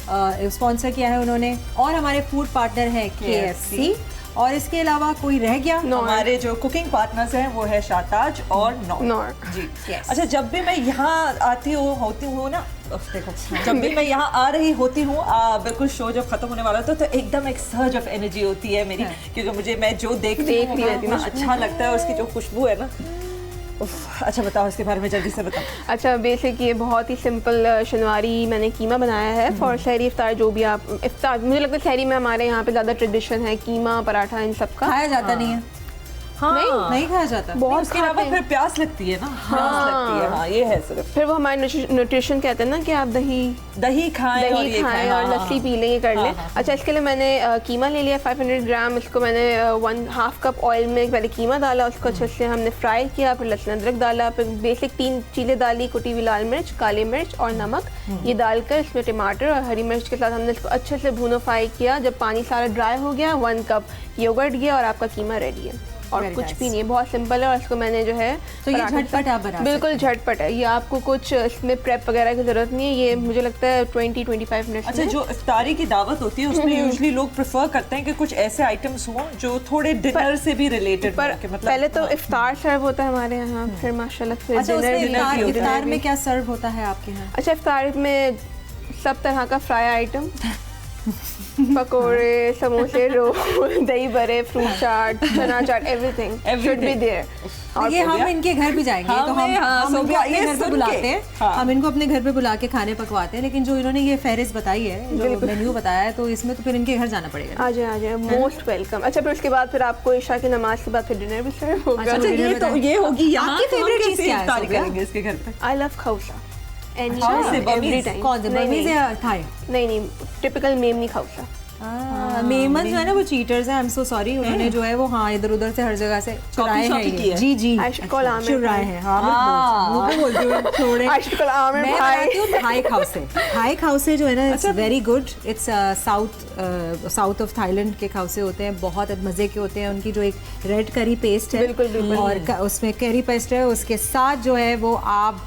स्पॉन्सर किया है उन्होंने। और हमारे फूड पार्टनर है KFC। और इसके अलावा कोई रह गया? हमारे जो कुकिंग पार्टनर्स हैं वो है शाताज और नौर जी। अच्छा, जब भी मैं यहाँ आती होती हूँ ना, देखो जब भी मैं यहाँ आ रही होती हूँ, बिल्कुल शो जब खत्म होने वाला होता है तो एकदम एक सर्ज ऑफ एनर्जी होती है मेरी, क्योंकि मुझे मैं जो देखती हूँ अच्छा लगता है, उसकी जो खुशबू है ना। अच्छा बताओ इसके बारे में, जल्दी से बताओ। अच्छा, बेसिक ये बहुत ही सिंपल शिनवारी मैंने कीमा बनाया है फॉर सहरी इफ्तार। जो भी आप इफ्तार, मुझे लगता है सहरी में हमारे यहाँ पे ज़्यादा ट्रेडिशन है कीमा पराठा इन सब का। खाया जाता नहीं है? हाँ, नहीं खाया जाता। बहुत उसके अलावा फिर प्यास लगती है ना। प्यास लगती है, हाँ ये है सिर्फ। फिर वो हमारे न्यूट्रिशन कहते हैं ना कि आप दही खाएं और लस्सी पी लें, ये कर लें। अच्छा, इसके लिए मैंने कीमा ले लिया 500 ग्राम। इसको मैंने 1/2 कप ऑयल में पहले कीमा डाला, उसको अच्छे से हमने फ्राई किया, फिर लहसुन अदरक डाला, फिर बेसिक 3 चीज़ें डाली, कुटी हुई लाल मिर्च, काली मिर्च और नमक। ये डालकर इसमें टमाटर और हरी मिर्च के साथ हमने इसको अच्छे से भूनो फ्राई किया। जब पानी सारा ड्राई हो गया, 1 कप योगर्ट गया और आपका कीमा रेडी है। और कुछ भी नहीं है, बहुत सिंपल है। और इसको मैंने जो है तो ये झटपट आप बना, बिल्कुल झटपट है ये, आपको कुछ इसमें प्रेप वगैरह की जरूरत नहीं है। ये मुझे लगता है 20-25 मिनट। अच्छा, जो इफ्तारी की दावत होती है उसमें यूजुअली लोग प्रेफर करते हैं कि कुछ ऐसे आइटम्स हों जो थोड़े डिनर से भी रिलेटेड हो, कि मतलब पहले तो इफ्तार सर्व होता है हमारे यहाँ, फिर माशाल्लाह फिर डिनर। इफ्तार में क्या सर्व होता है आपके यहाँ? अच्छा, इफ्तार में सब तरह का फ्राई आइटम, पकोड़े, समोसे, रोल, दही बड़े, फ्रूट चाट, चना चाट, एवरीथिंग शुड बी देयर। और ये हम इनके घर भी जाएंगे तो हम इनको अपने घर पे बुलाते हैं, हम इनको अपने घर पे बुला के खाने पकवाते हैं। लेकिन जो इन्होंने ये फहरिस्त बताई है, जो मेन्यू बताया है, तो इसमें तो फिर इनके घर जाना पड़ेगा। आ जाए, मोस्ट वेलकम। अच्छा, फिर उसके बाद फिर आपको इशा की नमाज के बाद फिर डिनर भी सर्व होगा। अच्छा, ये होगी यहाँ। आपकी फेवरेट चीज़ क्या है? इफ्तारी करेंगे इसके घर पे। आई लव खौसा। Every time. कौन से? बर्मीज़ या थाई? नहीं, टिपिकल मेमनी खौसा। मेमन जो है ना वो चीटर्स हैं, आई एम सो सॉरी। उन्होंने जो है वो हाँ इधर उधर से हर जगह से चुराए हैं। जी चुराए हैं। हाँ मैं बोलती हूँ थोड़े। मैं बताती हूँ थाई खाउसे। थाई खाउसे जो है ना, it's very good. It's south of Thailand के खाउसे होते हैं, बहुत मज़े के होते हैं। उनकी जो एक रेड करी पेस्ट है और उसमें करी पेस्ट है, उसके साथ जो है वो आप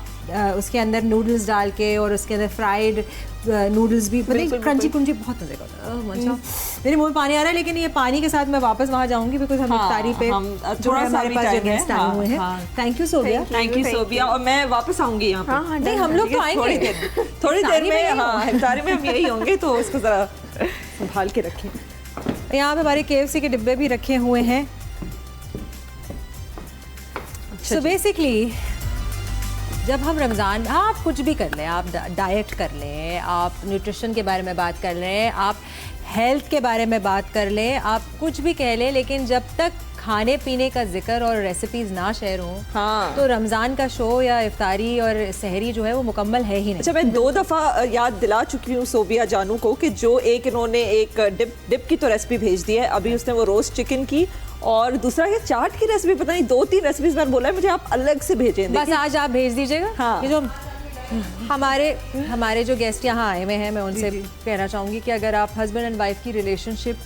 उसके अंदर नूडल्स डाल के और उसके अंदर फ्राइड नूडल्स भी क्रंची क्रंची बहुत मजे का होता है। मेरे मुंह में पानी आ रहा है, लेकिन ये पानी के साथ मैं वापस वहाँ जाऊंगी बिकॉज हम इफ्तारी पे थोड़ा हमारे पास जो गेस्ट आए हुए हैं। Thank you Sobia. Thank you Sobia, और मैं वापस आऊंगी यहाँ पे। नहीं, हम लोग तो आएंगे थोड़ी देर में। हाँ, इफ्तारी में हम यही होंगे, तो उसको जरा संभाल के रखें। यहाँ पे हमारे KFC के डिब्बे भी रखे हुए हैं। सो बेसिकली जब हम रमज़ान, आप कुछ भी कर लें, आप डाइट कर लें, आप न्यूट्रिशन के बारे में बात कर लें, आप हेल्थ के बारे में बात कर लें, आप कुछ भी कह लें, लेकिन जब तक खाने पीने का जिक्र और रेसिपीज ना शेयर हों, हाँ, तो रमज़ान का शो या इफ्तारी और सहरी जो है वो मुकम्मल है ही नहीं। अच्छा, मैं 2 दफ़ा याद दिला चुकी हूँ सोबिया जानू को कि जो इन्होंने एक डिप की तो रेसिपी भेज दी है, अभी उसने वो रोस्ट चिकन की, और दूसरा ये चाट की रेसिपी, पता नहीं 2-3 रेसिपीज मैंने बोला है मुझे आप अलग से भेजें। बस आज आप भेज दीजिएगा। हाँ। ये जो हमारे जो गेस्ट यहाँ आए हुए हैं, मैं उनसे कहना चाहूँगी कि अगर आप हस्बैंड एंड वाइफ की रिलेशनशिप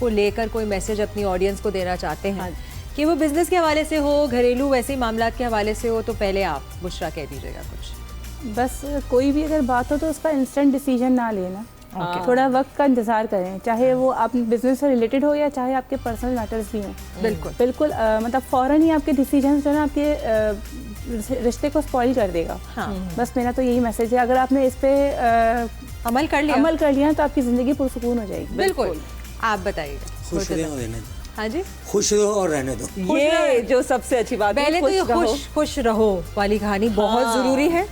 को लेकर कोई मैसेज अपनी ऑडियंस को देना चाहते हैं, कि वो बिजनेस के हवाले से हो, घरेलू वैसे ही मामलात के हवाले से हो, तो पहले आप बुशरा कह दीजिएगा कुछ। बस कोई भी अगर बात हो तो उसका इंस्टेंट डिसीजन ना लेना, थोड़ा वक्त का इंतज़ार करें, चाहे वो आप बिजनेस से रिलेटेड हो या चाहे आपके पर्सनल मैटर्स भी हों। बिल्कुल मतलब फ़ौरन ही आपके डिसीजन जो है ना आपके रिश्ते को स्पॉइल कर देगा। बस मेरा तो यही मैसेज है, अगर आपने इस पे अमल कर लिया तो आपकी ज़िंदगी पुरसुकून हो जाएगी। बिल्कुल। आप बताइए। खुश रहो, हाँ जी, खुश रहो और रहने दो, ये जो सबसे अच्छी बात है। पहले तो ये खुश रहो वाली कहानी बहुत ज़रूरी है,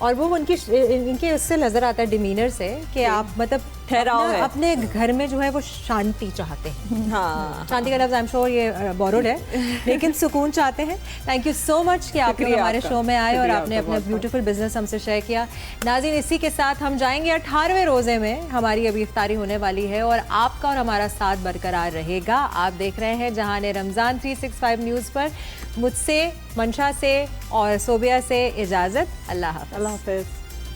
और वो इनके उससे नजर आता है डिमीनर से कि आप मतलब ठहराव है, अपने घर में जो है वो शांति चाहते हैं। हाँ, शांति का लफ्ज़ आई एम श्योर ये बोरोड है, लेकिन सुकून चाहते हैं। थैंक यू सो मच कि आप हमारे शो में आए और आपने अपना ब्यूटीफुल बिजनेस हमसे शेयर किया। नाज़रीन, इसी के साथ हम जाएंगे 18वें रोज़े में, हमारी अभी इफ्तारी होने वाली है और आपका और हमारा साथ बरकरार रहेगा। आप देख रहे हैं जहान रमज़ान 365 न्यूज़ पर। मुझसे, मंशा से और सोबिया से इजाज़त। अल्लाह हाफ़िज़।